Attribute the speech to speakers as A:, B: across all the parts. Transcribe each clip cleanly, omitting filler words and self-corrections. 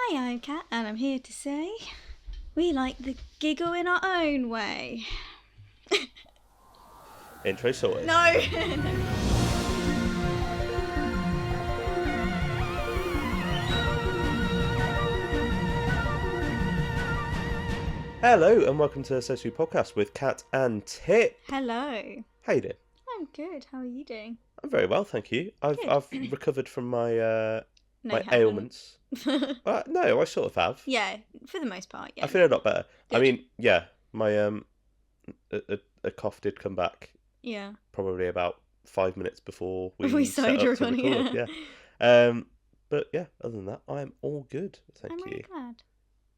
A: Hi, I'm Kat, and I'm here to say we like the giggle in our own way.
B: Intro sorted.
A: No.
B: Hello and welcome to the Thesayswhopod podcast with Kat and Tip.
A: Hello.
B: How you doing?
A: I'm good. How are you doing?
B: I'm very well, thank you. I've recovered from my my ailments. No, I sort of have.
A: Yeah, for the most part. Yeah.
B: I feel a lot better.
A: Good.
B: I mean, yeah, my a cough did come back.
A: Yeah.
B: Probably about 5 minutes before we
A: started
B: set up to
A: recording.
B: record. Yeah. But yeah, other than that, I am all good. Thank
A: I'm
B: you.
A: really glad.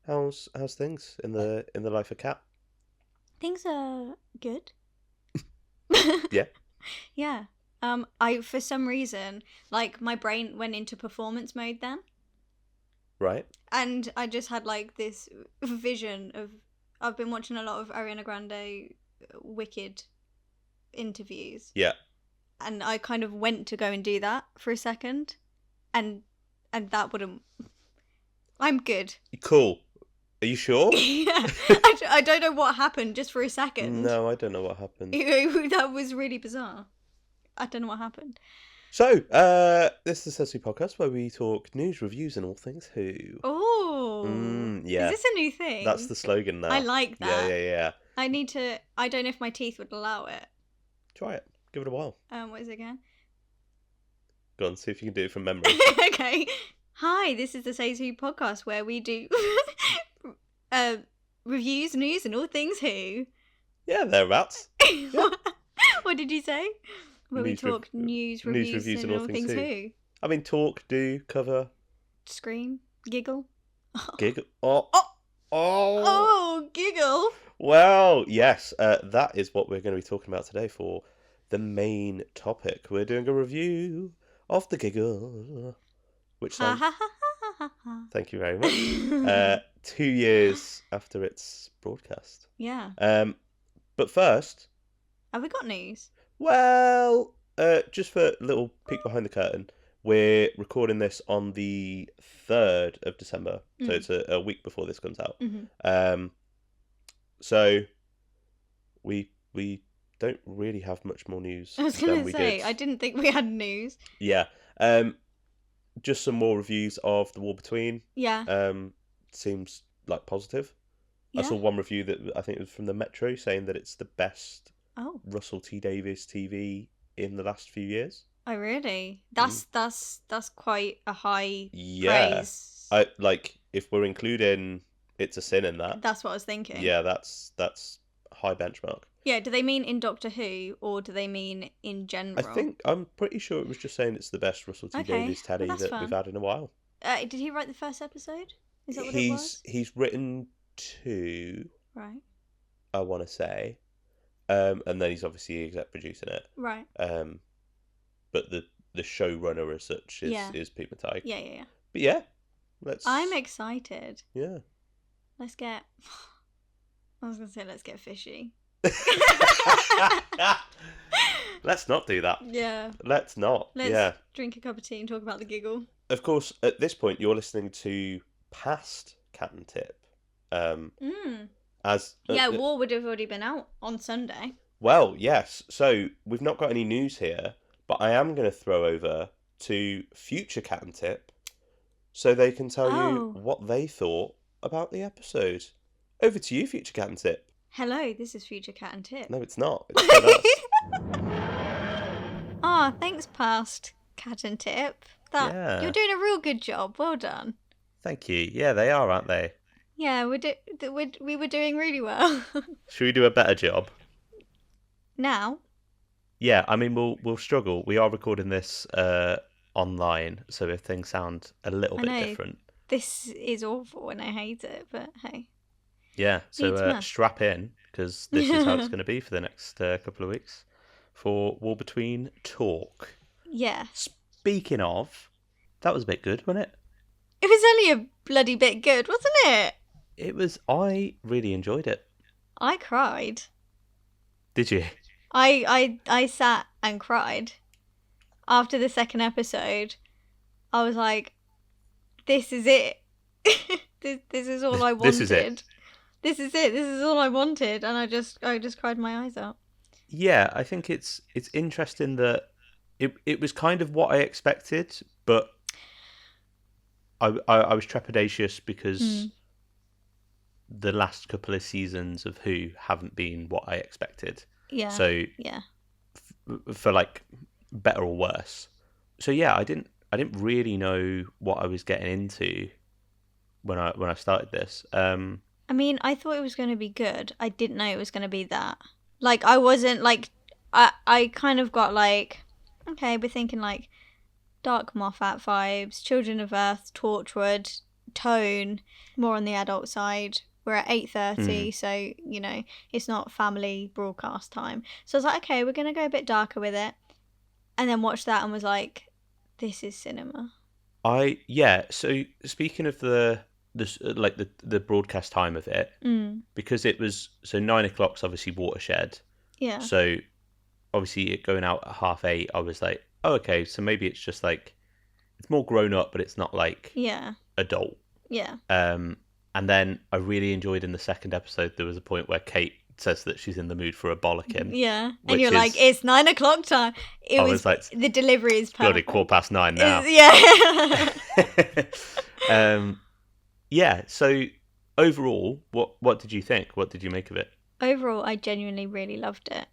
B: How's things in the life of Kat?
A: Things are good.
B: Yeah.
A: Yeah. I for some reason, like, my brain went into performance mode then.
B: Right.
A: And I just had like this vision of, I've been watching a lot of Ariana Grande Wicked interviews.
B: Yeah.
A: And I kind of went to go and do that for a second. And that wouldn't... I'm good.
B: Cool. Are you sure?
A: Yeah. I don't know what happened just for a second.
B: No, I don't know what happened.
A: That was really bizarre. I don't know what happened.
B: So, this is the Thesayswhopod podcast where we talk news, reviews, and all things Who.
A: Oh.
B: Yeah.
A: Is this a new thing?
B: That's the slogan now.
A: I like that.
B: Yeah.
A: I don't know if my teeth would allow it.
B: Try it. Give it a while.
A: What is it again?
B: Go on, see if you can do it from memory.
A: Okay. Hi, this is the Thesayswhopod podcast where we do reviews, news, and all things Who.
B: Yeah, thereabouts. Yeah.
A: What did you say? Where we talk news, reviews, and all things Who.
B: I mean, talk, do, cover.
A: Scream, giggle.
B: Giggle.
A: Oh, giggle.
B: Well, yes, that is what we're going to be talking about today for the main topic. We're doing a review of the Giggle, which sounds... Thank you very much. 2 years after its broadcast.
A: Yeah.
B: But first...
A: Have we got news?
B: Well, just for a little peek behind the curtain, we're recording this on the 3rd of December, so it's a week before this comes out.
A: Mm-hmm.
B: So we don't really have much more news.
A: I was going to say, I didn't think we had news.
B: Yeah. Just some more reviews of The War Between.
A: Yeah.
B: Seems like positive.
A: Yeah.
B: I saw one review that I think it was from the Metro saying that it's the best Russell T Davies TV in the last few years.
A: Oh, really? That's quite a high praise.
B: I like, if we're including It's a Sin in that.
A: That's what I was thinking.
B: Yeah, that's high benchmark.
A: Yeah, do they mean in Doctor Who or do they mean in general?
B: I'm pretty sure it was just saying it's the best Russell T Davies telly that we've had in a while.
A: Did he write the first episode? Is that what it was?
B: He's written 2.
A: Right.
B: I want to say. And then he's obviously exec producing it.
A: Right.
B: But the showrunner as such is Pete Mattei.
A: Yeah.
B: But yeah,
A: I'm excited.
B: Yeah.
A: Let's get fishy.
B: Let's not do that.
A: Yeah.
B: Let's not.
A: Let's drink a cup of tea and talk about the Giggle.
B: Of course, at this point, you're listening to past Cat and Tip.
A: War would have already been out on Sunday.
B: Well, yes. So we've not got any news here, but I am going to throw over to future Cat and Tip so they can tell you what they thought about the episode. Over to you, future Cat and Tip.
A: Hello, this is future Cat and Tip.
B: No, it's not. It's
A: us. Thanks, past Cat and Tip. You're doing a real good job. Well done.
B: Thank you. Yeah, they are, aren't they?
A: Yeah, we were doing really well.
B: Should we do a better job?
A: Now?
B: Yeah, I mean, we'll struggle. We are recording this online, so if things sound a little bit different.
A: This is awful and I hate it, but hey.
B: Yeah, so strap in, because this is how it's going to be for the next couple of weeks for War Between Talk.
A: Yeah.
B: Speaking of, that was a bit good, wasn't it?
A: It was only a bloody bit good, wasn't it?
B: It was. I really enjoyed it.
A: I cried.
B: Did you?
A: I sat and cried. After the second episode, I was like, this is it. This is all I wanted.
B: This is it.
A: This is it. This is all I wanted, and I just cried my eyes out.
B: Yeah, I think it's interesting that it was kind of what I expected, but I was trepidatious because the last couple of seasons of Who haven't been what I expected.
A: Yeah.
B: So
A: yeah,
B: for like better or worse. So yeah, I didn't really know what I was getting into when I started this.
A: I mean, I thought it was going to be good. I didn't know it was going to be that. Like, I wasn't like, I kind of got like, okay, we're thinking like Dark Moffat vibes, Children of Earth, Torchwood, tone, more on the adult side. We're at 8:30, so, you know, it's not family broadcast time. So I was like, okay, we're going to go a bit darker with it. And then watched that and was like, this is cinema.
B: So speaking of the broadcast time of it, because it was, so 9 o'clock's obviously Watershed.
A: Yeah.
B: So obviously it going out at 8:30, I was like, oh, okay, so maybe it's just like, it's more grown up, but it's not like adult.
A: Yeah.
B: And then I really enjoyed in the second episode, there was a point where Kate says that she's in the mood for a bollocking.
A: Yeah. And you're like, it's 9 o'clock time. I was like, the delivery is perfect.
B: Bloody 9:15 now.
A: Yeah.
B: Yeah, so overall, what did you think? What did you make of it?
A: Overall, I genuinely really loved it.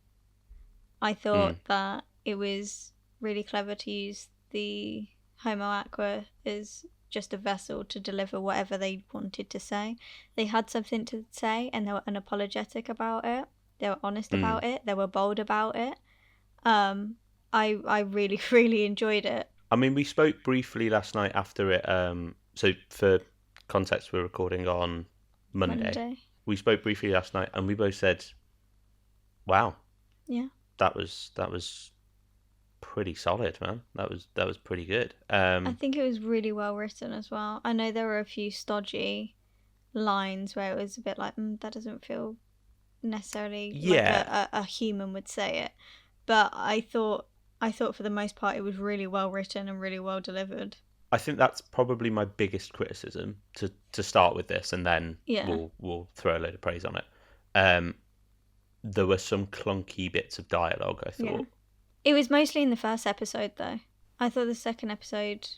A: I thought that it was really clever to use the Homo Aqua as just a vessel to deliver whatever they wanted to say. They had something to say and they were unapologetic about it. They were honest about it. They were bold about it. I really, really enjoyed it.
B: I mean, we spoke briefly last night after it. So for context, we're recording on Monday. We spoke briefly last night and we both said, wow.
A: Yeah.
B: That was pretty solid, man. That was pretty good.
A: I think it was really well written as well. I know there were a few stodgy lines where it was a bit like, that doesn't feel necessarily like a human would say it. But I thought for the most part it was really well written and really well delivered.
B: I think that's probably my biggest criticism to start with this, and then we'll throw a load of praise on it. There were some clunky bits of dialogue, I thought.
A: Yeah. It was mostly in the first episode, though. I thought the second episode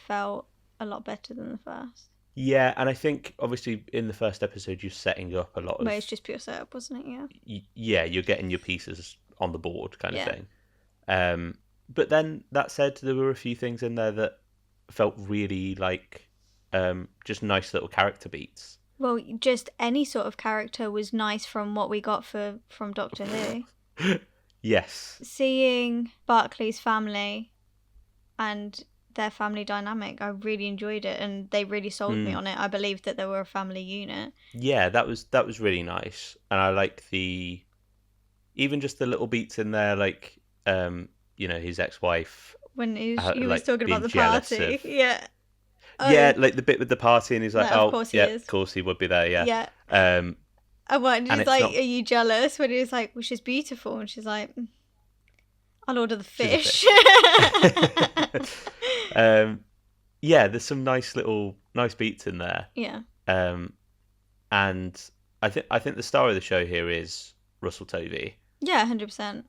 A: felt a lot better than the first.
B: Yeah, and I think, obviously, in the first episode, you're setting up a lot of...
A: Well, it's just pure setup, wasn't it? Yeah.
B: Yeah, you're getting your pieces on the board kind of thing. But then, that said, there were a few things in there that felt really like just nice little character beats.
A: Well, just any sort of character was nice from what we got from Doctor Who.
B: Yes.
A: Seeing Barclay's family and their family dynamic, I really enjoyed it, and they really sold me on it. I believed that they were a family unit. Yeah,
B: that was really nice, and I like even just the little beats in there, like you know, his ex-wife
A: when he was talking about the party. Yeah.
B: Oh. Yeah, like the bit with the party, and he's like,
A: of course he is.
B: Of course he would be there, yeah.
A: Yeah. And he's like, are you jealous? When he was like, well, she's beautiful. And she's like, I'll order the fish.
B: Yeah, there's some nice beats in there.
A: Yeah.
B: And I think the star of the show here is Russell Tovey.
A: Yeah, 100%.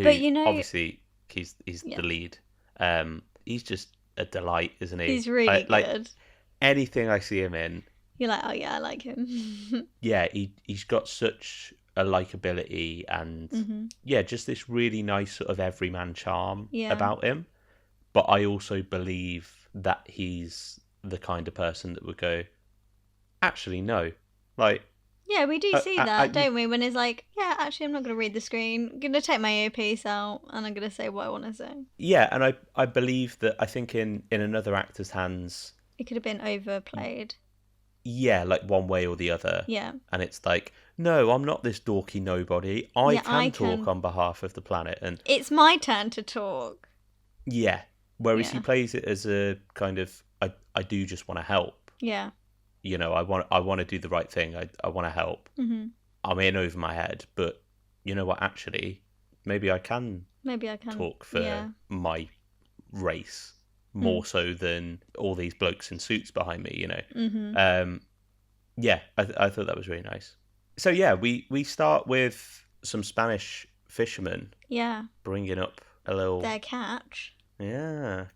B: But you know, obviously he's the lead. He's just a delight, isn't he?
A: He's really good.
B: Like, anything I see him in,
A: you're like, oh yeah, I like him.
B: Yeah, he's got such a likability and just this really nice sort of everyman charm about him. But I also believe that he's the kind of person that would go, actually no, like.
A: Yeah, we do see that, don't we? When it's like, yeah, actually, I'm not going to read the screen. I'm going to take my earpiece out and I'm going to say what I want to say. Yeah,
B: and I believe that, I think in another actor's hands...
A: It could have been overplayed.
B: Yeah, like one way or the other.
A: Yeah.
B: And it's like, no, I'm not this dorky nobody. I can talk on behalf of the planet. And
A: it's my turn to talk.
B: Yeah. Whereas he plays it as a kind of, I do just want to help.
A: Yeah.
B: You know, I want to do the right thing. I want to help.
A: Mm-hmm.
B: I'm in over my head, but you know what? Actually, maybe I can.
A: Talk
B: for my race, more so than all these blokes in suits behind me, you know.
A: Mm-hmm.
B: Yeah, I thought that was really nice. So yeah, we start with some Spanish fishermen
A: Yeah.
B: bringing up a little
A: Their catch.
B: catch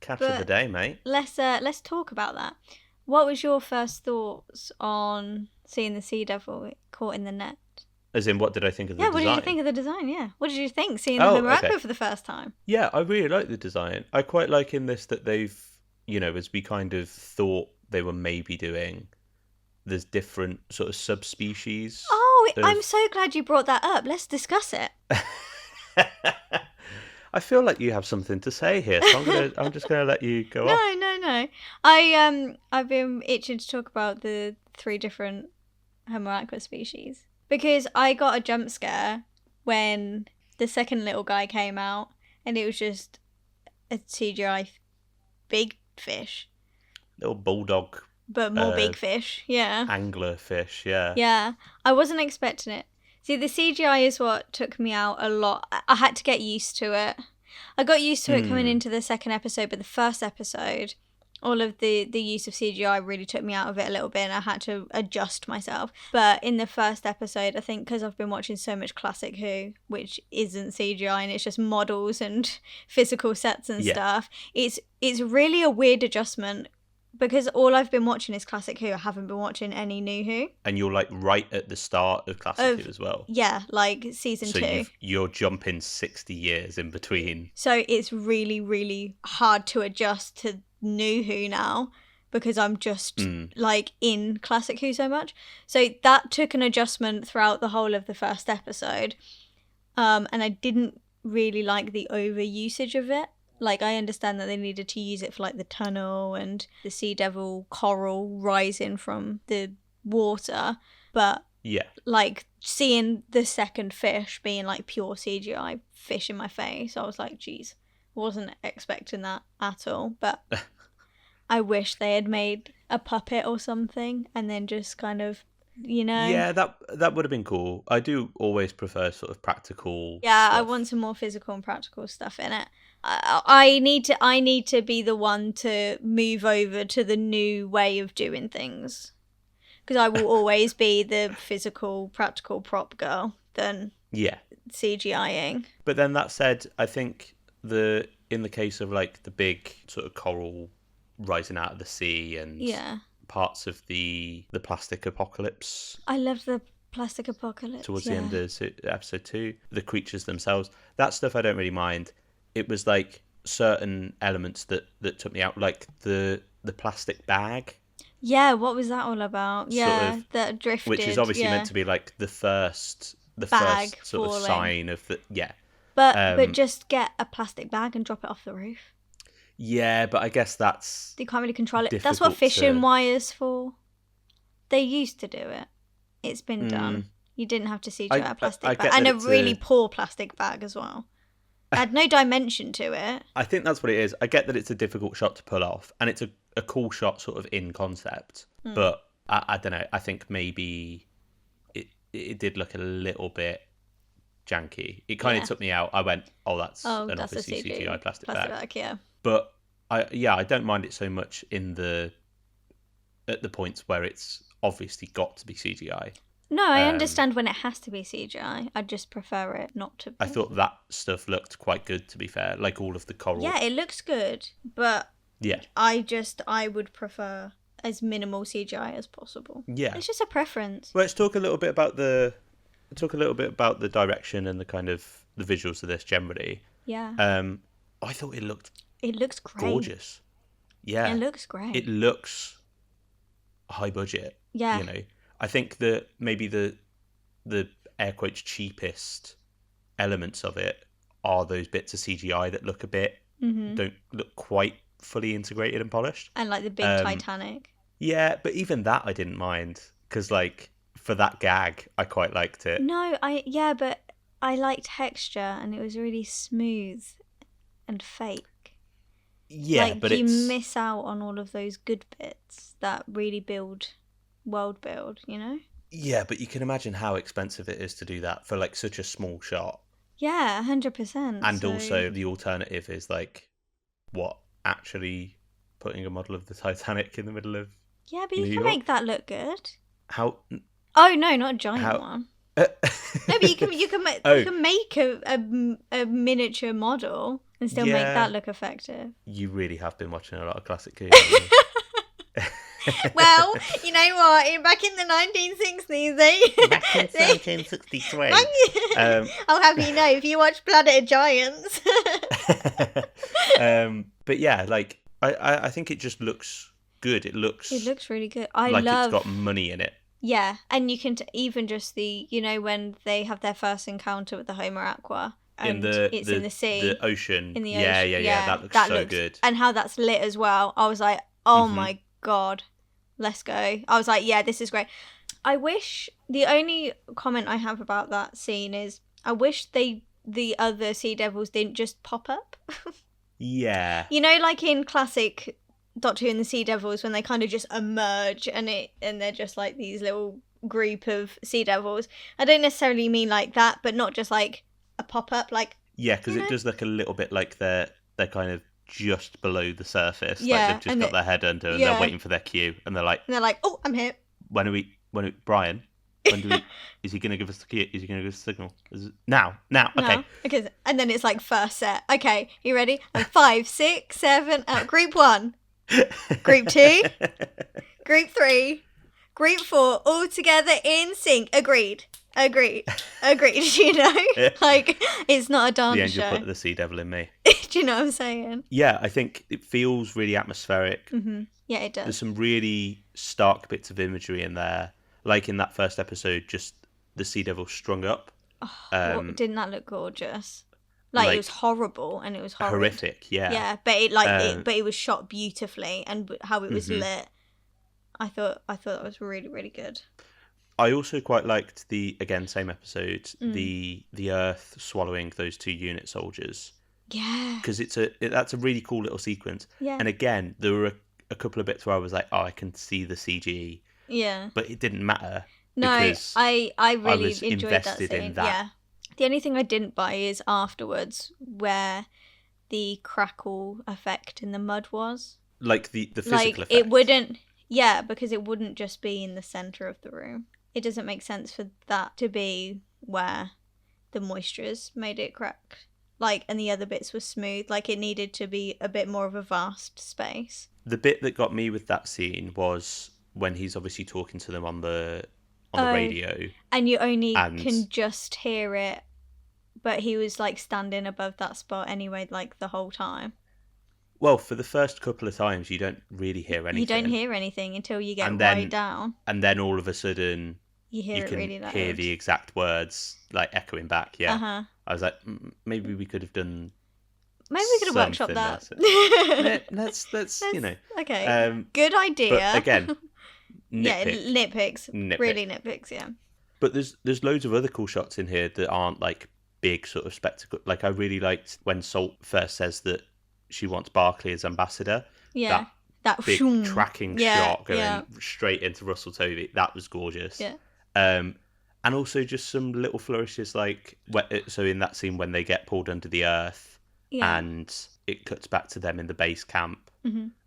B: of the
A: But
B: day, mate.
A: let's talk about that. What was your first thoughts on seeing the sea devil caught in the net?
B: As in, what did I think of the
A: Yeah, what
B: design?
A: did you think of the design? Yeah. What did you think seeing the
B: Oh,
A: Homo
B: okay.
A: for the first time?
B: Yeah, I really like the design. I quite like in this that they've, you know, as we kind of thought they were maybe doing, there's different sort of subspecies.
A: Oh, I'm so glad you brought that up. Let's discuss it.
B: I feel like you have something to say here, so I'm just gonna let you go off.
A: No. I've been itching to talk about the 3 different Homo species because I got a jump scare when the second little guy came out, and it was just a CGI big fish,
B: Little bulldog,
A: but more big fish. Yeah,
B: angler fish. Yeah.
A: yeah. I wasn't expecting it. See, the CGI is what took me out a lot. I had to get used to it. I got used to it coming into the second episode, but the first episode, all of the use of CGI really took me out of it a little bit, and I had to adjust myself. But in the first episode, I think because I've been watching so much classic Who, which isn't CGI and it's just models and physical sets and stuff, it's really a weird adjustment. Because all I've been watching is Classic Who. I haven't been watching any new Who.
B: And you're like right at the start of Classic Who as well.
A: Yeah, like season 2.
B: So you're jumping 60 years in between.
A: So it's really, really hard to adjust to new Who now because I'm just like in Classic Who so much. So that took an adjustment throughout the whole of the first episode. And I didn't really like the overusage of it. Like, I understand that they needed to use it for, like, the tunnel and the sea devil coral rising from the water. But, like, seeing the second fish being, like, pure CGI fish in my face, I was like, geez, wasn't expecting that at all. But I wish they had made a puppet or something and then just kind of, you know.
B: Yeah, that would have been cool. I do always prefer sort of practical
A: stuff. I
B: want
A: want some more physical and practical stuff in it. I need to be the one to move over to the new way of doing things, because I will always be the physical, practical prop girl than CGIing.
B: But then that said, I think in the case of like the big sort of coral rising out of the sea and parts of the plastic apocalypse.
A: I love the plastic apocalypse.
B: Towards the end of episode 2, the creatures themselves, that stuff I don't really mind. It was like certain elements that took me out, like the plastic bag.
A: Yeah, what was that all about? Yeah,
B: sort of,
A: that drifted.
B: Which is obviously meant to be like the first
A: bag
B: sort
A: falling.
B: of sign of the
A: But just get a plastic bag and drop it off the roof.
B: Yeah, but I guess that's
A: you can't really control it. That's what fishing wire's for. They used to do it. It's been done. You didn't have to CGI a plastic bag, and a really poor plastic bag as well. Had no dimension to it.
B: I think that's what it is. I get that it's a difficult shot to pull off, and it's a cool shot sort of in concept. But I don't know. I think maybe it did look a little bit janky. It kind of took me out. I went, that's an obviously CGI plastic bag.
A: Yeah.
B: But I don't mind it so much at the points where it's obviously got to be CGI.
A: No, I understand when it has to be CGI. I just prefer it not to be.
B: I thought that stuff looked quite good, to be fair. Like all of the coral.
A: Yeah, it looks good, but
B: yeah,
A: I would prefer as minimal CGI as possible.
B: Yeah,
A: it's just a preference.
B: Well, let's talk a little bit about the direction and the kind of the visuals of this generally.
A: Yeah.
B: I thought it looks
A: great.
B: Gorgeous. Yeah.
A: It looks great.
B: It looks high budget.
A: Yeah.
B: You know, I think that maybe the air quotes cheapest elements of it are those bits of CGI that look a bit don't look quite fully integrated and polished.
A: And like the big Titanic.
B: Yeah, but even that I didn't mind because like for that gag I quite liked it.
A: No, but I liked texture and it was really smooth and fake.
B: Yeah,
A: like,
B: but
A: you miss out on all of those good bits that really world build, you know?
B: Yeah, but you can imagine how expensive it is to do that for like such a small shot.
A: Yeah, 100%.
B: And also the alternative is like what actually putting a model of the Titanic in the middle of
A: Yeah, but you
B: New
A: can
B: York.
A: make that look good.
B: How?
A: Oh no, not a giant one. No, but you can make a miniature model and still make that look effective.
B: You really have been watching a lot of classic Who, haven't you?
A: Well, you know what? Back in the 1960s,
B: Back in 1763.
A: I'll have you know, if you watch Planet of Giants.
B: But yeah, like I think it just looks good. It looks
A: really good.
B: It's got money in it.
A: Yeah, and you can even just when they have their first encounter with the Homer Aqua. And it's in the sea.
B: The ocean.
A: In the
B: ocean. Yeah. That looks so good.
A: And how that's lit as well. I was like, oh my God, let's go. I was like, yeah, this is great. I wish, the only comment I have about that scene is, I wish the other Sea Devils didn't just pop up.
B: Yeah.
A: You know, like in classic Doctor Who and the Sea Devils, when they kind of just emerge and they're just like these little group of Sea Devils. I don't necessarily mean like that, but not just like a pop-up, like...
B: Yeah, because it does look a little bit like they're kind of just below the surface.
A: Yeah.
B: Like they've just got their head under and they're waiting for their cue. And they're like,
A: oh, I'm here.
B: Brian, when do we... Is he going to give us the key? Is he going to give us the signal? Now. Okay.
A: Because, and then it's like first set. Okay, you ready? And 5, 6, 7, group 1. Group 2. Group 3. Group 4. All together in sync. Agreed. You know? Like, it's not a dance
B: the
A: show.
B: angel put the Sea Devil in me.
A: Do you know what I'm saying?
B: Yeah, I think it feels really atmospheric.
A: Mm-hmm. Yeah, it does.
B: There's some really stark bits of imagery in there. Like in that first episode, just the Sea Devil strung up.
A: Oh, didn't that look gorgeous? Like, it was horrible and it was
B: horrific. Yeah.
A: Yeah, but it was shot beautifully, and how it was lit. I thought that was really, really good.
B: I also quite liked same episode, the Earth swallowing those 2 unit soldiers.
A: Yeah.
B: Because that's a really cool little sequence.
A: Yeah.
B: And again, there were a couple of bits where I was like, oh, I can see the CG.
A: Yeah.
B: But it didn't matter.
A: No,
B: because
A: I really
B: was
A: enjoyed
B: invested
A: that scene.
B: in that.
A: Yeah. The only thing I didn't buy is afterwards, where the crackle effect in the mud was.
B: Like the physical effect.
A: It wouldn't... Yeah, because it wouldn't just be in the centre of the room. It doesn't make sense for that to be where the moisture's made it crack. Like, and the other bits were smooth. Like, it needed to be a bit more of a vast space.
B: The bit that got me with that scene was when he's obviously talking to them on the radio.
A: And you only can just hear it, but he was, like, standing above that spot anyway, like, the whole time.
B: Well, for the first couple of times, you don't really hear anything.
A: You don't hear anything until you get right down.
B: And then all of a sudden,
A: you can
B: really hear the exact words, like, echoing back, yeah.
A: Uh-huh.
B: I was like, maybe we could have done...
A: Maybe we could have workshopped that.
B: Let's you know.
A: Okay, good idea.
B: But again,
A: nitpicks. Really nitpicks, yeah.
B: But there's loads of other cool shots in here that aren't, like, big sort of spectacle. Like, I really liked when Salt first says that she wants Barclay as ambassador.
A: Yeah.
B: That big tracking shot going straight into Russell Tovey. That was gorgeous.
A: Yeah.
B: And also just some little flourishes, like, so in that scene when they get pulled under the earth and it cuts back to them in the base camp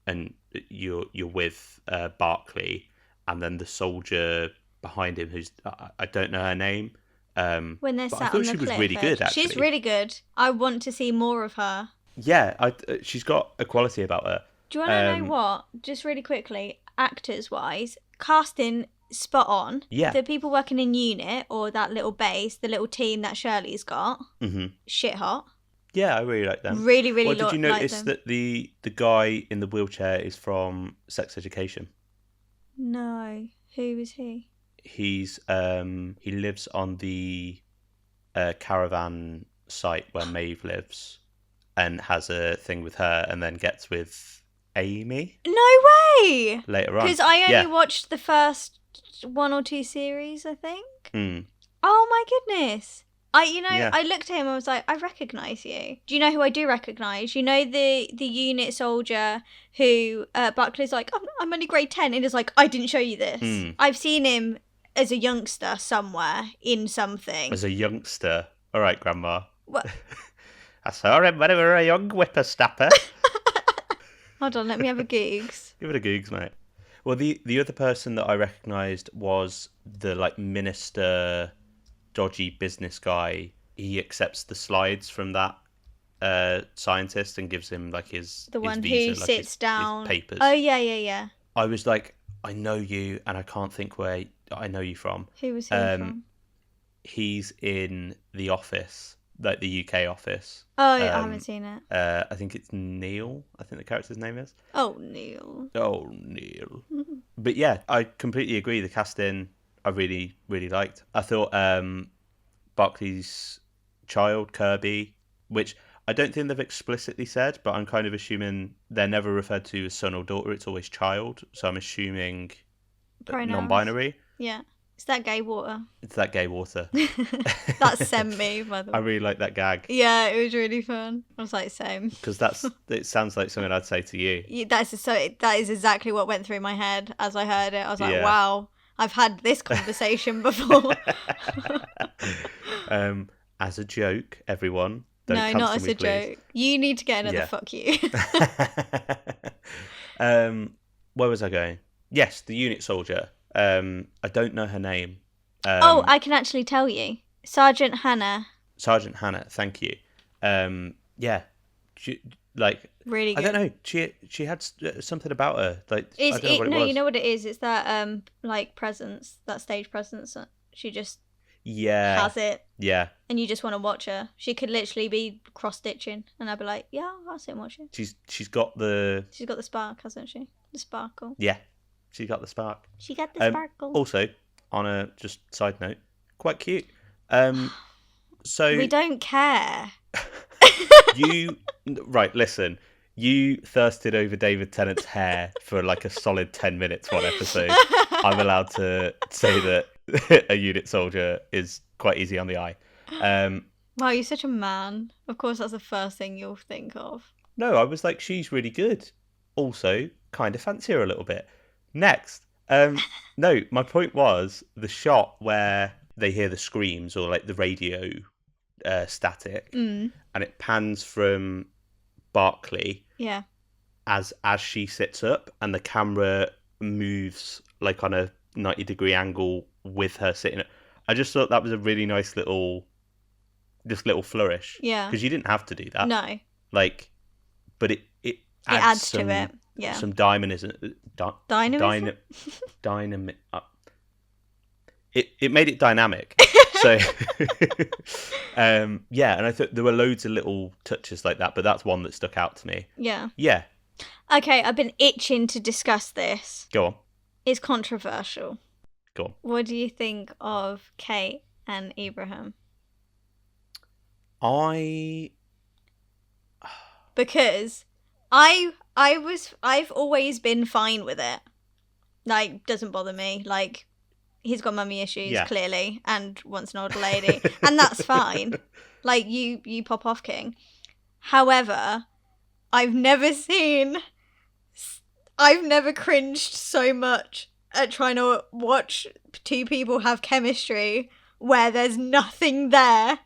B: and you're with Barclay, and then the soldier behind him who's, I don't know her name.
A: When they're sat on the cliff.
B: I thought she was really good, actually.
A: She's really good. I want to see more of her.
B: Yeah, she's got a quality about her.
A: Do you want to know what? Just really quickly, actors-wise, casting spot on.
B: Yeah.
A: The people working in unit or that little base, the little team that Shirley's got, shit hot.
B: Yeah, I really like them.
A: Really, really
B: like them. Did you notice that the guy in the wheelchair is from Sex Education?
A: No. Who is he?
B: He's he lives on the caravan site where Maeve lives, and has a thing with her, and then gets with Amy.
A: No way!
B: Later on.
A: Because I only watched the first 1 or 2 series, I think. Oh my goodness. I looked at him and I was like, I recognise you. Do you know who I do recognise? You know the unit soldier who Buckley's like, I'm only grade 10, and he's like, I didn't show you this. I've seen him as a youngster somewhere in something.
B: As a youngster? All right, Grandma.
A: What?
B: I saw him when he was a young whippersnapper.
A: Hold on, let me have a googs.
B: Give it a googs, mate. Well, the other person that I recognised was the like minister, dodgy business guy. He accepts the slides from that scientist and gives him like his
A: one
B: visa,
A: who
B: like
A: sits down.
B: his papers.
A: Oh yeah.
B: I was like, I know you, and I can't think where I know you from.
A: Who was he from?
B: He's in The Office, like the UK Office.
A: Oh, I haven't seen it.
B: I think it's Neil. I think the character's name is.
A: Oh, Neil.
B: But yeah, I completely agree. The casting, I really, really liked. I thought Barclay's child, Kirby, which I don't think they've explicitly said, but I'm kind of assuming they're never referred to as son or daughter. It's always child. So I'm assuming non-binary.
A: Yeah. It's that gay water.
B: It's that gay water.
A: That sent me, by the way.
B: I really like that gag.
A: Yeah, it was really fun. I was like, same.
B: Because it sounds like something I'd say to you.
A: That is exactly what went through my head as I heard it. I was like, wow, I've had this conversation before.
B: As a joke, everyone.
A: No, not as a joke. You need to get another fuck you.
B: Where was I going? Yes, the unit soldier. I don't know her name.
A: I can actually tell you. Sergeant Hannah,
B: thank you. Yeah. She, like,
A: really good.
B: I don't know. She had something about her. Like, I don't know what it was.
A: You know what it is? It's that like presence, that stage presence. She just has it.
B: Yeah.
A: And you just want to watch her. She could literally be cross stitching, and I'd be like, yeah, I'll sit and watch it.
B: She's got the
A: spark, hasn't she? The sparkle.
B: Yeah. She got the spark.
A: She got the sparkle.
B: Also, on a just side note, quite cute. So
A: we don't care.
B: Listen. You thirsted over David Tennant's hair for like a solid 10 minutes one episode. I'm allowed to say that a unit soldier is quite easy on the eye.
A: Wow, you're such a man. Of course, that's the first thing you'll think of.
B: No, I was like, she's really good. Also, kind of fancy her a little bit. Next. No, my point was the shot where they hear the screams or like the radio static and it pans from Barclay as she sits up and the camera moves like on a 90-degree angle with her sitting up. I just thought that was a really nice little flourish. Yeah. Because you didn't have to do that.
A: No.
B: Like, but it
A: adds to it. Yeah.
B: Some dynamism.
A: Dynamism?
B: Dynamic. It made it dynamic. So, yeah, and I thought there were loads of little touches like that, but that's one that stuck out to me.
A: Yeah.
B: Yeah.
A: Okay, I've been itching to discuss this.
B: Go on.
A: It's controversial.
B: Go on.
A: What do you think of Kate and Ibrahim? Because I've always been fine with it. Like, doesn't bother me. Like, he's got mummy issues, clearly, and wants an older lady. And that's fine. Like, you pop off, King. However, I've never cringed so much at trying to watch two people have chemistry where there's nothing there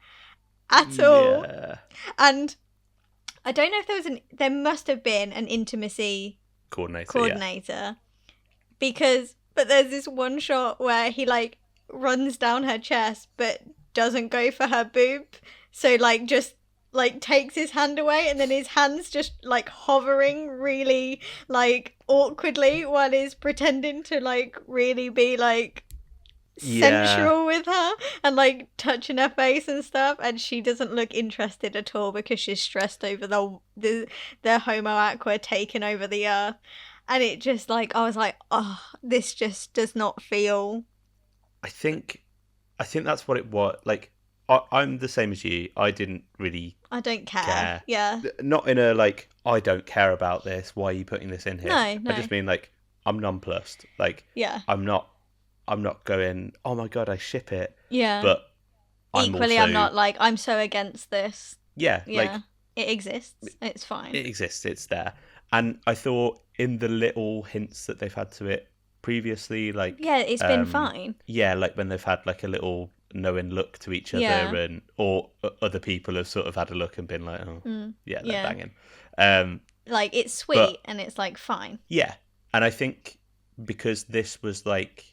A: at all. And I don't know if there must have been an intimacy coordinator. But there's this one shot where he like runs down her chest but doesn't go for her boob. So like just like takes his hand away and then his hand's just like hovering really like awkwardly while he's pretending to like really be like sensual with her and like touching her face and stuff, and she doesn't look interested at all because she's stressed over the homo aqua taking over the earth. And it just like I was like, oh, this just does not feel.
B: I think that's what it was. Like I'm the same as you. I didn't really.
A: I don't care. Yeah.
B: Not in a like I don't care about this. Why are you putting this in here?
A: No.
B: I just mean like I'm nonplussed. Like I'm not going, oh my god, I ship it.
A: Yeah.
B: But
A: I'm not like I'm so against this.
B: Yeah. Like
A: it exists. It's fine.
B: It exists. It's there. And I thought in the little hints that they've had to it previously, like
A: it's been fine.
B: Yeah, like when they've had like a little knowing look to each other, or other people have sort of had a look and been like, oh, they're banging.
A: Like, it's sweet
B: But-
A: and it's, like, fine.
B: Yeah. And I think because this was, like,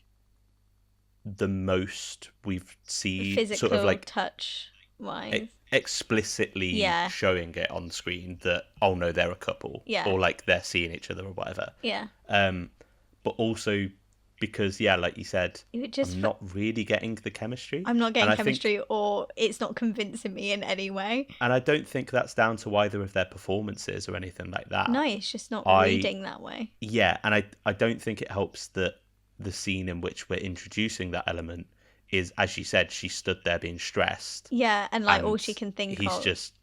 B: the most we've seen
A: Physical
B: sort of, like,
A: touch-wise.
B: explicitly
A: Yeah.
B: showing it on screen that, oh, no, they're a couple.
A: Yeah.
B: Or, like, they're seeing each other or whatever.
A: Yeah.
B: But also because, yeah, like you said, I'm not really getting the chemistry.
A: I'm not getting
B: And I
A: chemistry, or it's not convincing me in any way.
B: And I don't think that's down to either of their performances or anything like that.
A: No, it's just not reading that way.
B: Yeah, and I don't think it helps that the scene in which we're introducing that element is, as she said, she stood there being stressed.
A: Yeah, and like all she can think
B: he's
A: of.
B: just...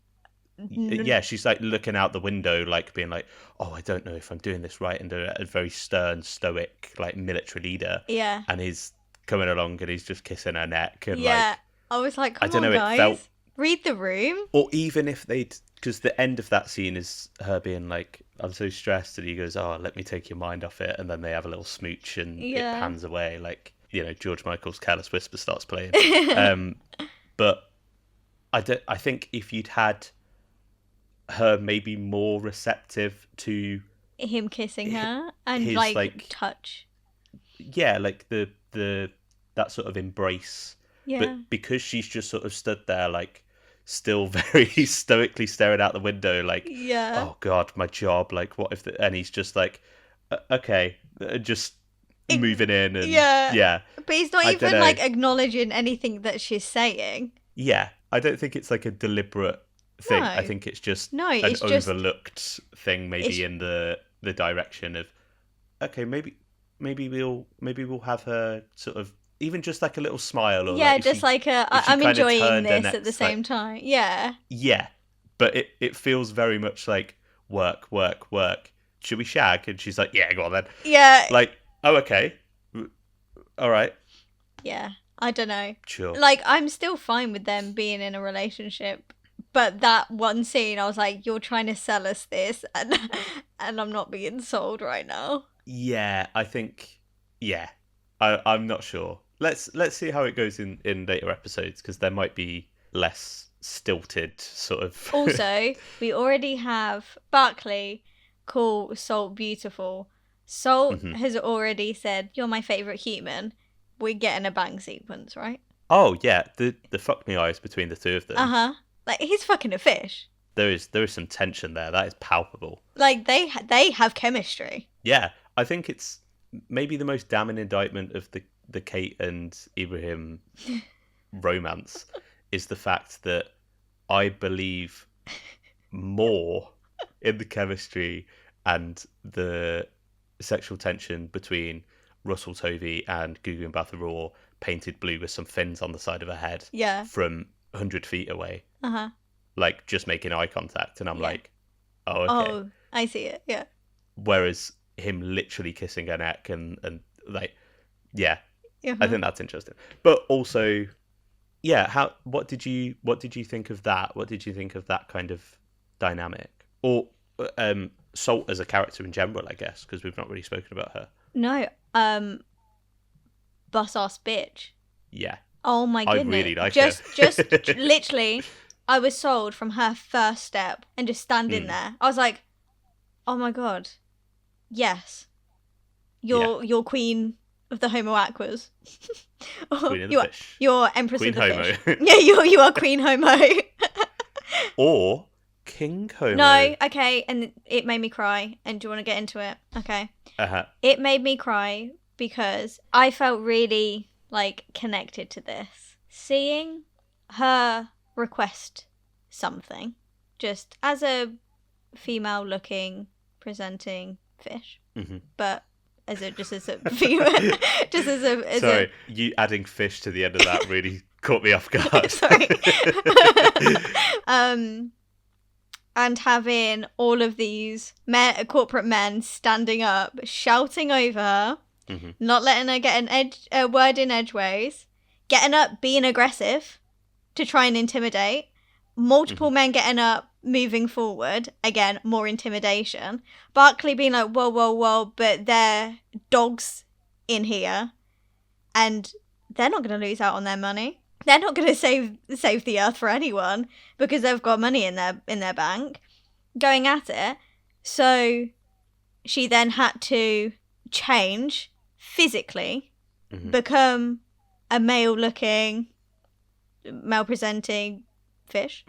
B: Yeah, she's like looking out the window, like being like, oh, I don't know if I'm doing this right, and a very stern, stoic, like military leader.
A: Yeah.
B: And he's coming along and he's just kissing her neck. And
A: yeah. I was like, come
B: I don't
A: on,
B: know,
A: guys.
B: it felt...
A: Read the room.
B: Or even if they'd... Because the end of that scene is her being like, I'm so stressed, and he goes, oh, let me take your mind off it, and then they have a little smooch and it pans away, like, you know, George Michael's Careless Whisper starts playing. But I think if you'd had her maybe more receptive to
A: him kissing her and
B: his,
A: like
B: like
A: touch,
B: that sort of embrace,
A: yeah,
B: but because she's just sort of stood there like still very stoically staring out the window, like,
A: yeah,
B: oh god, my job, like, what if and he's just like, okay, just moving in, and yeah,
A: but he's not even like acknowledging anything that she's saying.
B: Yeah, I don't think it's like a deliberate thing.
A: No.
B: I think it's just
A: an
B: overlooked thing, maybe in the direction of, okay, maybe we'll have her sort of even just like a little smile, or
A: yeah,
B: like
A: just like I'm enjoying this at the same time. Yeah,
B: but it feels very much like work. Should we shag? And she's like, yeah, go on then.
A: Yeah,
B: like, oh, okay, all right.
A: Yeah, I don't know.
B: Sure.
A: Like, I'm still fine with them being in a relationship, but that one scene, I was like, you're trying to sell us this, and I'm not being sold right now.
B: Yeah, I think, I'm not sure. Let's see how it goes in later episodes, because there might be less stilted sort of...
A: Also, we already have Barclay call Salt beautiful. Salt has already said, you're my favourite human. We're getting a bang sequence, right?
B: Oh, yeah, the fuck me eyes between the two of them.
A: Uh-huh. Like, he's fucking a fish.
B: There is some tension there. That is palpable.
A: Like, they have chemistry.
B: Yeah, I think it's maybe the most damning indictment of the Kate and Ibrahim romance is the fact that I believe more in the chemistry and the sexual tension between Russell Tovey and Gugu mbatha-raw painted blue with some fins on the side of her head from 100 feet away.
A: Uh-huh.
B: Like, just making eye contact, and I'm like, oh, okay.
A: Oh, I see it, yeah.
B: Whereas him literally kissing her neck and like, yeah, I think that's interesting. But also, yeah, what did you think of that? What did you think of that kind of dynamic? Or Salt as a character in general, I guess, because we've not really spoken about her.
A: No, bus ass bitch.
B: Yeah.
A: Oh my goodness.
B: I really like
A: her. Just
B: literally,
A: I was sold from her first step and just standing there. I was like, oh my god, yes, you're queen of the Homo Aquas.
B: Queen of the fish.
A: You're Empress
B: Queen
A: of the
B: Homo.
A: Fish. Yeah, you are Queen Homo.
B: Or King Homo.
A: No, okay, and it made me cry. And do you want to get into it? Okay.
B: Uh-huh.
A: It made me cry because I felt really like connected to this. Seeing her request something, just as a female looking presenting fish, but as a female, just as a
B: sorry, you adding fish to the end of that really caught me off guard.
A: Sorry. And having all of these corporate men standing up, shouting over her, not letting her get a word in edgeways, getting up, being aggressive to try and intimidate, multiple men getting up, moving forward, again, more intimidation. Barclay being like, whoa, but they're dogs in here, and they're not going to lose out on their money. They're not going to save the earth for anyone because they've got money in their bank. Going at it, So she then had to change physically, become a male-looking, male-presenting fish,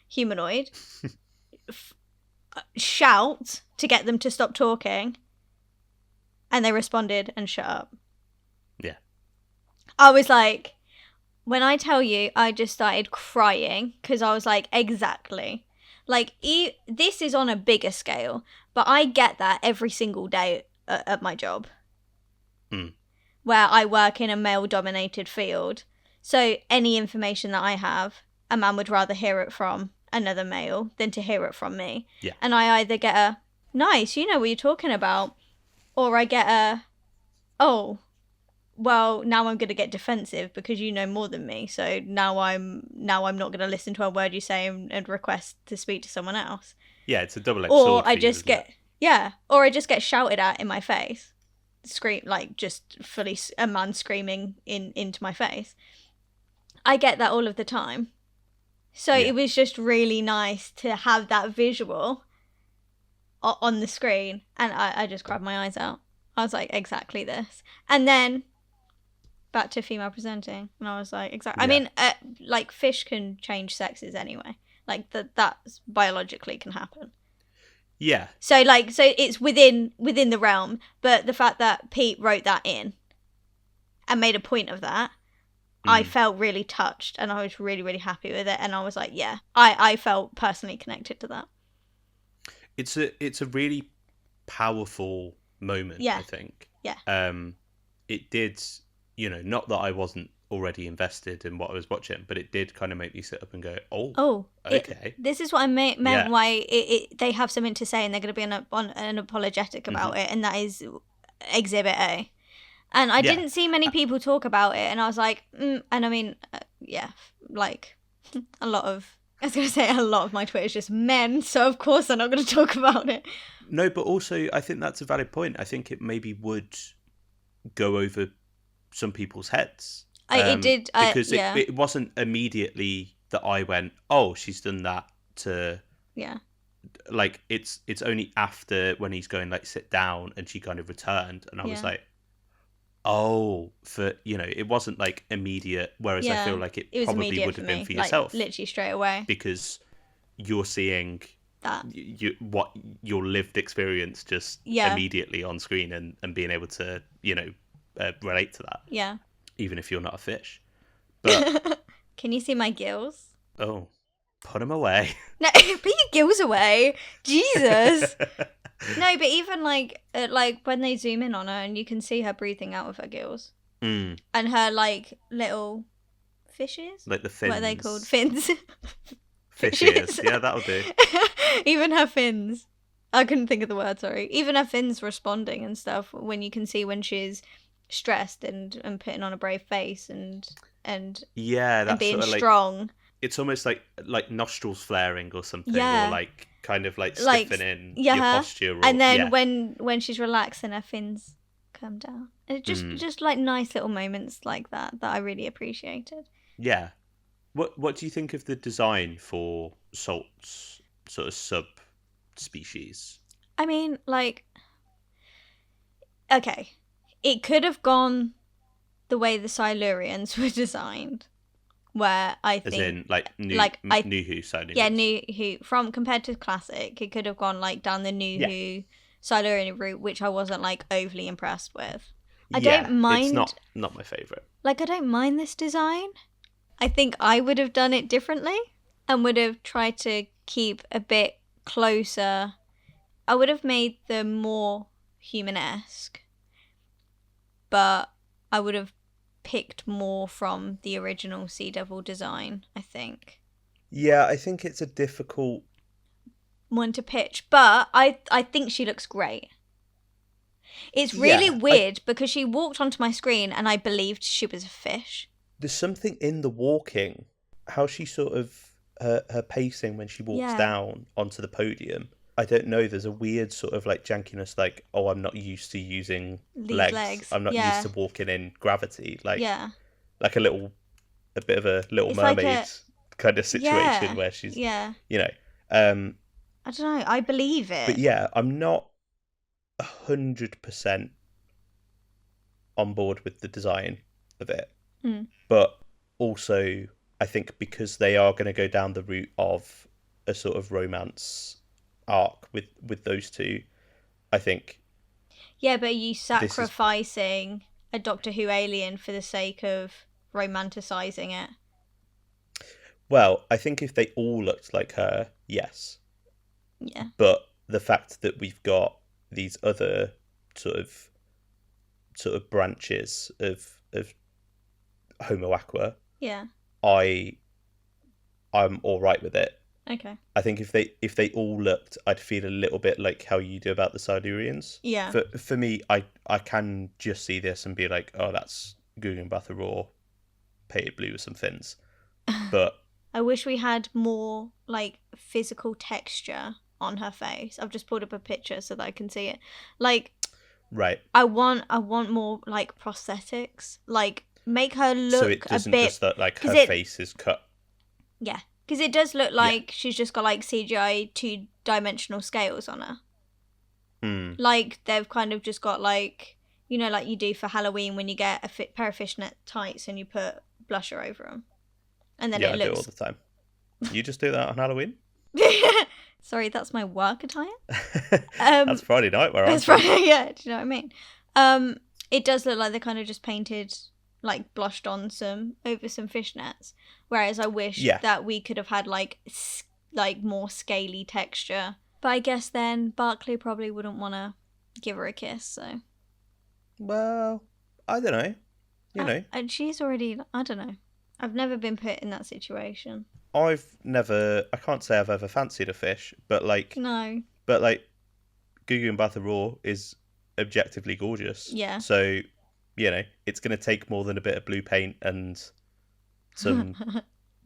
A: humanoid, shout to get them to stop talking, and they responded and shut up.
B: Yeah.
A: I was like, when I tell you, I just started crying because I was like, exactly. Like, this is on a bigger scale, but I get that every single day at my job, where I work in a male-dominated field. So any information that I have, a man would rather hear it from another male than to hear it from me.
B: Yeah.
A: And I either get a, nice, you know what you're talking about, or I get a, oh, well, now I'm going to get defensive because you know more than me. So now I'm not going to listen to a word you say and request to speak to someone else.
B: Yeah, it's a double-edged sword.
A: Or I just get or I just get shouted at in my face, scream, like just fully a man screaming into my face. I get that all of the time. So it was just really nice to have that visual on the screen, and I just cried my eyes out. I was like, exactly this. And then back to female presenting, and I was like, exactly. Yeah. I mean, like fish can change sexes anyway. Like that biologically can happen.
B: Yeah.
A: So it's within the realm, but the fact that Pete wrote that in and made a point of that, I felt really touched, and I was really, really happy with it, and I was like, yeah, I felt personally connected to that.
B: It's a really powerful moment, I think.
A: Yeah.
B: It did, not that I wasn't already invested in what I was watching, but it did kind of make me sit up and go, oh, okay.
A: This is what I meant why they have something to say, and they're going to be an apologetic about it, and that is Exhibit A. And I didn't see many people talk about it, and I was like, and I mean, like a lot of my Twitter is just men, so of course they're not going to talk about it.
B: No, but also I think that's a valid point. I think it maybe would go over some people's heads.
A: It did.
B: Because it wasn't immediately that I went, oh, she's done that to...
A: Yeah.
B: Like, it's only after when he's going, like, sit down, and she kind of returned, and I was like, oh, it wasn't, like, immediate, whereas I feel like it probably would have been for yourself.
A: Like, literally straight away.
B: Because you're seeing... that what your lived experience just immediately on screen and being able to relate to that, even if you're not a fish. But
A: can you see my gills?
B: Oh, put them away.
A: No, put your gills away, Jesus. No, but even like when they zoom in on her and you can see her breathing out of her gills, and her like little fishes,
B: like the fins.
A: What are they called? Fins.
B: Fishes. Yeah, that'll do.
A: Even her fins. I couldn't think of the word, sorry. Even her fins responding and stuff, when you can see when she's stressed and putting on a brave face and
B: that's
A: being
B: sort of
A: strong.
B: It's almost like nostrils flaring or something, or like kind of like stiffening your posture. Or,
A: and then when she's relaxing, her fins come down. And it just like nice little moments like that I really appreciated.
B: Yeah. What do you think of the design for Salt's sort of subspecies?
A: I mean, like, okay, it could have gone the way the Silurians were designed, where I think,
B: as in like Nuhu Silurians.
A: Yeah, Nuhu from compared to classic, it could have gone like down the Nuhu Silurian route, which I wasn't like overly impressed with. I don't mind.
B: It's not my favorite.
A: Like, I don't mind this design. I think I would have done it differently and would have tried to keep a bit closer. I would have made them more human-esque, but I would have picked more from the original Sea Devil design, I think.
B: Yeah, I think it's a difficult
A: one to pitch, but I think she looks great. It's really weird because she walked onto my screen and I believed she was a fish.
B: There's something in the walking, how she sort of, her pacing when she walks down onto the podium. I don't know, there's a weird sort of like jankiness, like, oh, I'm not used to using legs. I'm not used to walking in gravity. Like, like a bit of a Little Mermaid kind of situation where she's,
A: I don't know. I believe
B: But
A: it.
B: yeah, I'm not 100% on board with the design of it.
A: Mm.
B: But also, I think because they are going to go down the route of a sort of romance arc with those two, I think
A: Yeah, but are you
B: this is
A: sacrificing a Doctor Who alien for the sake of romanticising it?
B: well, I think if they all looked like her, yes.
A: Yeah.
B: But the fact that we've got these other sort of branches of Homo Aqua,
A: Yeah.
B: I'm all right with it.
A: Okay.
B: I think if they all looked, I'd feel a little bit like how you do about the Silurians.
A: Yeah.
B: For me, I can just see this and be like, oh, that's Guggen mbatha-raw painted blue with some fins. But
A: I wish we had more like physical texture on her face. I've just pulled up a picture so that I can see it. Like
B: right,
A: I want more like prosthetics. Like make her
B: so
A: look
B: it
A: a
B: doesn't
A: bit
B: just look like her
A: it
B: face is cut.
A: yeah, because it does look
B: Yeah.
A: like she's just got like CGI 2-dimensional scales on her.
B: Hmm.
A: Like they've kind of just got like like you do for Halloween when you get a pair of fishnet tights and you put blusher over them, and then
B: Yeah,
A: it
B: I do all
A: looks.
B: the time. You just do that on Halloween?
A: Sorry, that's my work attire.
B: That's Friday night where I'm
A: That's
B: from.
A: right. Yeah, do you know what I mean? It does look like they kind of just painted, like blushed on some over some fishnets. Whereas I wish that we could have had like more scaly texture. But I guess then Barclay probably wouldn't want to give her a kiss. So.
B: Well, I don't know. You know,
A: And she's already. I don't know. I've never been put in that situation.
B: I can't say I've ever fancied a fish, but like
A: No.
B: Guggen mbatha-raw is objectively gorgeous.
A: Yeah.
B: So, it's going to take more than a bit of blue paint and some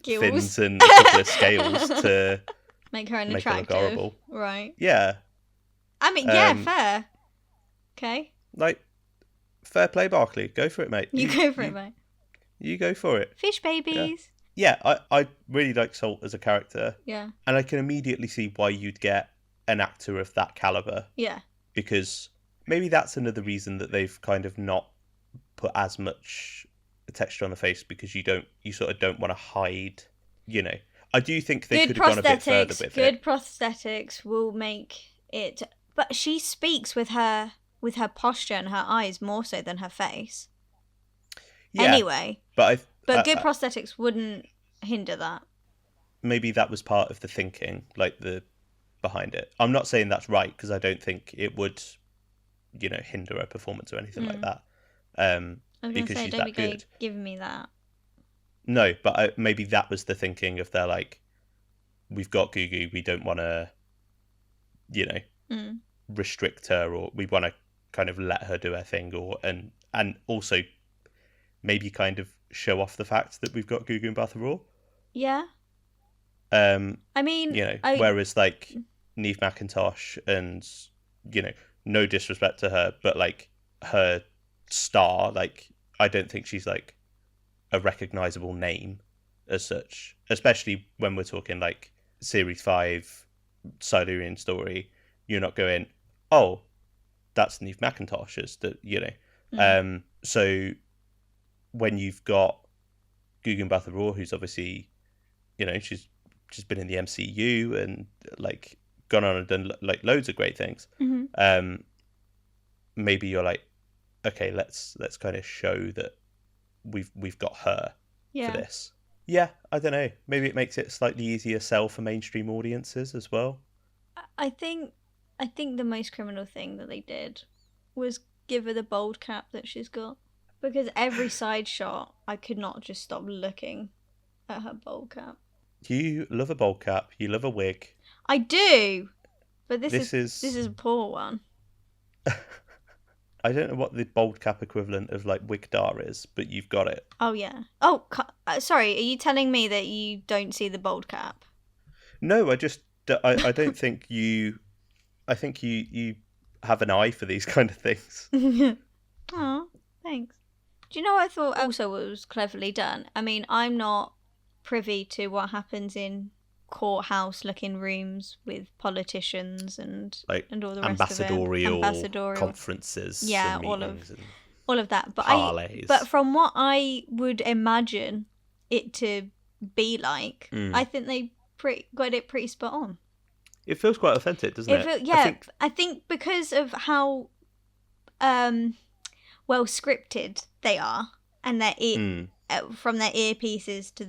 B: fins and a couple of scales to
A: make her
B: make her look horrible.
A: Right.
B: Yeah.
A: I mean, yeah, fair. Okay.
B: Like, fair play, Barclay. Go for it, mate.
A: You go for it, mate.
B: You go for it.
A: Fish babies.
B: Yeah, I really like Salt as a character.
A: Yeah.
B: And I can immediately see why you'd get an actor of that caliber.
A: Yeah.
B: Because maybe that's another reason that they've kind of not put as much texture on the face, because you sort of don't want to hide, I do think they could have gone a bit further with it.
A: Good prosthetics will make it, but she speaks with her posture and her eyes more so than her face. Yeah, anyway, but good prosthetics wouldn't hinder that.
B: Maybe that was part of the thinking, like behind it. I'm not saying that's right, because I don't think it would, hinder her performance or anything like that.
A: I was
B: because
A: say,
B: she's
A: don't
B: that
A: be
B: good.
A: giving me that.
B: No, but maybe that was the thinking of they're like, we've got Gugu, we don't want to, restrict her, or we want to kind of let her do her thing, and also maybe kind of show off the fact that we've got Guggen mbatha-raw.
A: Yeah. I mean,
B: whereas like Neve McIntosh and, no disrespect to her, but like her star, like I don't think she's like a recognizable name as such, especially when we're talking like Series 5 Silurian story. You're not going, oh, that's Neve McIntosh, as the, so when you've got Guggen mbatha-raw, who's obviously, she's been in the MCU and like gone on and done like loads of great things.
A: Mm-hmm.
B: Maybe you're like, okay, let's kind of show that we've got her for this. Yeah, I don't know. Maybe it makes it slightly easier sell for mainstream audiences as well.
A: I think the most criminal thing that they did was give her the bold cap that she's got. Because every side shot, I could not just stop looking at her bowl cap.
B: You love a bowl cap. You love a wig.
A: I do, but this is a poor one.
B: I don't know what the bold cap equivalent of like wig dar is, but you've got it.
A: Oh yeah. Oh, sorry. Are you telling me that you don't see the bold cap?
B: No, I don't think you. I think you have an eye for these kind of things.
A: Oh, thanks. Do you know what I thought also was cleverly done? I mean, I'm not privy to what happens in courthouse looking rooms with politicians and
B: like
A: all the rest of it.
B: ambassadorial conferences,
A: yeah,
B: and meetings, and
A: all of that. But
B: parlays.
A: but from what I would imagine it to be like, I think they got it pretty spot on.
B: It feels quite authentic, doesn't it?
A: I think because of how well scripted they are, and their from their earpieces to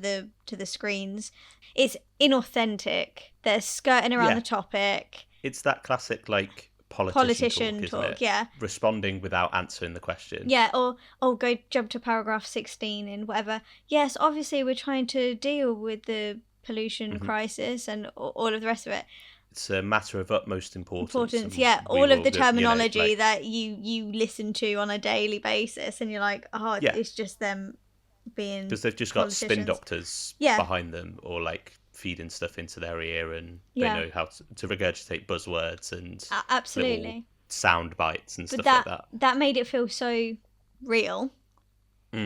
A: the screens, it's inauthentic. They're skirting around the topic.
B: It's that classic like politician talk,
A: yeah.
B: Responding without answering the question.
A: Yeah, or go jump to paragraph 16 and whatever. Yes, obviously we're trying to deal with the pollution crisis and all of the rest of it.
B: It's a matter of utmost importance.
A: Yeah, all of the terminology that you listen to on a daily basis, and you're like, it's just them being, because
B: they've just got spin doctors behind them, or like feeding stuff into their ear, and they know how to regurgitate buzzwords and
A: absolutely
B: sound bites and stuff like that.
A: That made it feel so real.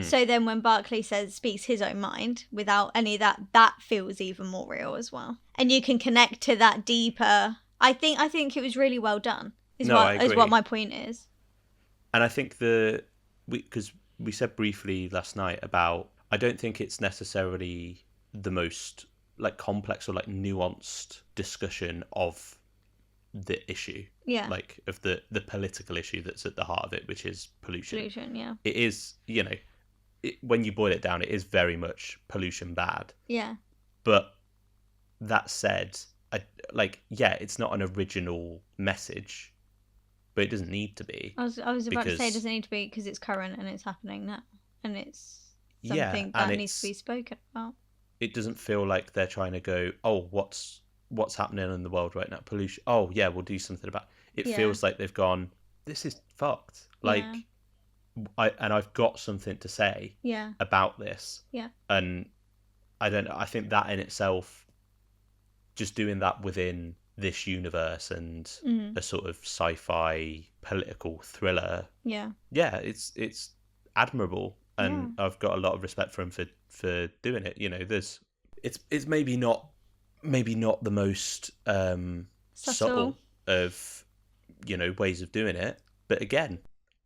A: So then when Barclay speaks his own mind without any of that feels even more real as well. And you can connect to that deeper. I think it was really well done. Is what my point is.
B: And I think because we said briefly last night about, I don't think it's necessarily the most like complex or like nuanced discussion of the issue.
A: Yeah.
B: Like of the political issue that's at the heart of it, which is pollution.
A: Pollution, yeah.
B: It is, when you boil it down, it is very much pollution bad.
A: Yeah.
B: But that said, it's not an original message, but it doesn't need to be.
A: I was about to say it doesn't need to be, because it's current and it's happening now, and it's something that needs to be spoken about.
B: It doesn't feel like they're trying to go, oh, what's happening in the world right now? Pollution. Oh yeah, we'll do something about it. It feels like they've gone, this is fucked. Like. Yeah. I've got something to say about this.
A: Yeah.
B: And I think that in itself, just doing that within this universe and a sort of sci-fi political thriller.
A: Yeah.
B: Yeah, it's admirable, and I've got a lot of respect for him for doing it. It's maybe not the most subtle of ways of doing it, but again,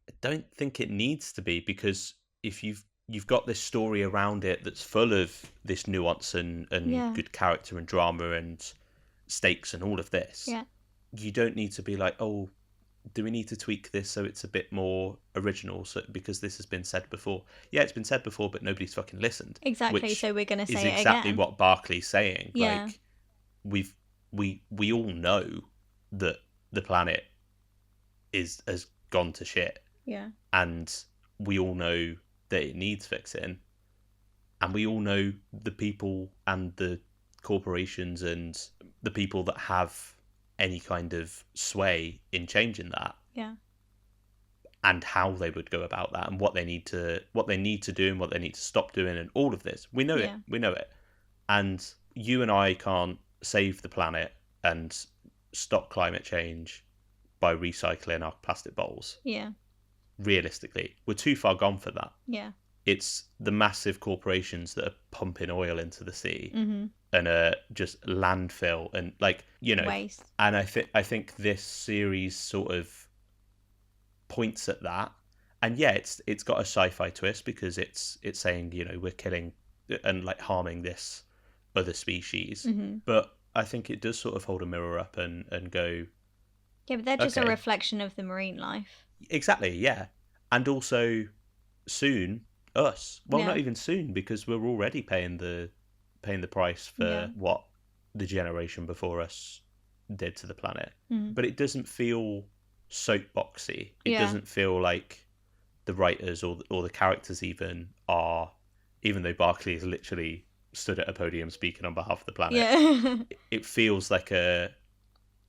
B: I don't think it needs to be, because if you've got this story around it that's full of this nuance and good character and drama and stakes and all of this, you don't need to be like, oh, do we need to tweak this so it's a bit more original, because this has been said before? Yeah, it's been said before, but nobody's fucking listened.
A: Exactly, so we're going to say it again.
B: Is exactly what Barclay's saying.
A: Yeah.
B: Like, we all know that the planet has gone to shit.
A: Yeah.
B: And we all know that it needs fixing. And we all know the people and the corporations and the people that have any kind of sway in changing that.
A: Yeah.
B: And how they would go about that, and what they need to do and what they need to stop doing, and all of this. We know it. We know it. And you and I can't save the planet and stop climate change by recycling our plastic bowls.
A: Yeah.
B: Realistically, we're too far gone for that.
A: Yeah.
B: It's the massive corporations that are pumping oil into the sea and just landfill and
A: waste.
B: And I think this series sort of points at that. And yeah, it's got a sci-fi twist, because it's saying, we're killing and like harming this other species. But I think it does sort of hold a mirror up and go,
A: yeah, but they're just a reflection of the marine life.
B: Exactly, yeah. And also soon us. Well, not even soon, because we're already paying the price for what the generation before us did to the planet. But it doesn't feel soapboxy. It doesn't feel like the writers or the characters even are, even though Barclay is literally stood at a podium speaking on behalf of the planet.
A: Yeah.
B: It feels like an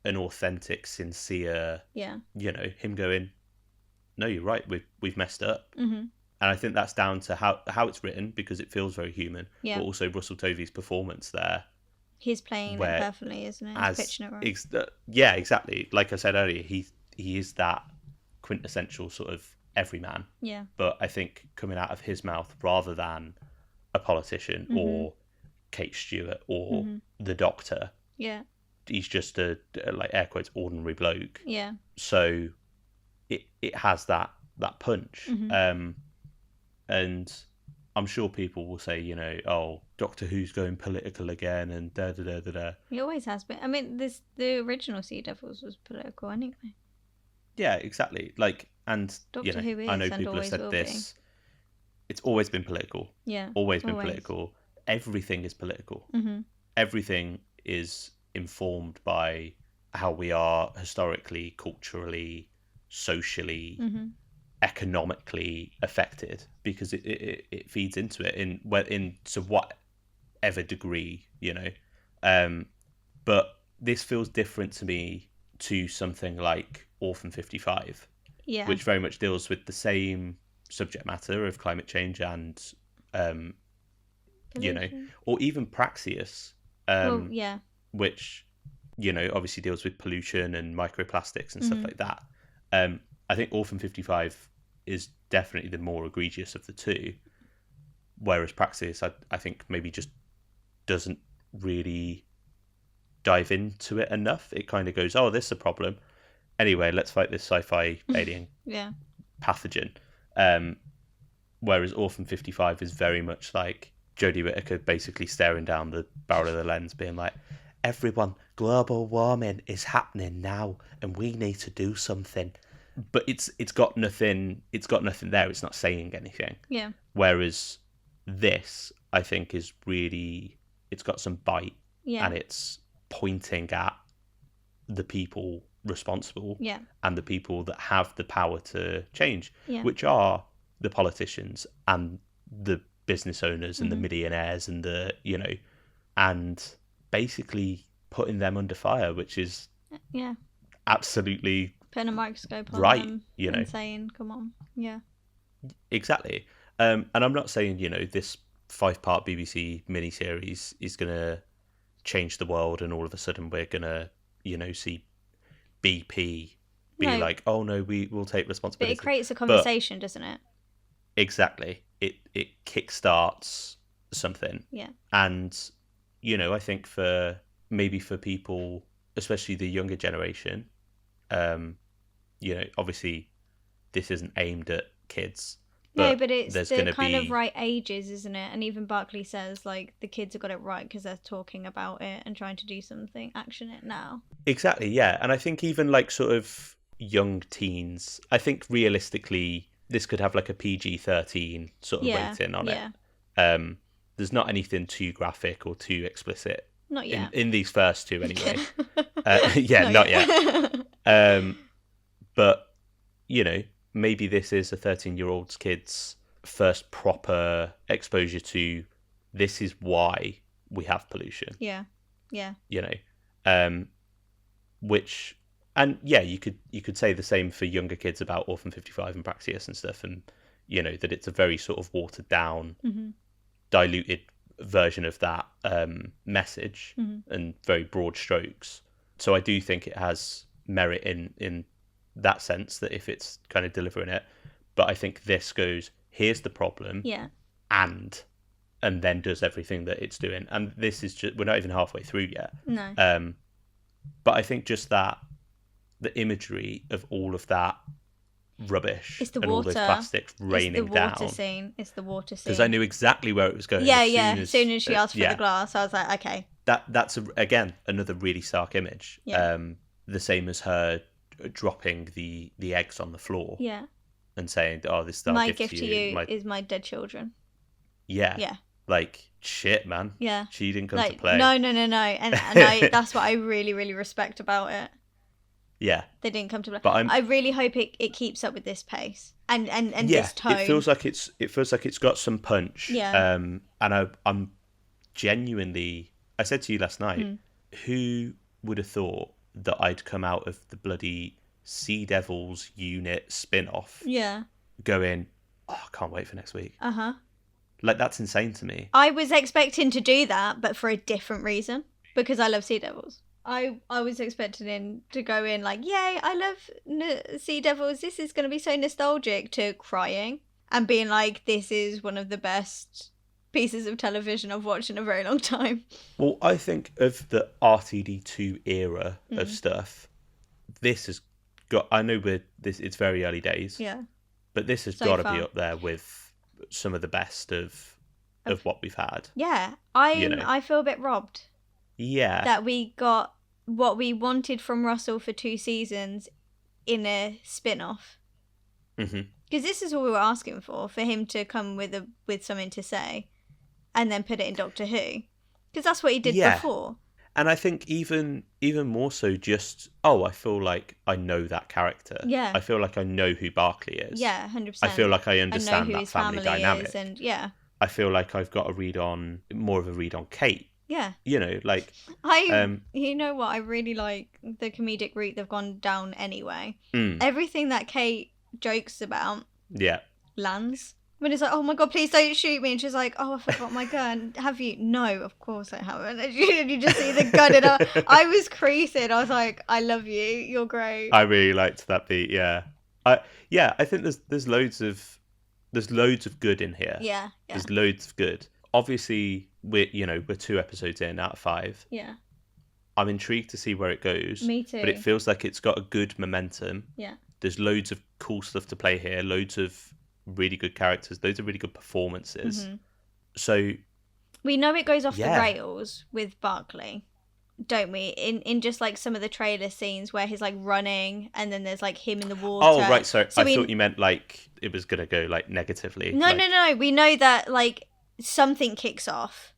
B: authentic, sincere, him going, no, you're right, we've messed up. And I think that's down to how it's written, because it feels very human. But also Russell Tovey's performance there.
A: He's playing it perfectly, isn't it? He's pitching it right.
B: Yeah, exactly. Like I said earlier, he is that quintessential sort of everyman.
A: Yeah.
B: But I think coming out of his mouth, rather than a politician or Kate Stewart or the Doctor.
A: Yeah.
B: He's just a like air quotes ordinary bloke.
A: Yeah.
B: So it has that punch. And I'm sure people will say, you know, oh, Doctor Who's going political again and da da da da da.
A: He always has been. I mean, the original Sea Devils was political anyway.
B: Yeah, exactly. Like, and
A: Doctor Who is,
B: I know
A: and
B: people have said
A: always will
B: this. Be. It's always been political.
A: Yeah,
B: always been political. Everything is political. Everything is informed by how we are historically, culturally, socially, economically affected, because it feeds into it in to whatever degree, you know. But this feels different to me to something like Orphan 55, which very much deals with the same subject matter of climate change and you know, or even Praxeus, which, you know, obviously deals with pollution and microplastics and stuff like that. I think Orphan 55 is definitely the more egregious of the two, whereas Praxeus, I think maybe just doesn't really dive into it enough. It kind of goes, oh, this is a problem. Anyway, let's fight this sci-fi alien pathogen. Whereas Orphan 55 is very much like Jodie Whittaker basically staring down the barrel of the lens, being like, everyone, global warming is happening now, and we need to do something. But it's got nothing there. It's not saying anything.
A: Yeah.
B: Whereas this, I think, is really, it's got some bite, and it's pointing at the people responsible, and the people that have the power to change, which are the politicians and the business owners and the millionaires and the, you know, and basically putting them under fire, which is absolutely
A: putting a microscope on them,
B: you know,
A: and saying, come on.
B: Exactly. And I'm not saying, you know, this 5-part BBC miniseries is gonna change the world and all of a sudden we're gonna, you know, see BP be like, oh no, we will take responsibility.
A: But it creates a conversation, doesn't it?
B: Exactly. It kickstarts something.
A: Yeah.
B: And, you know, I think for people, especially the younger generation, you know, obviously this isn't aimed at kids.
A: No, but it's the kind of right ages, isn't it? And even Barclay says, like, the kids have got it right because they're talking about it and trying to do something, action it now.
B: Exactly, yeah. And I think even, like, sort of young teens, I think realistically this could have, like, a PG-13 sort of rating on it. There's not anything too graphic or too explicit.
A: Not yet.
B: In these first two, anyway. Not yet. But, you know, maybe this is a 13-year-old kid's first proper exposure to, this is why we have pollution.
A: Yeah.
B: You know, which, and yeah, you could say the same for younger kids about Orphan 55 and Praxeus and stuff, and, you know, that it's a very sort of watered down, diluted version of that message and very broad strokes. So I do think it has merit in that sense, that if it's kind of delivering it. But I think this goes, here's the problem, and then does everything that it's doing. And this is just, we're not even halfway through yet.
A: No.
B: But I think just that, the imagery of all of that rubbish,
A: it's the
B: and
A: water.
B: All those plastics raining down.
A: It's the water scene.
B: Because I knew exactly where it was going.
A: As soon as she asked for the glass, I was like, okay.
B: That's again another really stark image. The same as her dropping the eggs on the floor. And saying, "Oh, this is our gift to you.
A: Is my dead children."
B: Yeah. Like, shit, man.
A: Yeah.
B: She didn't come to play.
A: No. And that's what I really, really respect about it.
B: Yeah.
A: They didn't come to play. But I really hope it keeps up with this pace and this tone.
B: It feels like it's got some punch.
A: Yeah.
B: And I'm genuinely, I said to you last night, who would have thought that I'd come out of the bloody Sea Devils unit spin-off going, oh, I can't wait for next week. Like, that's insane to me.
A: I was expecting to do that, but for a different reason, because I love Sea Devils. I was expecting him to go in like, yay, I love Sea Devils, this is going to be so nostalgic, to crying and being like, this is one of the best pieces of television I've watched in a very long time.
B: Well, I think of the RTD2 era of stuff, this has got... I know it's very early days.
A: Yeah.
B: But this has
A: So
B: got to
A: far.
B: be up there with some of the best of what we've had.
A: Yeah.
B: You know.
A: I feel a bit robbed.
B: Yeah.
A: That we got what we wanted from Russell for 2 seasons in a spin-off.
B: Mm-hmm.
A: Because this is all we were asking for him to come with something to say and then put it in Doctor Who. Because that's what he did before.
B: And I think even more so just, I feel like I know that character.
A: Yeah.
B: I feel like I know who Barclay is.
A: Yeah, 100%.
B: I feel like I understand
A: who
B: that
A: his
B: family dynamic.
A: is, and yeah.
B: I feel like I've got more of a read on Kate.
A: Yeah.
B: You know, like...
A: you know what? I really like the comedic route they've gone down anyway.
B: Mm.
A: Everything that Kate jokes about lands. When it's like, oh my god, please don't shoot me. And she's like, oh, I forgot my gun. Have you? No, of course I haven't. And you just see the gun in her. I was creasing. I was like, I love you. You're great.
B: I really liked that beat, yeah. I think there's loads of good in here.
A: Yeah.
B: There's loads of good. Obviously, we're 2 episodes in out of 5.
A: Yeah.
B: I'm intrigued to see where it goes.
A: Me too.
B: But it feels like it's got a good momentum.
A: Yeah.
B: There's loads of cool stuff to play here. Loads of really good characters. Loads of really good performances.
A: Mm-hmm.
B: So
A: we know it goes off the rails with Barclay, don't we? In just like some of the trailer scenes where he's like running and then there's like him in the water.
B: Oh right, sorry. So I thought you meant like it was gonna go like negatively.
A: No. We know that like something kicks off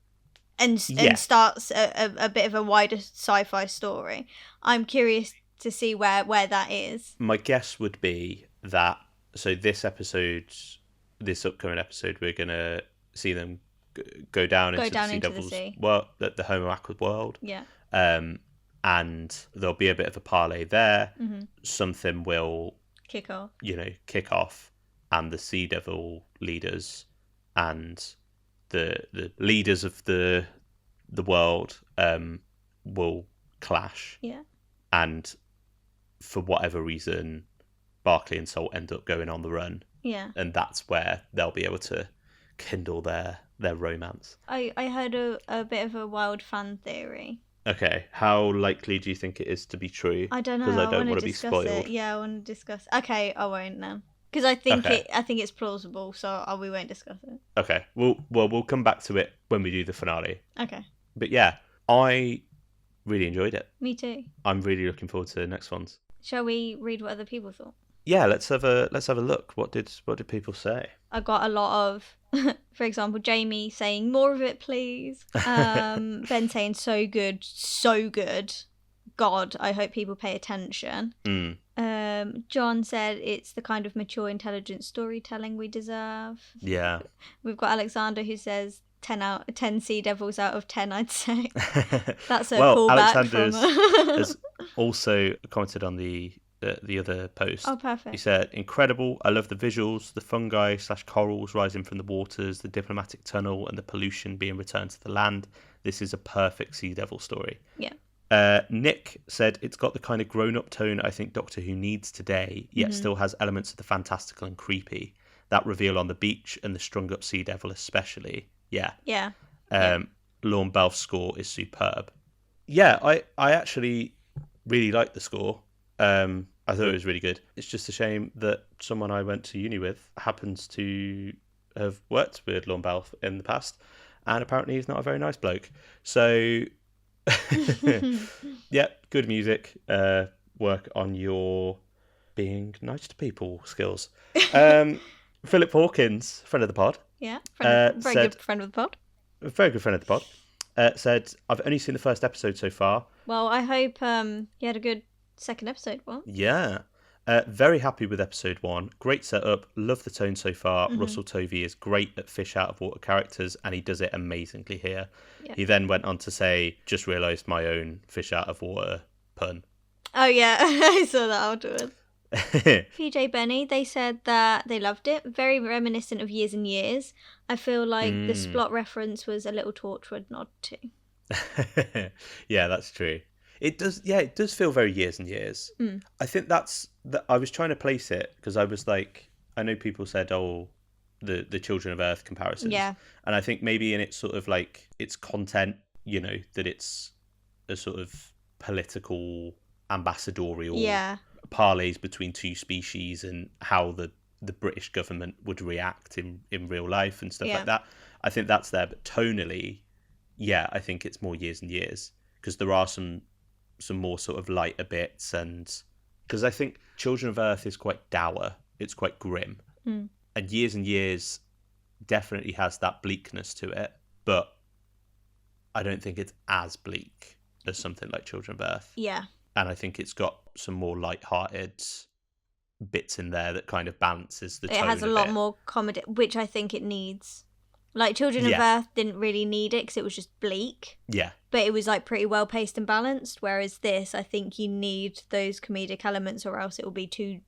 A: and starts a bit of a wider sci-fi story. I'm curious to see where that is.
B: My guess would be that this upcoming episode, we're gonna see them go down into the Sea Devil's world, the Homo Aquid world.
A: Yeah.
B: And there'll be a bit of a parlay there.
A: Mm-hmm.
B: Something will
A: kick
B: off, and the Sea Devil leaders and the leaders of the world will clash.
A: Yeah.
B: And for whatever reason, Barclay and Salt end up going on the run.
A: Yeah.
B: And that's where they'll be able to kindle their romance.
A: I heard a bit of a wild fan theory.
B: Okay, how likely do you think it is to be true?
A: I don't know.
B: Because I don't
A: want
B: to be spoiled.
A: It. Yeah, I want to discuss. Okay, I won't now. Because I think it's plausible, so we won't discuss it.
B: Okay, we'll come back to it when we do the finale.
A: Okay.
B: But yeah, I really enjoyed it.
A: Me too.
B: I'm really looking forward to the next ones.
A: Shall we read what other people thought?
B: Yeah, let's have a look. What did people say?
A: I got a lot of, for example, Jamie saying more of it, please. Ben saying so good. God, I hope people pay attention. John said it's the kind of mature, intelligent storytelling we deserve.
B: Yeah.
A: We've got Alexander who says 10 Sea Devils out of 10, I'd say. That's a callback.
B: Alexander has also commented on the other post.
A: Oh, perfect.
B: He said, incredible. I love the visuals, the fungi/corals rising from the waters, the diplomatic tunnel, and the pollution being returned to the land. This is a perfect Sea Devil story.
A: Yeah.
B: Nick said it's got the kind of grown-up tone I think Doctor Who needs today, yet still has elements of the fantastical and creepy. That reveal on the beach and the strung-up Sea Devil especially. Yeah.
A: Yeah.
B: Lorne Balfe's score is superb. Yeah, I actually really liked the score. I thought it was really good. It's just a shame that someone I went to uni with happens to have worked with Lorne Balfe in the past, and apparently he's not a very nice bloke. So, yeah, good music. Work on your being nice to people skills. Philip Hawkins, friend of the pod.
A: Yeah, good friend of the pod.
B: Very good friend of the pod. Said, I've only seen the first episode so far.
A: Well, I hope you had a good second episode. What?
B: Yeah. Very happy with episode 1. Great setup. Love the tone so far. Russell Tovey is great at fish out of water characters, and he does it amazingly here. Yeah. He then went on to say, just realised my own fish out of water pun.
A: Oh, yeah. I saw that afterwards. PJ Benny, they said that they loved it. Very reminiscent of Years and Years. I feel like the Splot reference was a little Torchwood nod too.
B: Yeah, that's true. It does. Yeah, it does feel very Years and Years. I think I was trying to place it because I was like, I know people said, oh, the Children of Earth comparisons.
A: Yeah.
B: And I think maybe in its sort of like its content, you know, that it's a sort of political ambassadorial parleys between two species and how the British government would react in real life and stuff like that. I think that's there, but tonally, yeah, I think it's more Years and Years, because there are some more sort of lighter bits, and because I think Children of Earth is quite dour, it's quite grim, and Years and Years definitely has that bleakness to it, but I don't think it's as bleak as something like Children of Earth.
A: Yeah.
B: And I think it's got some more light-hearted bits in there that kind of balances the tone.
A: It has a lot more comedy, which I think it needs. Like Children of Earth didn't really need it because it was just bleak.
B: Yeah.
A: But it was like pretty well paced and balanced. Whereas this, I think you need those comedic elements, or else it will be too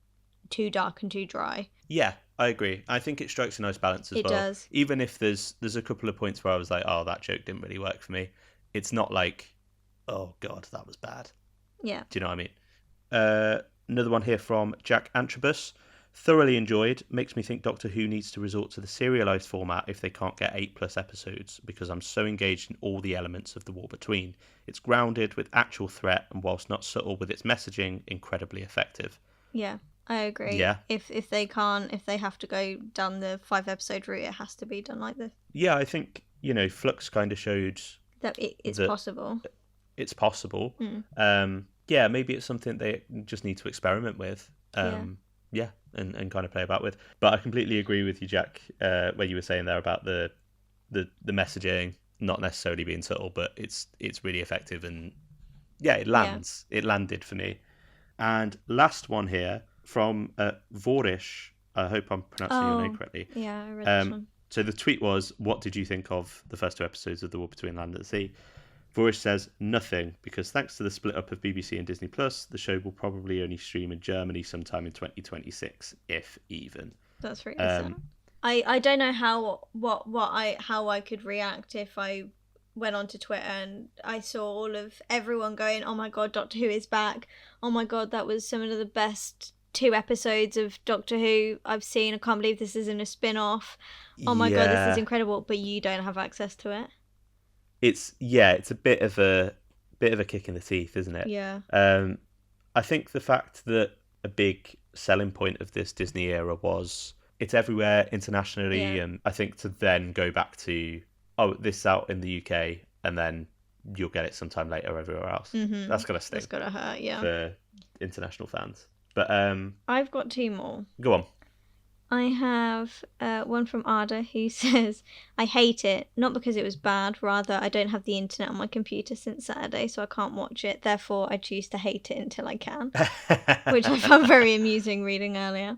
A: dark and too dry.
B: Yeah, I agree. I think it strikes a nice balance as well. It does. Even if there's a couple of points where I was like, oh, that joke didn't really work for me. It's not like, oh God, that was bad.
A: Yeah.
B: Do you know what I mean? Another one here from Jack Antrobus. Thoroughly enjoyed. Makes me think Doctor Who needs to resort to the serialised format if they can't get 8+ episodes, because I'm so engaged in all the elements of the war between. It's grounded with actual threat, and whilst not subtle with its messaging, incredibly effective.
A: Yeah, I agree.
B: Yeah.
A: If they have to go down the 5-episode route, it has to be done like this.
B: Yeah, I think, you know, Flux kind of showed
A: that it's possible.
B: It's possible. Yeah, maybe it's something they just need to experiment with. Yeah, and kind of play about with. But I completely agree with you, Jack, where you were saying there about the messaging not necessarily being subtle, but it's really effective, and yeah, it lands. Yeah. It landed for me. And last one here from Vorish. I hope I'm pronouncing your name correctly.
A: Yeah, I read this one.
B: So the tweet was, what did you think of the first 2 episodes of The War Between Land and the Sea? Vorish says, nothing, because thanks to the split up of BBC and Disney+, the show will probably only stream in Germany sometime in 2026, if even.
A: That's really sad. I don't know how I could react if I went onto Twitter and I saw all of everyone going, oh my God, Doctor Who is back. Oh my God, that was some of the best 2 episodes of Doctor Who I've seen. I can't believe this isn't a spin-off. Oh my God, this is incredible. But you don't have access to it.
B: It's a bit of a kick in the teeth, isn't it?
A: Yeah.
B: I think the fact that a big selling point of this Disney era was it's everywhere internationally, and I think to then go back to, oh, this is out in the UK and then you'll get it sometime later everywhere else. That's gotta sting.
A: That's gotta hurt, yeah.
B: For international fans. But
A: I've got 2 more.
B: Go on.
A: I have one from Ada who says, I hate it, not because it was bad, rather I don't have the internet on my computer since Saturday, so I can't watch it, therefore I choose to hate it until I can. Which I found very amusing reading earlier.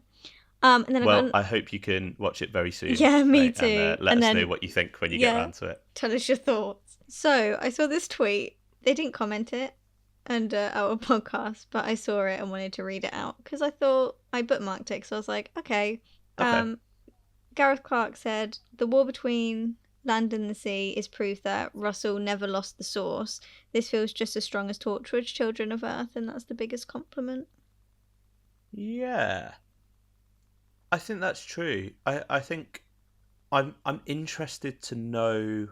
A: And then
B: I hope you can watch it very soon.
A: Yeah, me too.
B: And let us know what you think when you get around to it.
A: Tell us your thoughts. So I saw this tweet. They didn't comment it under our podcast, but I saw it and wanted to read it out because I thought I bookmarked it, because I was like, okay. Gareth Clark said, the war between land and the sea is proof that Russell never lost the source. This feels just as strong as Torchwood's Children of Earth, and that's the biggest compliment.
B: Yeah, I think that's true. I think I'm interested to know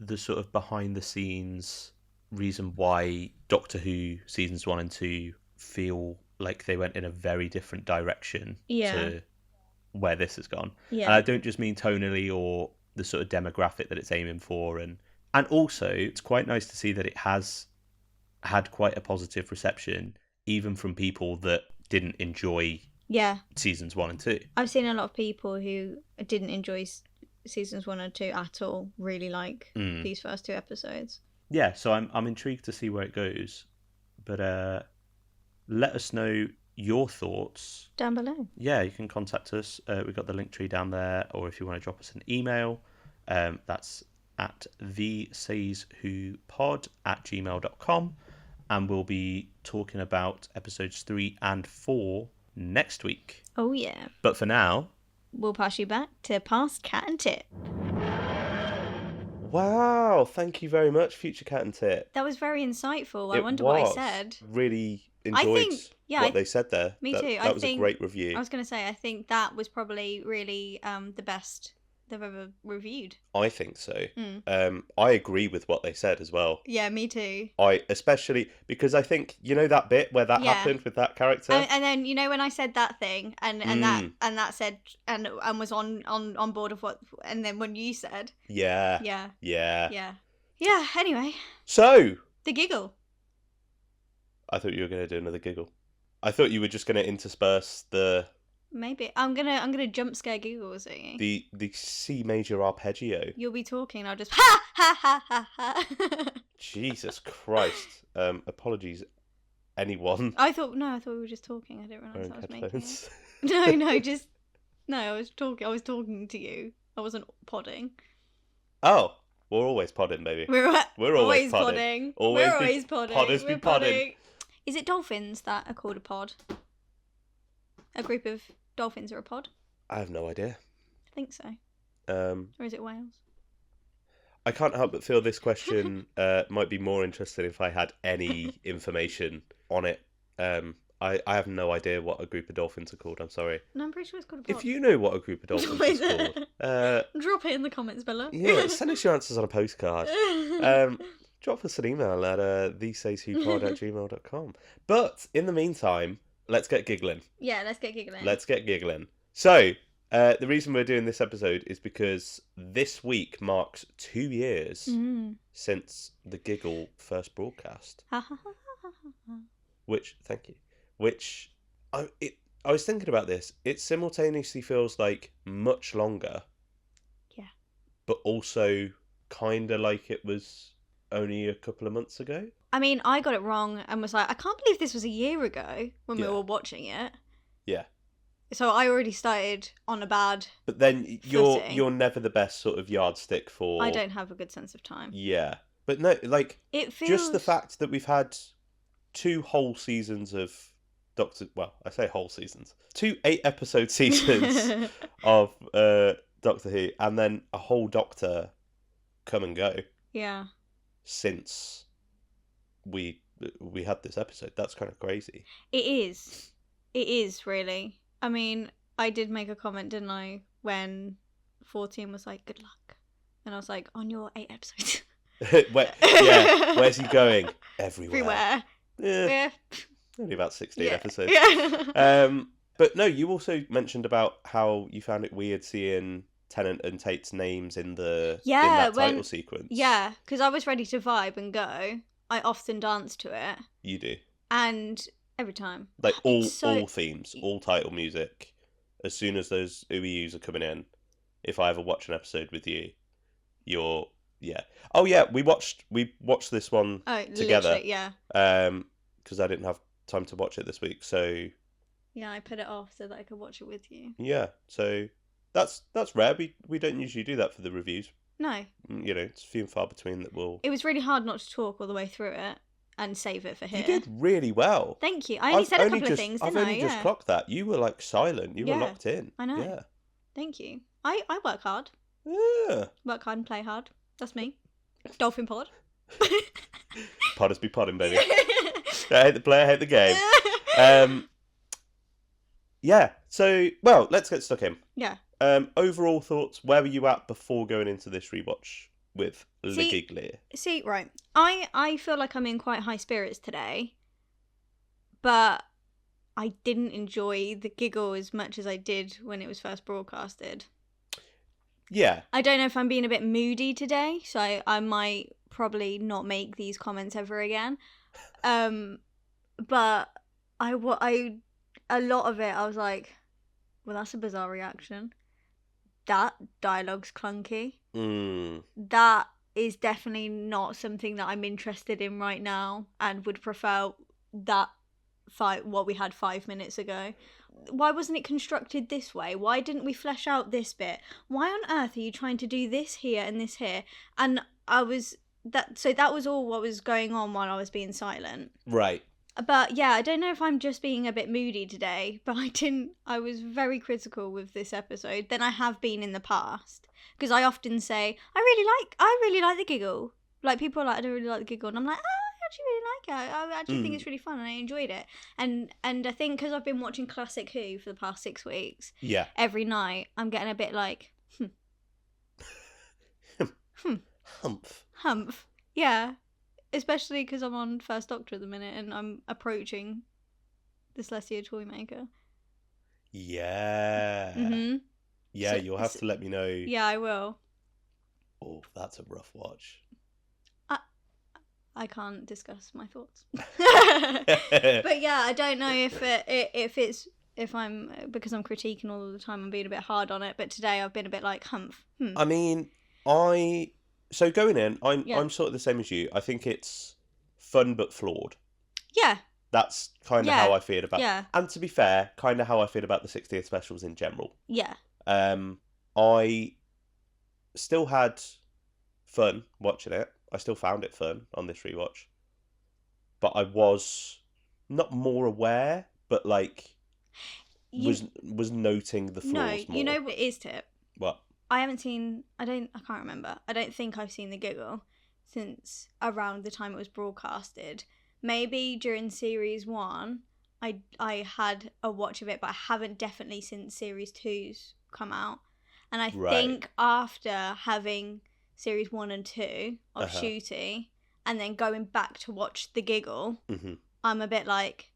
B: the sort of behind the scenes reason why Doctor Who seasons 1 and 2 feel like they went in a very different direction to where this has gone. And I don't just mean tonally or the sort of demographic that it's aiming for, and also it's quite nice to see that it has had quite a positive reception even from people that didn't enjoy seasons 1 and 2.
A: I've seen a lot of people who didn't enjoy seasons 1 and 2 at all really like these first 2 episodes.
B: Yeah, so I'm intrigued to see where it goes, but let us know your thoughts
A: down below.
B: Yeah, you can contact us. We've got the link tree down there, or if you want to drop us an email, that's at thesayswhopod@gmail.com, and we'll be talking about episodes 3 and 4 next week.
A: Oh yeah.
B: But for now,
A: we'll pass you back to Past Cat and Tit.
B: Wow, thank you very much, Future Cat and Tit.
A: That was very insightful. I wonder what I said.
B: Really enjoyed what they said there.
A: Me too.
B: That was a great review.
A: I was going to say, I think that was probably really the best they've ever reviewed.
B: I think so. I agree with what they said as well.
A: Yeah, me too.
B: Especially because I think, you know, that bit where that happened with that character,
A: and then, you know, when I said that thing and that said and was on board of what, and then when you said yeah. Anyway,
B: so
A: the giggle.
B: I thought you were going to do another giggle. I thought you were just going to intersperse the...
A: Maybe. I'm gonna jump scare giggles at you.
B: The C major arpeggio.
A: You'll be talking, I'll just ha ha ha ha ha.
B: Jesus Christ. Apologies, anyone.
A: I thought we were just talking. I didn't realise I was
B: headphones.
A: making it. I was talking to you. I wasn't podding.
B: Oh, we're always podding, baby.
A: We're
B: always podding.
A: We're always podding.
B: Podders be podding.
A: Is it dolphins that are called a pod? A group of dolphins are a pod?
B: I have no idea.
A: I think so. Or is it whales?
B: I can't help but feel this question might be more interesting if I had any information on it. I have no idea what a group of dolphins are called. I'm sorry.
A: No, I'm pretty sure it's called a pod.
B: If you know what a group of dolphins is called,
A: drop it in the comments below.
B: Yeah, send us your answers on a postcard. Drop us an email at thesayswhopod@gmail.com. But in the meantime, let's get giggling.
A: Yeah, let's get giggling.
B: Let's get giggling. So, the reason we're doing this episode is because this week marks 2 years since the Giggle first broadcast. Thank you. I was thinking about this. It simultaneously feels like much longer.
A: Yeah.
B: But also kind of like it was only a couple of months ago.
A: I mean, I got it wrong and was like, I can't believe this was a year ago when we were watching it.
B: Yeah.
A: So I already started on a bad
B: But then
A: footing.
B: you're never the best sort of yardstick for...
A: I don't have a good sense of time.
B: Yeah. But no, like,
A: it feels...
B: just the fact that we've had 2 whole seasons of Doctor... Well, I say whole seasons. 2 8-episode seasons of Doctor Who, and then a whole Doctor come and go.
A: Yeah.
B: Since we had this episode. That's kind of crazy.
A: It is. It is, really. I mean, I did make a comment, didn't I, when 14 was like, good luck. And I was like, on your 8 episodes.
B: Where's he going? Everywhere.
A: Yeah.
B: Only about 16 episodes.
A: Yeah.
B: But no, you also mentioned about how you found it weird seeing Tennant and Tate's names in that title sequence.
A: Yeah, because I was ready to vibe and go. I often dance to it.
B: You do.
A: And every time.
B: Like all themes, all title music, as soon as those ooey-oos are coming in, if I ever watch an episode with you, you're... Yeah. Oh yeah, we watched this one together.
A: Yeah.
B: Because I didn't have time to watch it this week, so...
A: Yeah, I put it off so that I could watch it with you.
B: Yeah, so... That's rare. We don't usually do that for the reviews.
A: No.
B: You know, it's few and far between that will...
A: It was really hard not to talk all the way through it and save it for here.
B: You did really well.
A: Tthank you. I only said a couple of things, didn't I?
B: I've only just clocked that. You were like silent. You were locked in.
A: I know.
B: Yeah.
A: Thank you. I work hard.
B: Yeah.
A: Work hard and play hard. That's me. Dolphin pod.
B: Podders be podding, baby. I hate the player, I hate the game. Yeah. So, well, let's get stuck in.
A: Yeah.
B: Overall thoughts, where were you at before going into this rewatch with Le Giggle?
A: See, right. I feel like I'm in quite high spirits today, but I didn't enjoy the Giggle as much as I did when it was first broadcasted.
B: Yeah.
A: I don't know if I'm being a bit moody today, so I might probably not make these comments ever again. But a lot of it, I was like, well, that's a bizarre reaction. That dialogue's clunky. That is definitely not something that I'm interested in right now and would prefer that what we had 5 minutes ago. Why wasn't it constructed this way? Why didn't we flesh out this bit? Why on earth are you trying to do this here and this here? And that was all what was going on while I was being silent.
B: Right.
A: But yeah, I don't know if I'm just being a bit moody today, but I was very critical with this episode than I have been in the past. Because I often say, I really like the Giggle. Like, people are like, I don't really like the Giggle. And I'm like, I actually really like it. I actually think it's really fun, and I enjoyed it. And I think because I've been watching Classic Who for the past 6 weeks, every night I'm getting a bit like, humph. Yeah, especially because I'm on First Doctor at the minute, and I'm approaching the Celestia Toymaker.
B: Yeah.
A: Mm-hmm.
B: Yeah, so, you'll have to let me know.
A: Yeah, I will.
B: Oh, that's a rough watch.
A: I can't discuss my thoughts. But yeah, I don't know if I'm, because I'm critiquing all the time, I'm being a bit hard on it. But today I've been a bit like, humph.
B: I mean, so going in, I'm sort of the same as you. I think it's fun but flawed.
A: Yeah.
B: That's kind of how I feel about.
A: Yeah.
B: And to be fair, kind of how I feel about the 60th specials in general.
A: Yeah.
B: I still had fun watching it. I still found it fun on this rewatch. But I was not more aware, but like was noting the flaws more.
A: You know what it is, Tip?
B: What?
A: I can't remember. I don't think I've seen the Giggle since around the time it was broadcasted. Maybe during series 1 I had a watch of it, but I haven't definitely since series 2's come out. And I think after having series 1 and 2 of Shooty and then going back to watch the Giggle, I'm a bit like,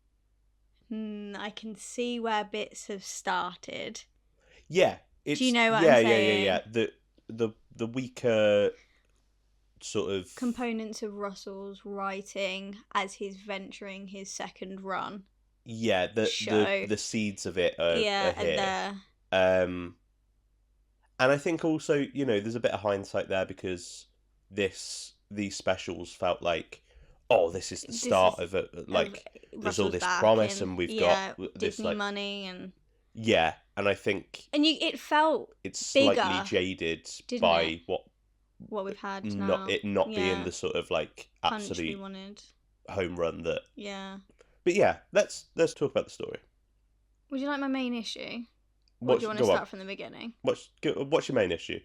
A: I can see where bits have started.
B: Yeah.
A: Do you know what I'm saying?
B: Yeah. The weaker sort of
A: components of Russell's writing as he's venturing his second run.
B: Yeah, the seeds of it are here. And I think also, there's a bit of hindsight there because these specials felt like, this is the start of it. Like, there's all this promise, and we've got this
A: Disney money and
B: and I think
A: it felt
B: it's slightly jaded by
A: what we've had
B: now. Not being the sort of like absolute home run that.
A: Yeah.
B: But yeah, let's talk about the story.
A: Would you like my main issue? Or do you want to start from the beginning?
B: What's your main issue?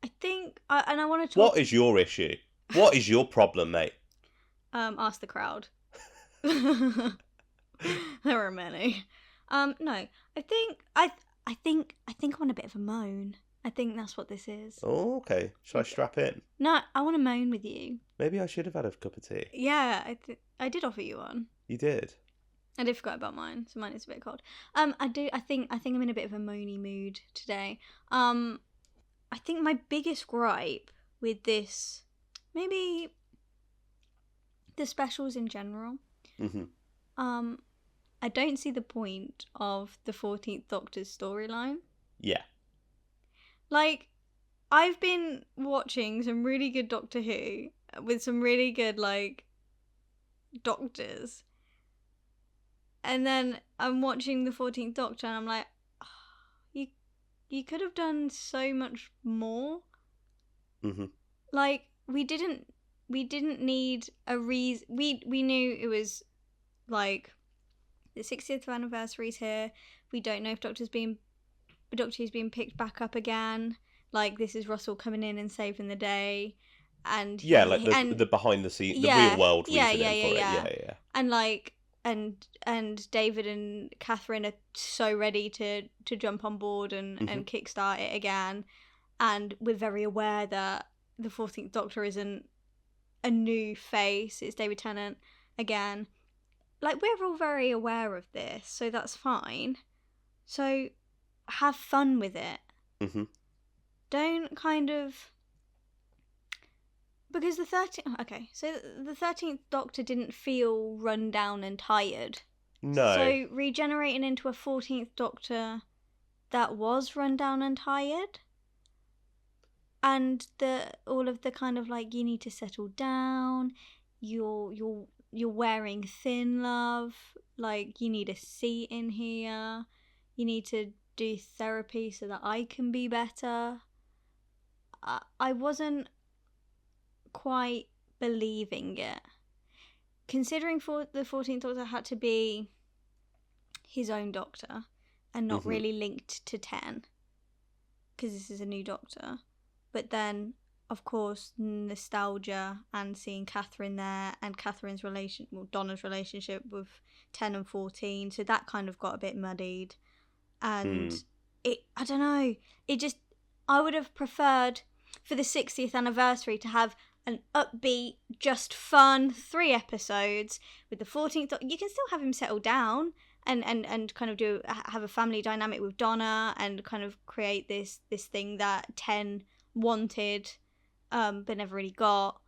A: I think, and I want to talk...
B: What is your issue? What is your problem, mate?
A: Ask the crowd. There are many. No, I think I want a bit of a moan. I think that's what this is.
B: Oh, okay. Should I strap in?
A: No, I want to moan with you.
B: Maybe I should have had a cup of tea.
A: Yeah, I did offer you one.
B: You did?
A: I did forget about mine, so mine is a bit cold. I think I'm in a bit of a moany mood today. I think my biggest gripe with this, maybe the specials in general. I don't see the point of the 14th Doctor's storyline.
B: Yeah.
A: Like, I've been watching some really good Doctor Who with some really good, like, doctors. And then I'm watching the 14th Doctor and I'm like, you could have done so much more. Like, we didn't need a reason. We knew it was, like, the 60th anniversary's here. We don't know if Doctor's being picked back up again. Like, this is Russell coming in and saving the day. And
B: the behind the scenes, the real world reasoning for it. Yeah.
A: And like, and David and Catherine are so ready to jump on board and kickstart it again. And we're very aware that the 14th Doctor isn't a new face. It's David Tennant again. Like, we're all very aware of this, so that's fine. So have fun with it. Don't kind of... Because the 13th Doctor didn't feel run down and tired.
B: No.
A: So regenerating into a 14th Doctor that was run down and tired, and all of the kind of like, you need to settle down, you're wearing thin, love, like, you need a seat in here, you need to do therapy so that I can be better. I wasn't quite believing it, considering the 14th Doctor had to be his own Doctor and not really linked to 10, because this is a new Doctor. But then of course, nostalgia and seeing Catherine there and Donna's relationship with 10 and 14. So that kind of got a bit muddied. And I don't know, I would have preferred for the 60th anniversary to have an upbeat, just fun 3 episodes with the 14th Doctor. You can still have him settle down and kind of have a family dynamic with Donna and kind of create this thing that 10 wanted but never really got,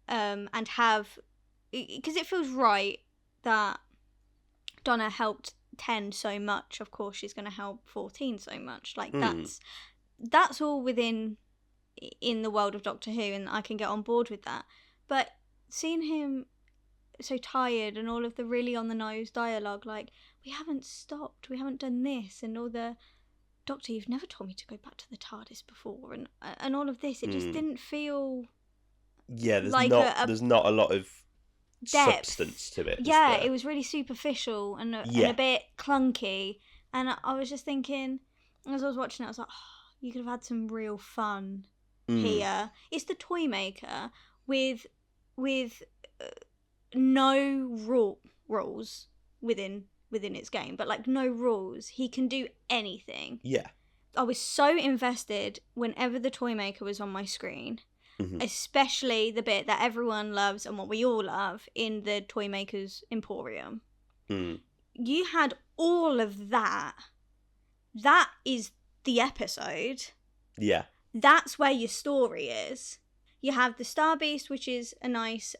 A: and have, because it feels right that Donna helped 10 so much. Of course she's going to help 14 so much. Like that's all in the world of Doctor Who, and I can get on board with that. But seeing him so tired and all of the really on the nose dialogue, like, we haven't stopped, we haven't done this, and all the, Doctor, you've never told me to go back to the TARDIS before, and all of this, it just didn't feel
B: there's not a lot of
A: depth.
B: Substance to it.
A: Yeah, it was really superficial and a bit clunky, and I was just thinking, as I was watching it, I was like, oh, you could have had some real fun here. It's the toy maker with no rules within its game, but like no rules. He can do anything.
B: Yeah.
A: I was so invested whenever the toy maker was on my screen, especially the bit that everyone loves and what we all love in the toy maker's emporium. You had all of that. That is the episode.
B: Yeah.
A: That's where your story is. You have the Star Beast, which is a nice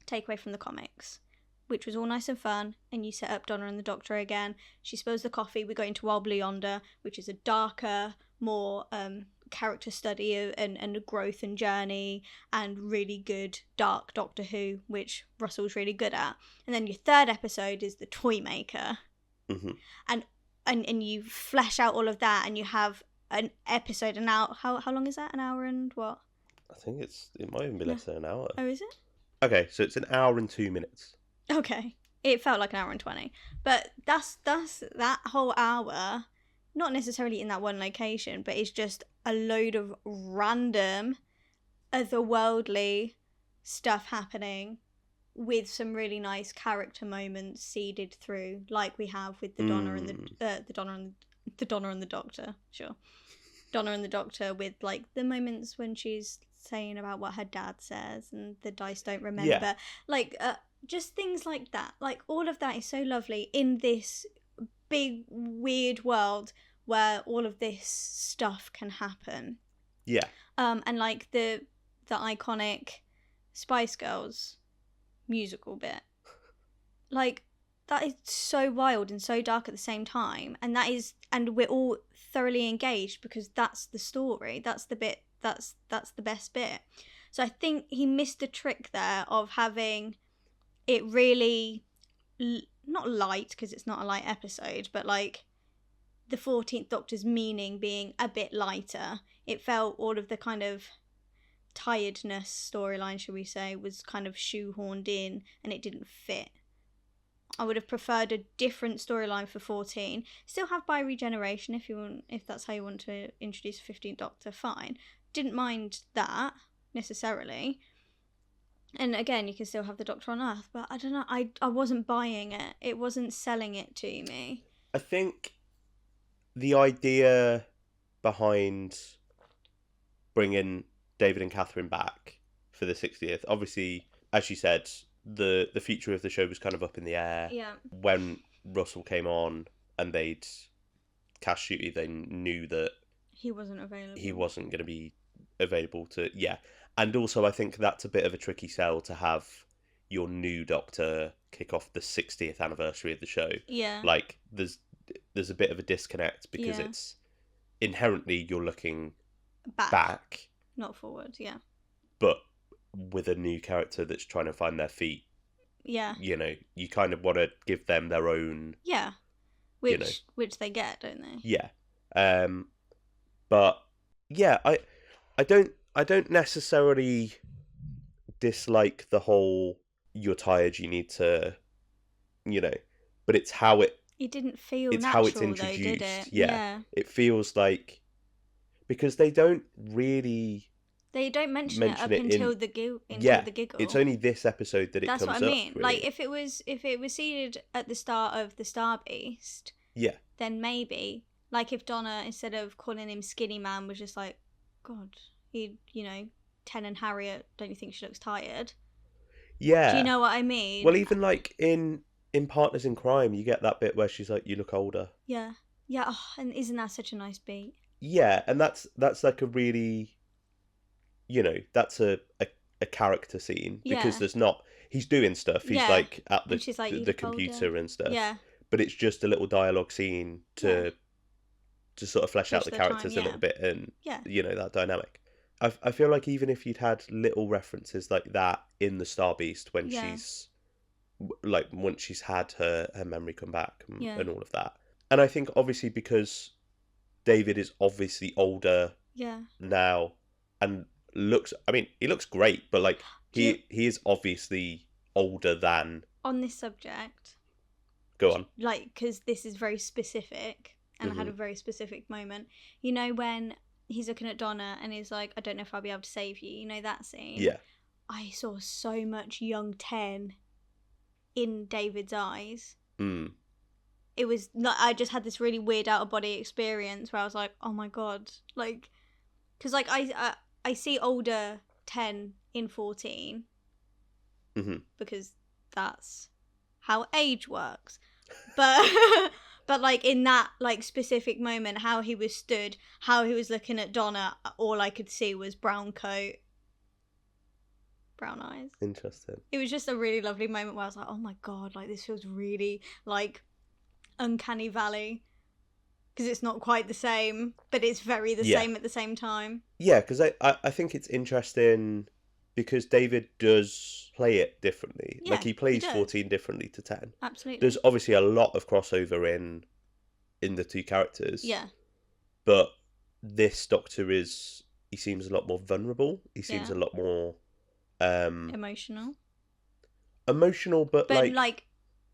A: takeaway from the comics, which was all nice and fun, and you set up Donna and the Doctor again. She spills the coffee. We go into Wild Blue Yonder, which is a darker, more character study and growth and journey, and really good dark Doctor Who, which Russell's really good at. And then your third episode is the Toy Maker, and you flesh out all of that, and you have an episode. And now, how long is that? An hour and what?
B: I think it might even be less than an hour.
A: Oh, is it?
B: Okay, so it's an hour and 2 minutes.
A: Okay. It felt like an hour and 20. But that's that whole hour, not necessarily in that one location, but it's just a load of random, otherworldly stuff happening with some really nice character moments seeded through, like we have with the Donna and the Donna and the Doctor. Sure. Donna and the Doctor, with like the moments when she's saying about what her dad says and the dice don't remember. Yeah. Like just things like that. Like all of that is so lovely in this big weird world where all of this stuff can happen.
B: Yeah.
A: And like the iconic Spice Girls musical bit. Like that is so wild and so dark at the same time, and we're all thoroughly engaged because that's the story. That's the bit that's the best bit. So I think he missed a trick there of having it really not light, because it's not a light episode, but like the 14th Doctor's meaning being a bit lighter. It felt all of the kind of tiredness storyline, should we say, was kind of shoehorned in, and it didn't fit. I would have preferred a different storyline for 14. Still have bi-regeneration if that's how you want to introduce 15th Doctor, fine. Didn't mind that necessarily. And again, you can still have the Doctor on Earth, but I don't know, I wasn't buying it. It wasn't selling it to me.
B: I think the idea behind bringing David and Catherine back for the 60th, obviously, as you said, the future of the show was kind of up in the air.
A: Yeah.
B: When Russell came on and they'd cast Shooty, they knew that
A: he wasn't available.
B: He wasn't going to be available to... Yeah. And also, I think that's a bit of a tricky sell to have your new Doctor kick off the 60th anniversary of the show.
A: Yeah.
B: Like, there's a bit of a disconnect because it's inherently you're looking back.
A: Not forward, yeah.
B: But with a new character that's trying to find their feet.
A: Yeah.
B: You know, you kind of want to give them their own...
A: Yeah. Which they get, don't they?
B: Yeah. But yeah, I don't necessarily dislike the whole you're tired, you need to, you know, but it's how it
A: didn't feel
B: it's
A: natural,
B: how it's introduced.
A: Though, did it?
B: Yeah. It feels like, because they don't really
A: They don't mention it up until the giggle.
B: It's only this episode that it
A: That's
B: comes up.
A: That's what I mean.
B: Really.
A: Like if it was seeded at the start of the Star Beast, then maybe, like if Donna, instead of calling him Skinny Man, was just like, God, Ten and Harriet, don't you think she looks tired?
B: Yeah.
A: Do you know what I mean?
B: Well, even like in Partners in Crime, you get that bit where she's like, "You look older."
A: Yeah. Yeah. Oh, and isn't that such a nice beat?
B: Yeah, and that's like a really, that's a character scene because there's not. He's doing stuff. He's like at the computer older. And stuff.
A: Yeah.
B: But it's just a little dialogue scene to sort of flesh out the characters a little bit and that dynamic. I feel like even if you'd had little references like that in the Star Beast when she's like once she's had her memory come back and all of that, and I think obviously because David is obviously older now and he looks great, but like he is obviously older than.
A: On this subject,
B: go on.
A: Like, because this is very specific and I had a very specific moment. You know when he's looking at Donna and he's like, I don't know if I'll be able to save you. You know that scene?
B: Yeah.
A: I saw so much young Ten in David's eyes.
B: Mm.
A: It was not. I just had this really weird out of body experience where I was like, oh my God. Like, because like I see older Ten in 14 because that's how age works. But but like in that like specific moment, how he was stood, how he was looking at Donna, all I could see was brown coat, brown eyes.
B: Interesting.
A: It was just a really lovely moment where I was like, oh my God, like this feels really like uncanny valley, because it's not quite the same, but it's very the same at the same time. Yeah,
B: because I think it's interesting because David does play it differently. Like he plays 14 differently to 10.
A: Absolutely.
B: There's obviously a lot of crossover in the two characters.
A: Yeah.
B: But this Doctor he seems a lot more vulnerable. He seems a lot more
A: emotional,
B: but like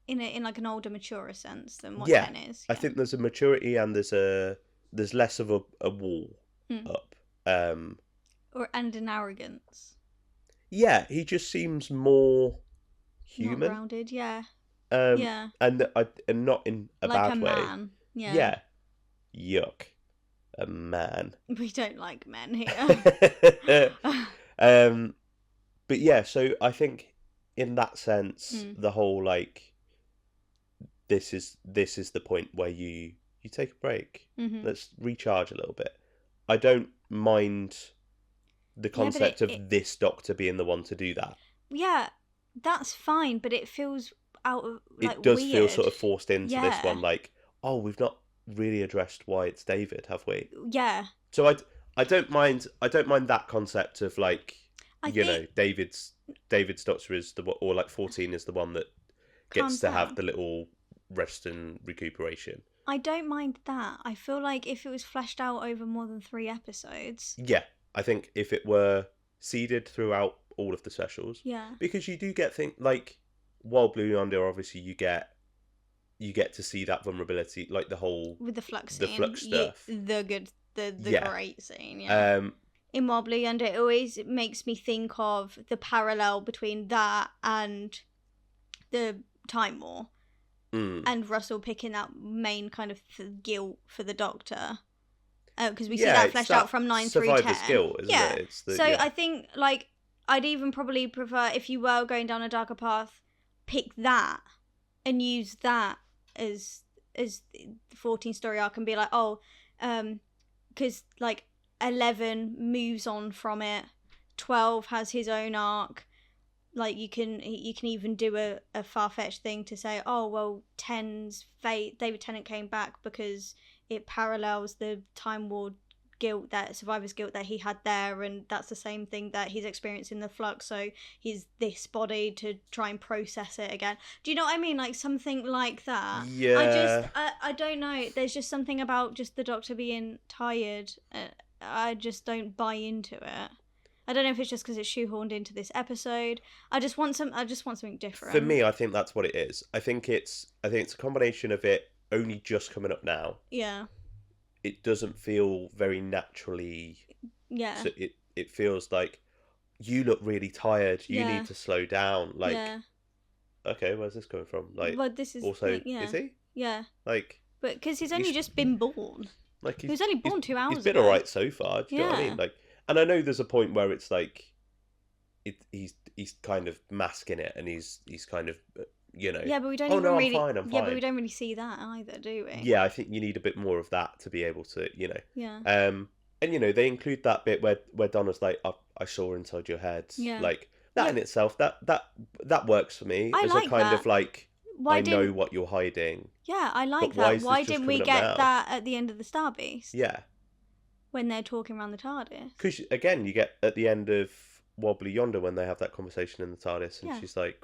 A: in like an older, maturer sense than what 10 is.
B: I think there's a maturity and there's less of a wall up.
A: And an arrogance.
B: Yeah, he just seems more human.
A: More grounded, yeah.
B: And not in a
A: like
B: bad
A: a
B: way.
A: Man. Yeah.
B: Yeah. Yuck. A man.
A: We don't like men here.
B: But yeah, so I think in that sense, the whole like this is the point where you take a break. Let's recharge a little bit. I don't mind the concept of this Doctor being the one to do that.
A: Yeah, that's fine, but it feels out of like
B: it does
A: weird.
B: Feel sort of forced into this one, like, oh, we've not really addressed why it's David, have we?
A: Yeah.
B: So I don't mind that concept of like David's Doctor is or like 14 is the one that gets to have the little rest and recuperation.
A: I don't mind that. I feel like if it was fleshed out over more than 3 episodes.
B: Yeah. I think if it were seeded throughout all of the specials.
A: Yeah.
B: Because you do get things like Wild Blue Yonder, obviously you get to see that vulnerability, like the whole
A: with the flux
B: scene. The flux stuff.
A: The great scene, yeah. In Wild Blue Yonder, it always makes me think of the parallel between that and the Time War. And Russell picking that main kind of guilt for the Doctor. Because we see that fleshed out from 9 through 10.
B: Survivor's guilt, isn't it?
A: I think, like, I'd even probably prefer, if you were going down a darker path, pick that and use that as the 14 story arc and be like, because, like, 11 moves on from it, 12 has his own arc. Like, you can even do a far-fetched thing to say, oh, well, 10's fate, David Tennant came back because it parallels the Time War guilt, that survivor's guilt that he had there, and that's the same thing that he's experiencing the flux, so he's this body to try and process it again. Do you know what I mean? Like, something like that.
B: Yeah.
A: I don't know. There's just something about just the Doctor being tired. I just don't buy into it. I don't know if it's just because it's shoehorned into this episode. I just want something different.
B: For me, I think that's what it is. I think it's a combination of it only just coming up now.
A: Yeah.
B: It doesn't feel very naturally.
A: Yeah.
B: So it feels like you look really tired. You need to slow down. Like, okay, where's this coming from? Like,
A: well, this is
B: also, is he?
A: Yeah.
B: Like,
A: but because he's only just been born.
B: Like
A: he was only born 2 hours ago.
B: He's been all right so far. Do you know what I mean? Like, and I know there's a point where it's like, he's kind of masking it, and he's kind of, you know.
A: Yeah, but we don't.
B: Oh no,
A: really,
B: I'm fine.
A: Yeah, but we don't really see that either, do we?
B: Yeah, I think you need a bit more of that to be able to, you know.
A: Yeah.
B: And you know, they include that bit where Donna's like, I saw inside your head.
A: Yeah.
B: Like that in itself, that works for me.
A: I
B: as
A: like
B: a kind
A: that.
B: of like, I know what you're hiding.
A: Yeah, I like that. Why didn't we get that at the end of the Star Beast?
B: Yeah.
A: When they're talking around the TARDIS.
B: Because again, you get at the end of Wobbly Yonder when they have that conversation in the TARDIS, and she's like,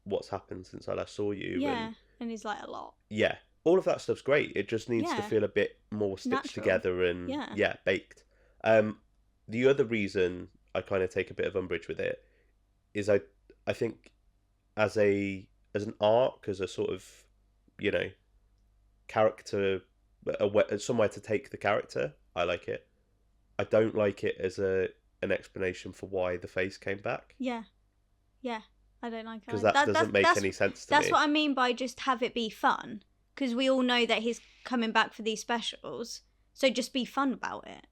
B: "What's happened since I last saw you?"
A: Yeah, and he's like, a lot.
B: Yeah, all of that stuff's great. It just needs to feel a bit more stitched together and baked. The other reason I kind of take a bit of umbrage with it is I think as an arc, as a sort of, you know, character, somewhere to take the character, I like it. I don't like it as an explanation for why the face came back.
A: Yeah, I don't like it
B: because that doesn't make any sense to me.
A: That's what I mean by just have it be fun, because we all know that he's coming back for these specials, so just be fun about it.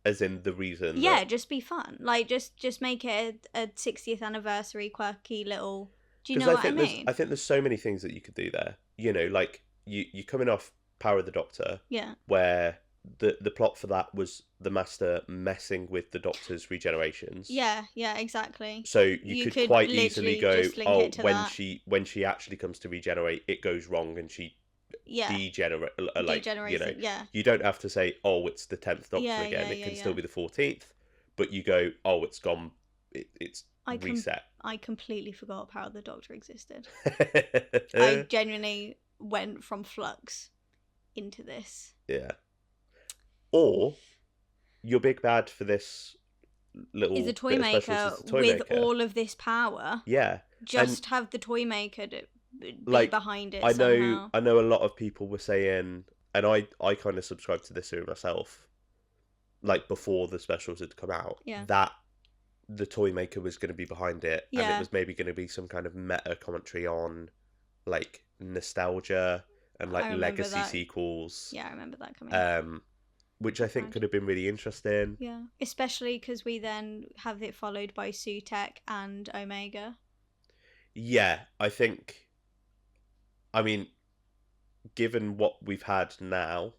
B: As in the reason.
A: Yeah, just be fun. Like just make it a 60th anniversary quirky little. Do you know what I mean?
B: I think there's so many things that you could do there. You know, like you're coming off Power of the Doctor.
A: Yeah.
B: Where the plot for that was the Master messing with the Doctor's regenerations.
A: Yeah, exactly.
B: So you could quite easily go, when she actually comes to regenerate, it goes wrong and she degenerate. You know, you don't have to say, oh, it's the 10th Doctor again. It can still be the 14th, but you go, oh, it's gone. It's reset.
A: I completely forgot Power of the Doctor existed. I genuinely went from Flux into this.
B: Yeah. Or your big bad for this little
A: is a toy maker with all of this power.
B: Yeah.
A: Just have the toy maker be behind it. I know
B: a lot of people were saying, and I kind of subscribed to this theory myself, like before the specials had come out, that the toy maker was going to be behind it, and it was maybe going to be some kind of meta commentary on like nostalgia and like legacy sequels.
A: Yeah, I remember that coming.
B: Which I think could have been really interesting.
A: Yeah, especially because we then have it followed by Sutek and Omega.
B: Yeah, I think. I mean, given what we've had now,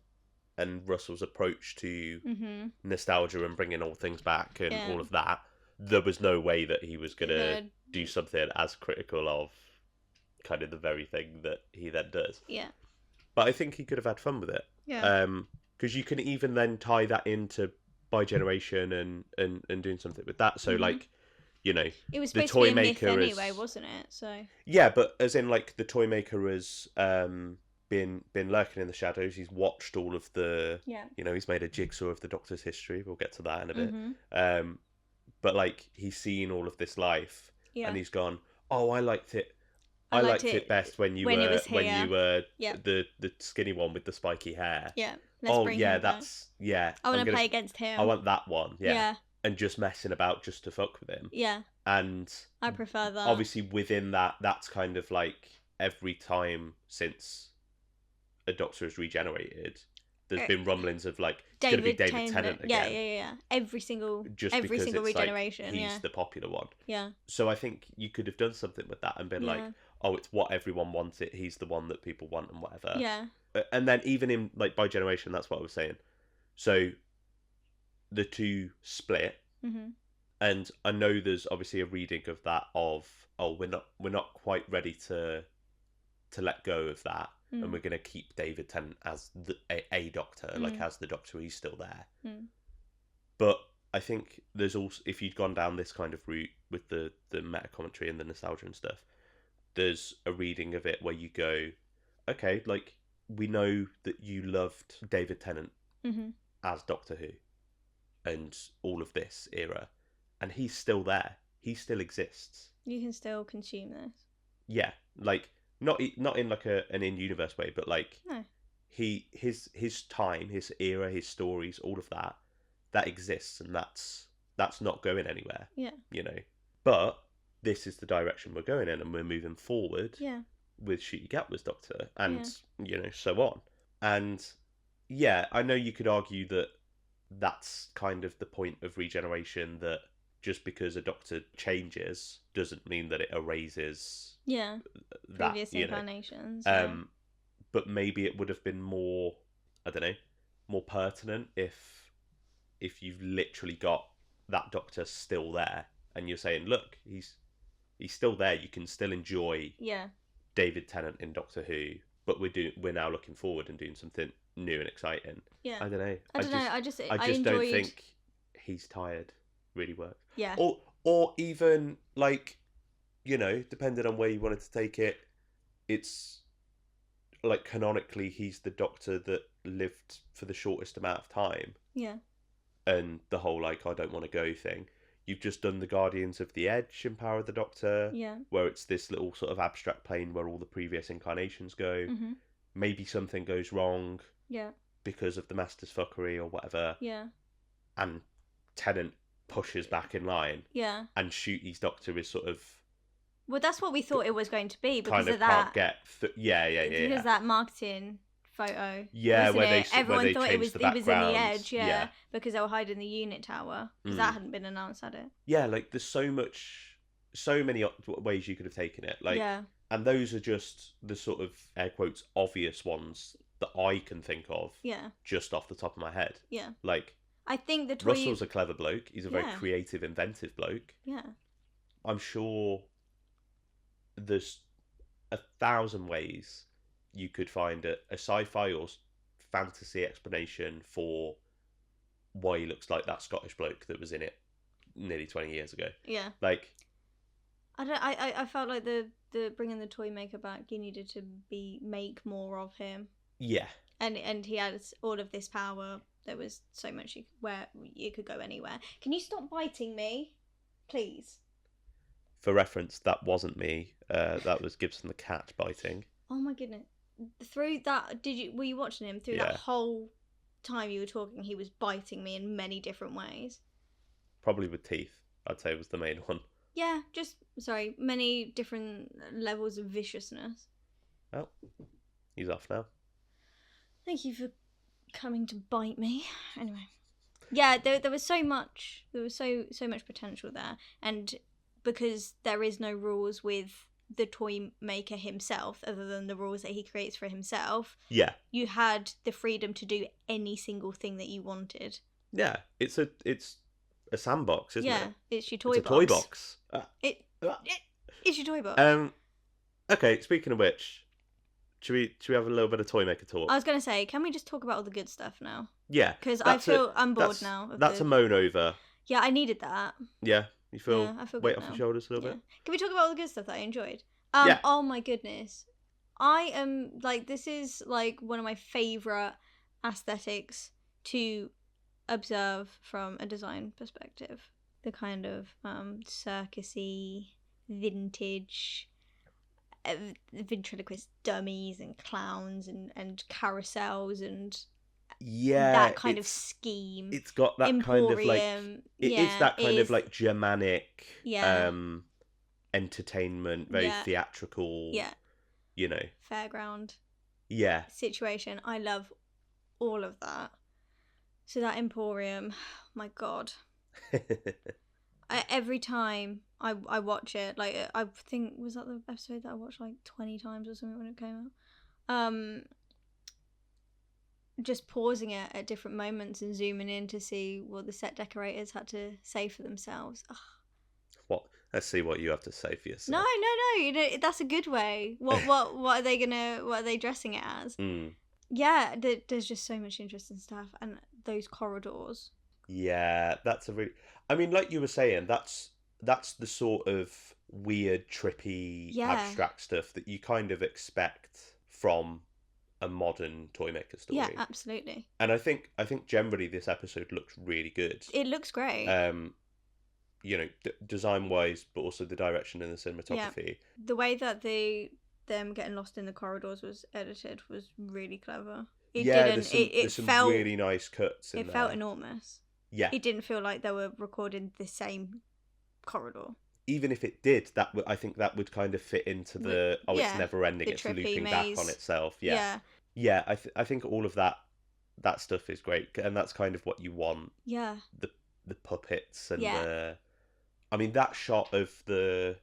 B: and Russell's approach to nostalgia and bringing all things back and all of that, there was no way that he was going to do something as critical of kind of the very thing that he then does.
A: Yeah.
B: But I think he could have had fun with it.
A: Yeah.
B: Because you can even then tie that into bi-generation and doing something with that. So, like, you know,
A: it was supposed to be a myth anyway, wasn't it? So
B: yeah, but as in, like, the toy maker has been lurking in the shadows. He's watched all of the, you know, he's made a jigsaw of the Doctor's history. We'll get to that in a bit. But like, he's seen all of this life, and he's gone, oh, I liked it. I liked it best when you were the skinny one with the spiky hair.
A: Yeah.
B: I want
A: to play against him.
B: I want that one. Yeah. And just messing about just to fuck with him.
A: Yeah.
B: And
A: I prefer that.
B: Obviously, within that, that's kind of like every time since a Doctor has regenerated, there's been rumblings of like it's going to be David Tennant again.
A: Yeah. Every single regeneration.
B: Like, he's the popular one.
A: Yeah.
B: So I think you could have done something with that and been like, oh, it's what everyone wants. He's the one that people want and whatever.
A: Yeah.
B: And then even in like bi-generation, that's what I was saying. So the two split, and I know there's obviously a reading of that of, oh, we're not quite ready to let go of that, and we're going to keep David Tennant as a Doctor, like as the Doctor, he's still there. But I think there's also, if you'd gone down this kind of route with the meta commentary and the nostalgia and stuff, there's a reading of it where you go, okay, like, we know that you loved David Tennant as Doctor Who and all of this era, and he's still there. He still exists.
A: You can still consume this.
B: Yeah, like not in like an in-universe way, but like his time, his era, his stories, all of that exists, and that's that's not going anywhere.
A: Yeah.
B: You know, but this is the direction we're going in, and we're moving forward.
A: Yeah.
B: With Ncuti Gatwa's Doctor, and so on. And yeah, I know you could argue that that's kind of the point of regeneration, that just because a Doctor changes doesn't mean that it erases
A: previous incarnations.
B: But maybe it would have been more, I don't know, more pertinent if you've literally got that Doctor still there, and you're saying, look, he's still there. You can still enjoy David Tennant in Doctor Who, but we're now looking forward and doing something new and exciting.
A: Yeah.
B: I don't know.
A: I just
B: don't think he's tired really works.
A: Yeah.
B: Or even, like, you know, depending on where you wanted to take it, it's like canonically he's the Doctor that lived for the shortest amount of time.
A: Yeah.
B: And the whole, like, I don't want to go thing. You've just done the Guardians of the Edge in Power of the Doctor, where it's this little sort of abstract plane where all the previous incarnations go.
A: Mm-hmm.
B: Maybe something goes wrong because of the Master's fuckery or whatever.
A: Yeah.
B: And Tennant pushes back in line.
A: Yeah.
B: And Ncuti's Doctor is sort of...
A: Well, that's what we thought it was going to be because
B: kind of
A: that.
B: Can't get because
A: that marketing photo.
B: Yeah, where
A: everyone thought it was
B: he was
A: in the Edge, because they were hiding the unit tower. Because that hadn't been announced, had it?
B: Yeah, like there's so many ways you could have taken it. Like, and those are just the sort of air quotes obvious ones that I can think of.
A: Yeah.
B: Just off the top of my head.
A: Yeah.
B: Like,
A: I think the
B: Russell's a clever bloke. He's a very creative, inventive bloke.
A: Yeah.
B: I'm sure there's 1,000 ways you could find a sci-fi or fantasy explanation for why he looks like that Scottish bloke that was in it nearly 20 years ago.
A: Yeah.
B: Like,
A: I felt like the bringing the toy maker back, you needed to make more of him.
B: Yeah.
A: And he had all of this power. There was so much where you could go anywhere. Can you stop biting me, please?
B: For reference, that wasn't me. That was Gibson the cat biting.
A: Oh my goodness! Through that, were you watching him through that whole time you were talking? He was biting me in many different ways.
B: Probably with teeth, I'd say was the main one.
A: Yeah, many different levels of viciousness.
B: Oh, he's off now.
A: Thank you for coming to bite me. Anyway, yeah, there was so much. There was so much potential there, and because there is no rules with the toy maker himself, other than the rules that he creates for himself. Yeah, you had the freedom to do any single thing that you wanted.
B: Yeah, it's a sandbox, isn't it?
A: Yeah, it's your toy box.
B: It's a toy box.
A: It's your toy box.
B: Okay, speaking of which, should we have a little bit of toy maker talk?
A: I was gonna say, can we just talk about all the good stuff now?
B: Yeah,
A: because I'm bored now.
B: That's a moan over.
A: Yeah, I needed that.
B: Yeah, you feel
A: I feel
B: weight
A: good
B: off
A: now.
B: your shoulders a little bit.
A: Can we talk about all the good stuff that I enjoyed?
B: Yeah.
A: Oh my goodness, I am like, this is like one of my favorite aesthetics to observe from a design perspective. The kind of circusy, vintage, ventriloquist dummies and clowns and carousels and that kind of scheme.
B: It's got that
A: Emporium.
B: kind of like it is that kind of like Germanic entertainment, very theatrical.
A: Yeah.
B: You know.
A: Fairground.
B: Yeah.
A: Situation. I love all of that. So that Emporium, my God. Every time I watch it, like, I think, was that the episode that I watched like 20 times or something when it came out? Just pausing it at different moments and zooming in to see what the set decorators had to say for themselves. Ugh.
B: What? Let's see what you have to say for yourself.
A: No. You know, that's a good way. What are they dressing it as? Yeah, there's just so much interesting stuff, and those corridors.
B: Yeah, that's a really. I mean, like you were saying, that's the sort of weird, trippy, abstract stuff that you kind of expect from a modern toy maker story.
A: Yeah, absolutely.
B: And I think generally this episode looks really good.
A: It looks great.
B: You know, design wise, but also the direction and the cinematography.
A: Yeah. The way that them getting lost in the corridors was edited was really clever.
B: There's some really nice cuts in there.
A: It felt enormous.
B: Yeah.
A: It didn't feel like they were recording the same corridor.
B: Even if it did, I think that would kind of fit into the it's never ending,
A: the
B: it's
A: trippy
B: looping
A: maze.
B: back on itself. Yeah. I think all of that stuff is great, and that's kind of what you want.
A: Yeah.
B: The puppets and I mean, that shot of the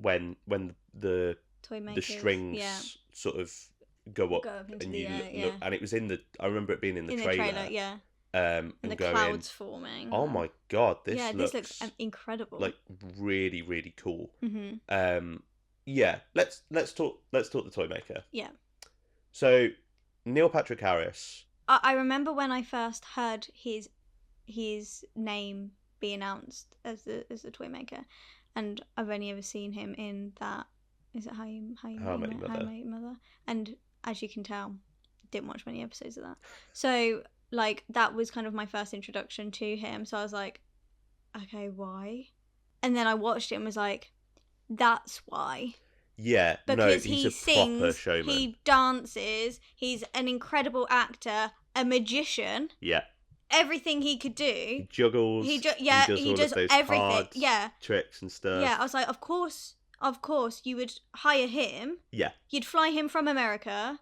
B: when the
A: toy makers,
B: the strings sort of go up
A: into
B: and
A: the
B: you
A: air,
B: look, and it was I remember it being in the trailer,
A: yeah.
B: And
A: the
B: going,
A: clouds forming.
B: Oh my god, this
A: looks incredible.
B: Like really, really cool.
A: Mm-hmm.
B: Yeah, let's talk the toy maker.
A: Yeah.
B: So Neil Patrick Harris.
A: I remember when I first heard his name be announced as the toy maker, and I've only ever seen him in that. Is it How You Met Your Mother? And as you can tell, didn't watch many episodes of that. So like that was kind of my first introduction to him. So I was like, okay, why? And then I watched it and was like, that's why.
B: Yeah,
A: because
B: he's
A: he
B: a
A: sings,
B: proper showman.
A: He dances, he's an incredible actor, a magician.
B: Yeah.
A: Everything he could do.
B: He juggles. He does all of those
A: everything.
B: Cards, tricks and stuff.
A: Yeah, I was like, of course, you would hire him.
B: Yeah.
A: You'd fly him from America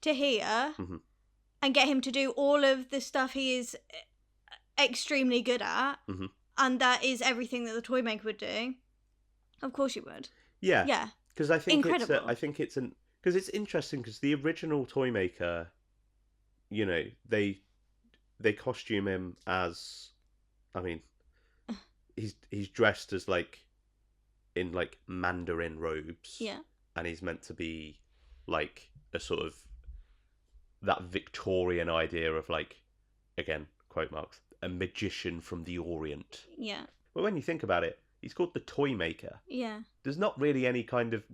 A: to here and get him to do all of the stuff he is extremely good at.
B: Mm-hmm.
A: And that is everything that the toy maker would do. Of course you would.
B: Yeah.
A: Yeah.
B: Because I think
A: incredible.
B: because it's interesting because the original toy maker, you know, they costume him as, I mean, he's dressed as like in like Mandarin robes.
A: Yeah.
B: And he's meant to be like a sort of that Victorian idea of like, again, quote marks, a magician from the Orient.
A: Yeah.
B: But when you think about it, he's called the toy maker.
A: Yeah.
B: There's not really any kind of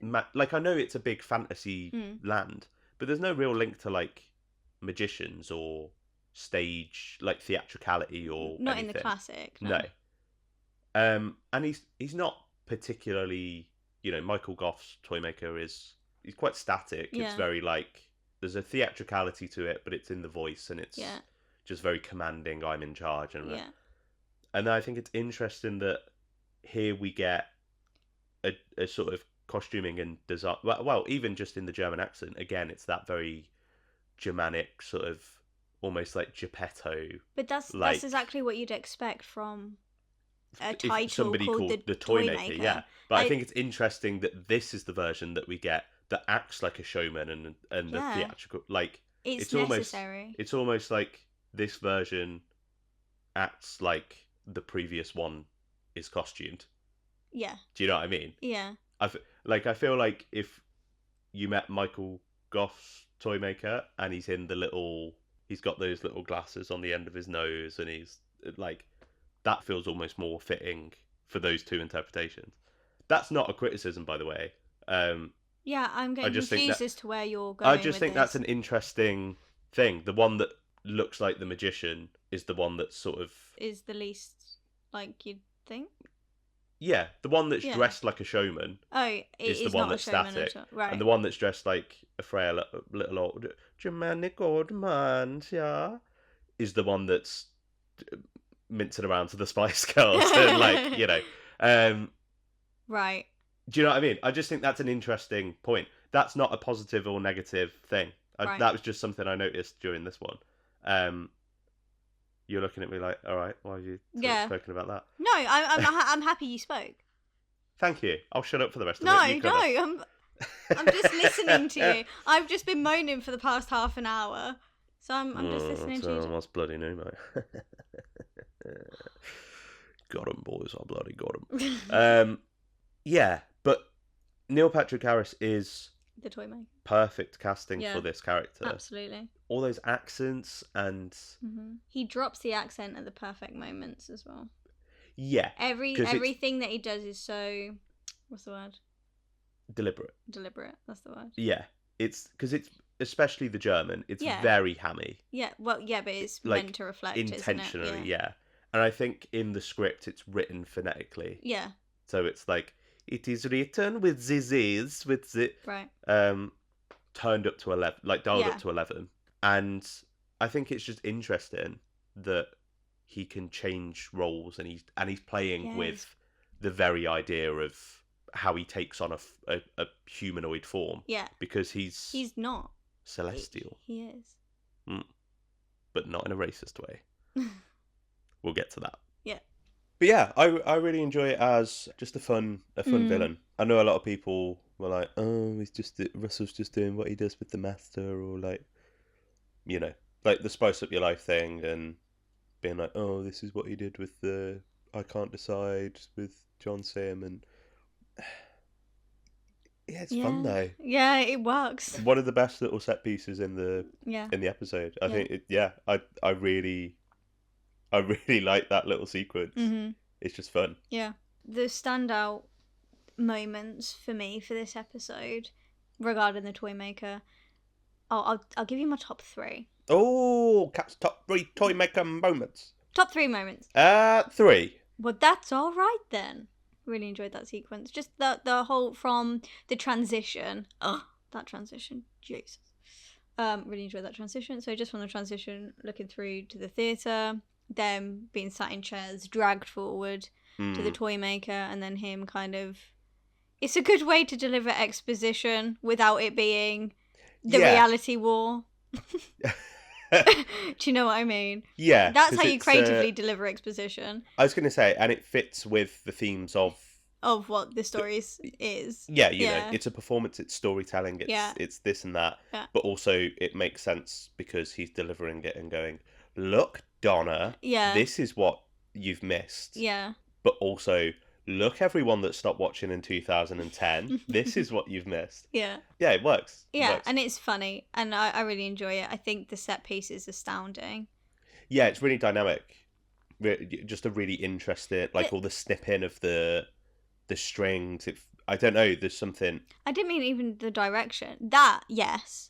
B: like, I know it's a big fantasy land, but there's no real link to like magicians or stage like theatricality or
A: not
B: anything.
A: In the classic.
B: No. And he's not particularly, you know, Michael Goff's toy maker he's quite static.
A: Yeah.
B: It's very like there's a theatricality to it, but it's in the voice and it's just very commanding. I'm in charge and I think it's interesting that here we get a sort of costuming and design. Well, even just in the German accent, again, it's that very Germanic sort of almost like Geppetto.
A: But that's exactly what you'd expect from a title
B: somebody
A: called
B: the Toy Maker. Yeah, but I think it's interesting that this is the version that we get that acts like a showman and the theatrical like
A: it's necessary.
B: It's almost like this version acts like the previous one is costumed.
A: Yeah.
B: Do you know what I mean?
A: Yeah.
B: I feel like if you met Michael Goff's toy maker and he's got those little glasses on the end of his nose and he's like, that feels almost more fitting for those two interpretations. That's not a criticism, by the way.
A: Yeah, I'm getting confused as to where you're going.
B: I just think that's an interesting thing. The one that looks like the magician is the one that sort of
A: is the least like you'd think.
B: Yeah, the one that's dressed like a showman.
A: Is
B: the one that's static,
A: right?
B: And the one that's dressed like a frail little old Germanic old man, yeah, is the one that's mincing around to the Spice Girls and like, you know,
A: right.
B: Do you know what I mean? I just think that's an interesting point. That's not a positive or negative thing.
A: Right.
B: That was just something I noticed during this one. You're looking at me like, all right, why have you spoken about that?
A: No, I'm happy you spoke.
B: Thank you. I'll shut up for the rest of
A: No,
B: it.
A: I'm just listening to you. I've just been moaning for the past half an hour, so I'm just listening to you.
B: That's bloody new, mate. Got 'em, boys. I bloody got 'em. Yeah, but Neil Patrick Harris is
A: the toy maker.
B: Perfect casting for this character.
A: Absolutely.
B: All those accents and
A: he drops the accent at the perfect moments as well.
B: Yeah.
A: Everything that he does is so, what's the word?
B: Deliberate.
A: That's the word.
B: Yeah. It's because it's especially the German. It's very hammy.
A: Yeah. Well, yeah, but it's like, meant to reflect
B: intentionally.
A: Isn't it?
B: Yeah. And I think in the script it's written phonetically.
A: Yeah.
B: So it's like it is written with z's with the
A: right.
B: Turned up to 11, like dialed up to 11, and I think it's just interesting that he can change roles, and he's playing with
A: Yes.
B: the very idea of how he takes on a humanoid form.
A: Yeah.
B: Because he's
A: not
B: celestial.
A: He is.
B: But not in a racist way. We'll get to that.
A: Yeah.
B: But yeah, I really enjoy it as just a fun villain. I know a lot of people were like, oh, Russell's just doing what he does with the master, or like, you know, like the spice up your life thing, and being like, oh, this is what he did with the I can't decide with John Sim, and yeah, it's fun though.
A: Yeah, it works.
B: One of the best little set pieces in the
A: Yeah.
B: episode. I think I really like that little sequence.
A: Mm-hmm.
B: It's just fun.
A: Yeah. The standout moments for me for this episode regarding the toy maker, I'll give you my top 3.
B: Oh, Cat's top 3 toy maker moments.
A: Top 3 moments.
B: 3.
A: Well, that's all right then. Really enjoyed that sequence. Just the whole from the transition. Oh, that transition. Jesus. Really enjoyed that transition. So just from the transition, looking through to the theatre, them being sat in chairs, dragged forward to the toy maker, and then him kind of... It's a good way to deliver exposition without it being the reality war. Do you know what I mean?
B: Yeah.
A: That's how you creatively deliver exposition.
B: I was going to say, and it fits with the themes of
A: what the story is.
B: Yeah, you know, it's a performance, it's storytelling, it's this and that.
A: Yeah.
B: But also it makes sense because he's delivering it and going, look, Donna, this is what you've missed.
A: Yeah.
B: But also, look, everyone that stopped watching in 2010, this is what you've missed.
A: Yeah.
B: Yeah, it works.
A: Yeah, and it's funny, and I really enjoy it. I think the set piece is astounding.
B: Yeah, it's really dynamic. Just a really interesting, like all the snipping of the strings. I don't know, there's something... I
A: didn't mean even the direction. That, yes.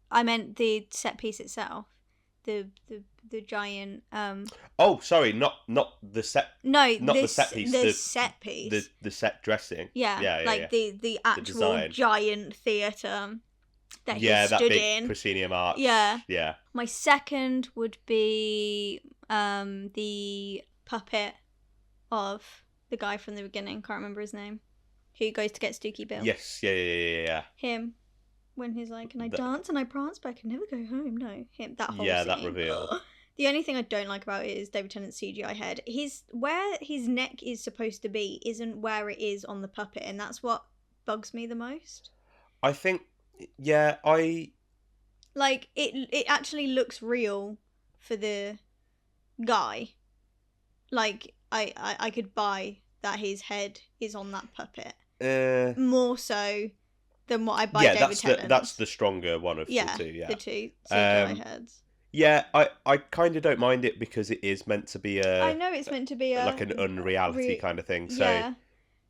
A: I meant the set piece itself. The giant...
B: Oh, sorry, not the set...
A: No,
B: not the set piece.
A: The set piece.
B: The set dressing.
A: Yeah, the actual giant theatre that he stood
B: that big
A: in.
B: proscenium arch.
A: Yeah.
B: Yeah.
A: My second would be the puppet of the guy from the beginning. Can't remember his name. Who goes to get Stooky Bill.
B: Yes, yeah.
A: Him. When he's like, can I dance and I prance, but I can never go home. No, him. That whole scene.
B: that reveal.
A: The only thing I don't like about it is David Tennant's CGI head. Where his neck is supposed to be isn't where it is on the puppet, and that's what bugs me the most.
B: I think,
A: like it actually looks real for the guy. Like I could buy that his head is on that puppet. More so than what I buy David Tennant's.
B: That's the stronger one of the two. Yeah,
A: the two CGI heads.
B: Yeah, I kind of don't mind it because it is meant to be
A: I know it's meant to be
B: like an unreality kind of thing. So,
A: yeah.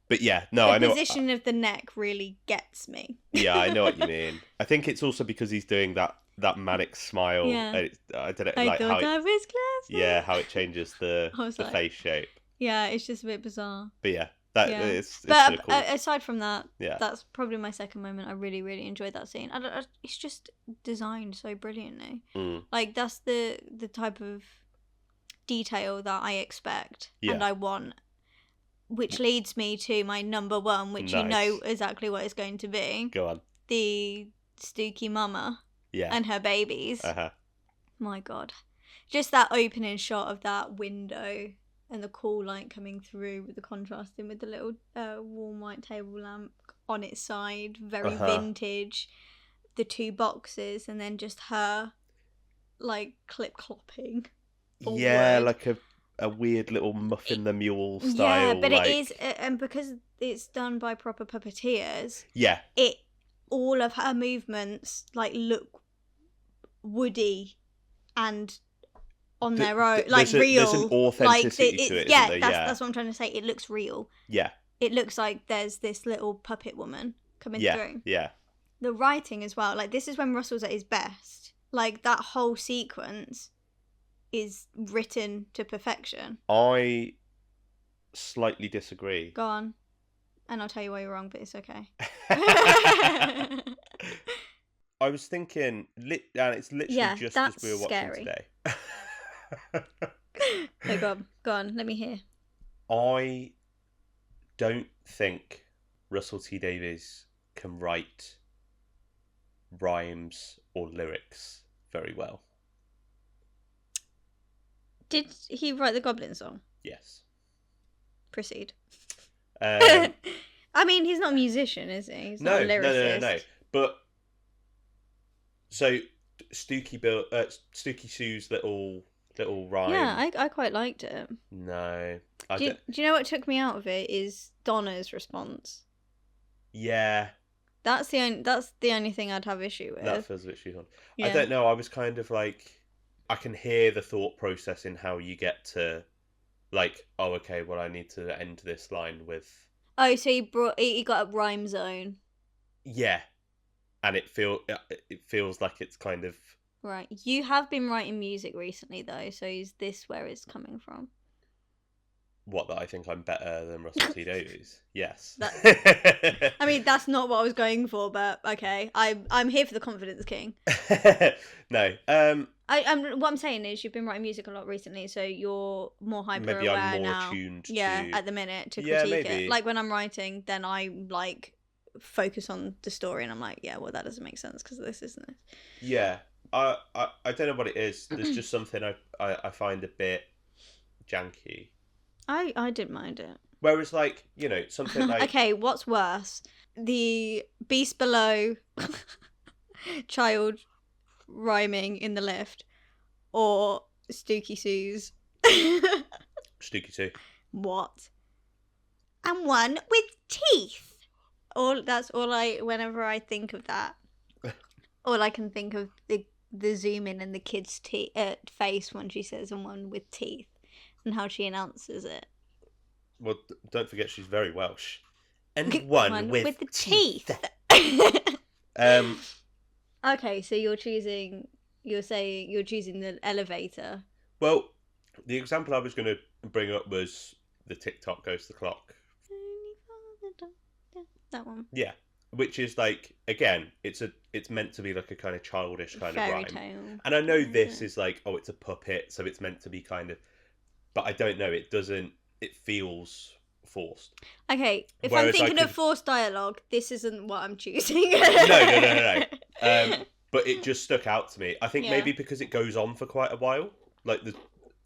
B: But yeah, no, I know.
A: The position of the neck really gets me.
B: Yeah, I know what you mean. I think it's also because he's doing that manic smile.
A: Yeah.
B: I don't know,
A: I thought I was clever.
B: Yeah, how it changes the face shape.
A: Yeah, it's just a bit bizarre.
B: But yeah. It's
A: but
B: cool.
A: Aside from that,
B: yeah,
A: that's probably my second moment. I really, really enjoyed that scene. It's just designed so brilliantly. Like that's the type of detail that I expect and I want, which leads me to my number one, which you know exactly what it's going to be.
B: Go on.
A: The Stooky Mama. And her babies. My God, just that opening shot of that window. And the cool light coming through with the contrasting with the little warm white table lamp on its side, very vintage. The two boxes, and then just her, like, clip-clopping forward.
B: Yeah, like a weird little Muffin the Mule style.
A: Yeah, but it is, and because it's done by proper puppeteers.
B: Yeah.
A: All of her movements, like, look woody and... on their own, like real.
B: There's an authenticity to it,
A: yeah,
B: isn't there?
A: That's what I'm trying to say. It looks real.
B: Yeah.
A: It looks like there's this little puppet woman coming through.
B: Yeah.
A: The writing as well. Like, this is when Russell's at his best. Like, that whole sequence is written to perfection.
B: I slightly disagree.
A: Go on. And I'll tell you why you're wrong, but it's okay.
B: I was thinking, and it's literally just as we were watching today.
A: No, go on. Let me hear.
B: I don't think Russell T Davies can write rhymes or lyrics very well.
A: Did he write the Goblin song?
B: Yes.
A: Proceed.
B: Um,
A: I mean, he's not a musician, is he? He's not a lyricist.
B: No. But so Stooky Sue's little rhyme.
A: Yeah, I quite liked it.
B: No,
A: do you know what took me out of it is Donna's response.
B: Yeah,
A: that's the only thing I'd have issue with.
B: That feels a bit shoehorned. Yeah. I don't know. I was kind of like, I can hear the thought process in how you get to, like, oh, okay, well, I need to end this line with.
A: Oh, so he got a rhyme zone.
B: Yeah, and it feels like it's kind of.
A: Right. You have been writing music recently, though, so is this where it's coming from?
B: What, that I think I'm better than Russell T Davies? Yes.
A: I mean, that's not what I was going for, but okay. I'm here for the Confidence King.
B: No.
A: What I'm saying is you've been writing music a lot recently, so you're more hyper aware now.
B: Maybe I'm more tuned to...
A: at the minute to critique it. Like when I'm writing, then I like focus on the story and I'm like, yeah, well, that doesn't make sense because this isn't this.
B: Yeah. I don't know what it is. There's just something I find a bit janky.
A: I didn't mind it.
B: Whereas, like, you know, something like...
A: Okay, what's worse? The Beast Below child rhyming in the lift or Stooky Sue's?
B: Stooky Sue.
A: What? And one with teeth. That's all whenever I think of that, all I can think of the zoom in and the kid's face when she says and one with teeth and how she announces it.
B: Well, don't forget she's very Welsh. And one with the teeth.
A: Okay, so you're choosing the elevator.
B: Well, the example I was going to bring up was the TikTok goes the clock.
A: That one.
B: Yeah. Which is like, again, it's meant to be like a kind of childish kind
A: Fairy
B: of rhyme.
A: tale.
B: And I know this is like, oh, it's a puppet, so it's meant to be kind of, but I don't know, it feels forced.
A: Okay, if I'm thinking of forced dialogue, this isn't what I'm choosing.
B: No. But it just stuck out to me. I think maybe because it goes on for quite a while. Like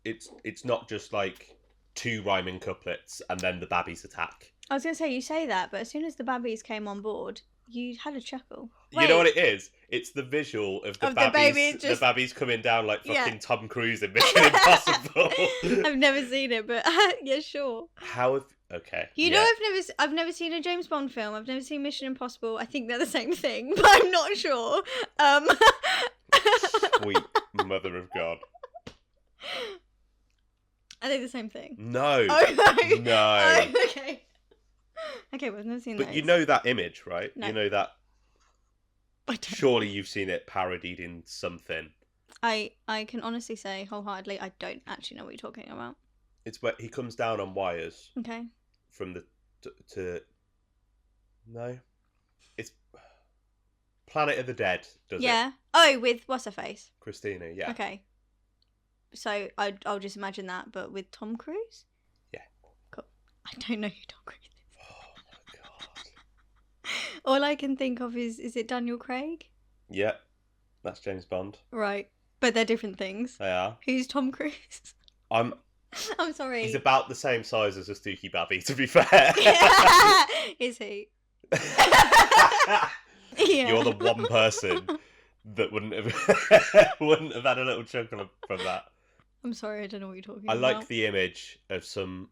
B: it's not just like two rhyming couplets and then the babbies attack.
A: I was going to say, you say that, but as soon as the babbies came on board, you had a chuckle. Wait.
B: You know what it is? It's the visual of the babbies coming down like fucking Tom Cruise in Mission Impossible.
A: I've never seen it, but yeah, sure.
B: Okay.
A: You know, I've never seen a James Bond film. I've never seen Mission Impossible. I think they're the same thing, but I'm not sure.
B: Sweet mother of God.
A: Are they the same thing?
B: No.
A: Oh, no.
B: No.
A: Oh, okay. Okay, well, I've never seen that.
B: But you know that image, right?
A: No.
B: You know that. Surely you've seen it parodied in something.
A: I can honestly say wholeheartedly, I don't actually know what you're talking about.
B: It's where he comes down on wires.
A: Okay.
B: From the to no, it's Planet of the Dead. Does it?
A: Yeah. Oh, with what's her face?
B: Christina. Yeah.
A: Okay. So I'll just imagine that, but with Tom Cruise.
B: Yeah.
A: Cool. I don't know who Tom Cruise is.
B: Oh my God.
A: All I can think of is it Daniel Craig?
B: Yeah, that's James Bond.
A: Right, but they're different things.
B: They are.
A: Who's Tom Cruise?
B: I'm
A: sorry.
B: He's about the same size as a Stooky Babby, to be fair.
A: Is he?
B: Yeah. You're the one person that wouldn't have had a little chuckle from that.
A: I'm sorry, I don't know what you're talking about.
B: I like the image of some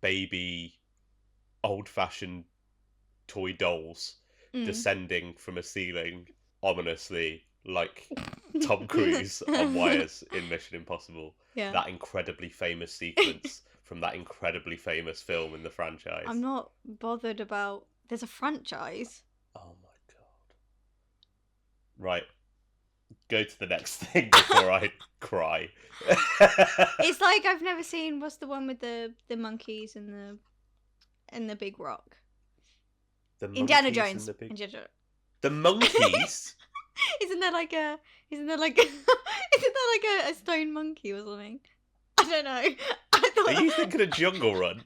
B: baby, old-fashioned toy dolls descending from a ceiling ominously, like Tom Cruise on wires in Mission Impossible.
A: Yeah. That
B: incredibly famous sequence from that incredibly famous film in the franchise.
A: I'm not bothered about... There's a franchise.
B: Oh my God. Right. Go to the next thing before I cry.
A: It's like I've never seen... What's the one with the monkeys and the big rock? Indiana Jones.
B: The monkeys?
A: Isn't there like a stone monkey or something? I don't know. I thought...
B: Are you thinking of Jungle Run?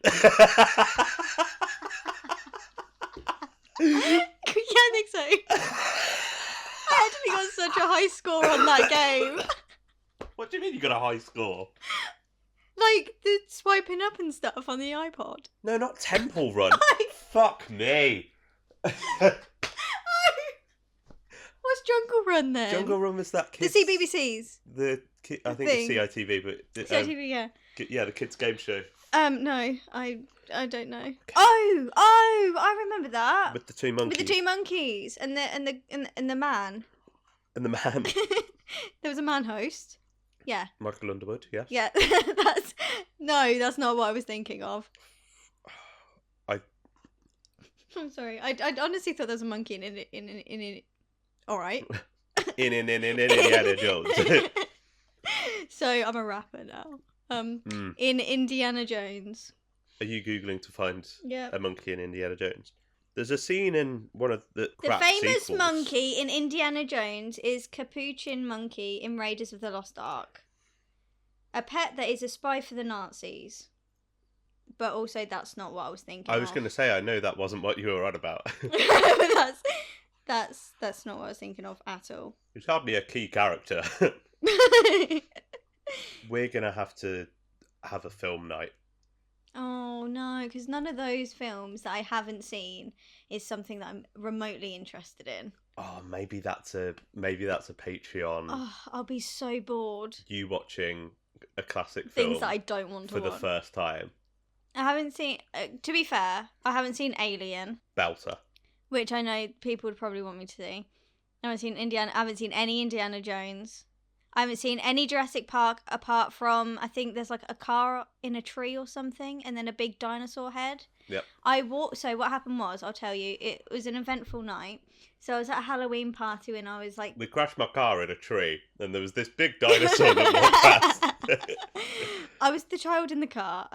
A: Yeah, I think so. I actually got such a high score on that game.
B: What do you mean you got a high score?
A: Like the swiping up and stuff on the iPod.
B: No, not Temple Run. Fuck me.
A: What's Jungle Run then?
B: Jungle Run was that kids...
A: The CBBCs.
B: I think it's CITV, but...
A: CITV, yeah.
B: Yeah, the kids' game show.
A: No, I don't know. Oh, I remember that.
B: With the two monkeys.
A: With the two monkeys and the man.
B: And the man.
A: There was a man host. Yeah.
B: Michael Underwood, yes.
A: Yeah, that's not what I was thinking of. I'm sorry. I honestly thought there was a monkey in all right.
B: in Indiana Jones.
A: So I'm a rapper now. In Indiana Jones.
B: Are you Googling to find
A: a
B: monkey in Indiana Jones? There's a scene in one of the
A: famous
B: sequels.
A: monkey in Indiana Jones is Capuchin Monkey in Raiders of the Lost Ark. A pet that is a spy for the Nazis. But also that's not what I was thinking
B: I was going to say, I know that wasn't what you were on about.
A: That's not what I was thinking of at all.
B: It's hardly a key character. We're going to have a film night.
A: Oh no, because none of those films that I haven't seen is something that I'm remotely interested in.
B: Oh, maybe that's a Patreon.
A: Oh, I'll be so bored.
B: You watching a classic
A: Things
B: film
A: that I don't want to
B: for
A: watch.
B: the first time.
A: I haven't seen. To be fair, I haven't seen Alien,
B: Belter.
A: which I know people would probably want me to see. I haven't seen any Indiana Jones. I haven't seen any Jurassic Park apart from, I think there's like a car in a tree or something and then a big dinosaur head.
B: Yep.
A: So what happened was, I'll tell you, it was an eventful night. So I was at a Halloween party and I was like...
B: We crashed my car in a tree and there was this big dinosaur that walked past.
A: I was the child in the car.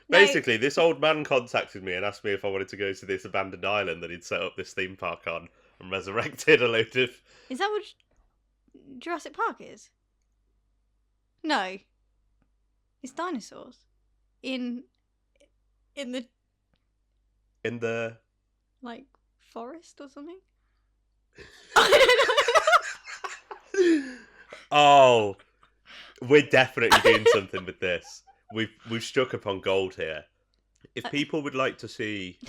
B: Basically, this old man contacted me and asked me if I wanted to go to this abandoned island that he'd set up this theme park on and resurrected a load of...
A: Is that what Jurassic Park is? No. It's dinosaurs. In the like forest or something? I don't know.
B: Oh, we're definitely doing something with this. We've struck upon gold here. If people would like to see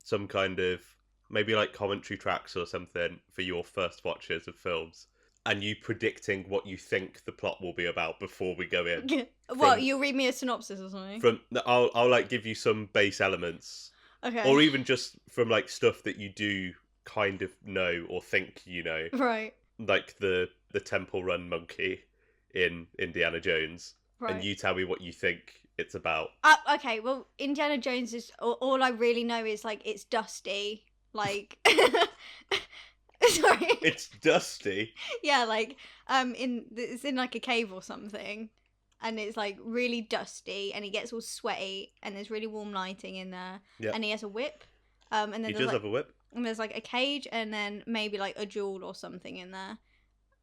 B: some kind of maybe like commentary tracks or something for your first watches of films, and you predicting what you think the plot will be about before we go in.
A: What, you'll read me a synopsis or something?
B: I'll like give you some base elements.
A: Okay.
B: Or even just from like stuff that you do kind of know or think you know.
A: Right.
B: Like the Temple Run monkey in Indiana Jones.
A: Right.
B: And you tell me what you think it's about.
A: Okay, well, Indiana Jones is... All I really know is, like, it's dusty. Like... Sorry.
B: It's dusty?
A: Yeah, like, it's in, like, a cave or something. And it's, like, really dusty. And he gets all sweaty. And there's really warm lighting in there.
B: Yep.
A: And he has a whip. And then
B: he does have a whip.
A: And there's, like, a cage. And then maybe, like, a jewel or something in there.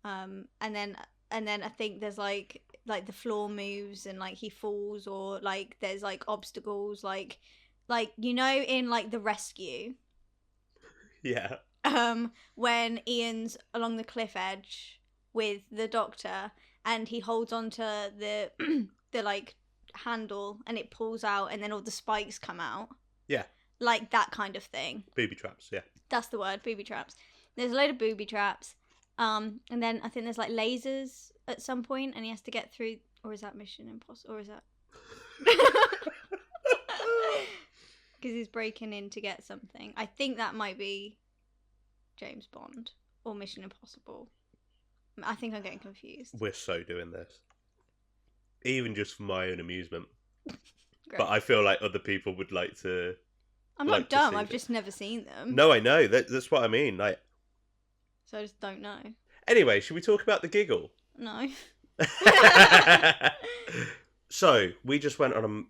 A: And then I think there's, like the floor moves and, like, he falls. Or, like, there's, like, obstacles. Like, you know, in, like, The Rescue.
B: Yeah.
A: When Ian's along the cliff edge with the doctor and he holds onto the the like handle and it pulls out and then all the spikes come out.
B: Yeah.
A: Like that kind of thing.
B: Booby traps, yeah.
A: That's the word, booby traps. There's a load of booby traps. And then I think there's like lasers at some point and he has to get through, or is that Mission Impossible? Or is that because he's breaking in to get something. I think that might be James Bond or Mission Impossible. I think I'm getting confused.
B: We're so doing this. Even just for my own amusement.
A: Great.
B: But I feel like other people would like to...
A: I'm not dumb, I've just never seen them.
B: No, I know. That's what I mean. Like...
A: So I just don't know.
B: Anyway, should we talk about the Giggle?
A: No.
B: So, we just went on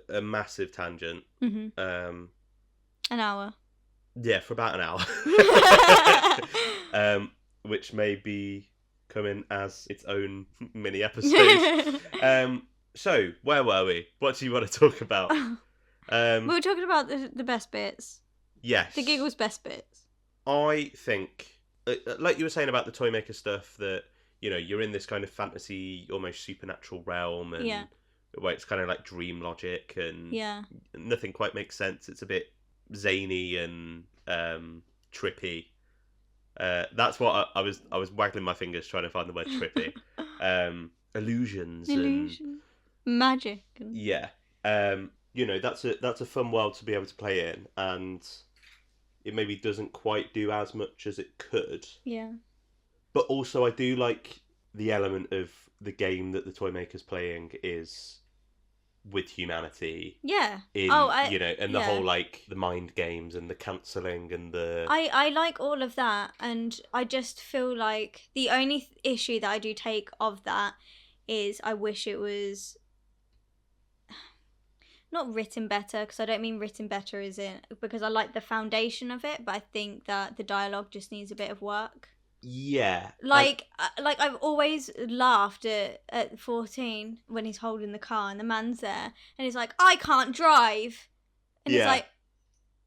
B: a massive tangent.
A: Mm-hmm. An hour.
B: Yeah, for about an hour. Which may be come in as its own mini episode. So, where were we? What do you want to talk about?
A: We were talking about the best bits.
B: Yes.
A: The Giggle's best bits.
B: I think, like you were saying about the Toymaker stuff, that, you know, you're in this kind of fantasy, almost supernatural realm, and where it's kind of like dream logic, and nothing quite makes sense. It's a bit zany and trippy. That's what I was waggling my fingers trying to find the word trippy. Illusions and
A: magic. And...
B: yeah. You know, that's a fun world to be able to play in, and it maybe doesn't quite do as much as it could.
A: Yeah.
B: But also, I do like the element of the game that the Toymaker's playing is with humanity.
A: Yeah.
B: You know, and the whole, like, the mind games and the cancelling and the...
A: I like all of that, and I just feel like the only issue that I do take of that is I wish it was... not written better, because I don't mean written better as in... because I like the foundation of it, but I think that the dialogue just needs a bit of work.
B: Yeah.
A: Like I've always laughed at 14 when he's holding the car and the man's there and he's like, I can't drive. And he's like,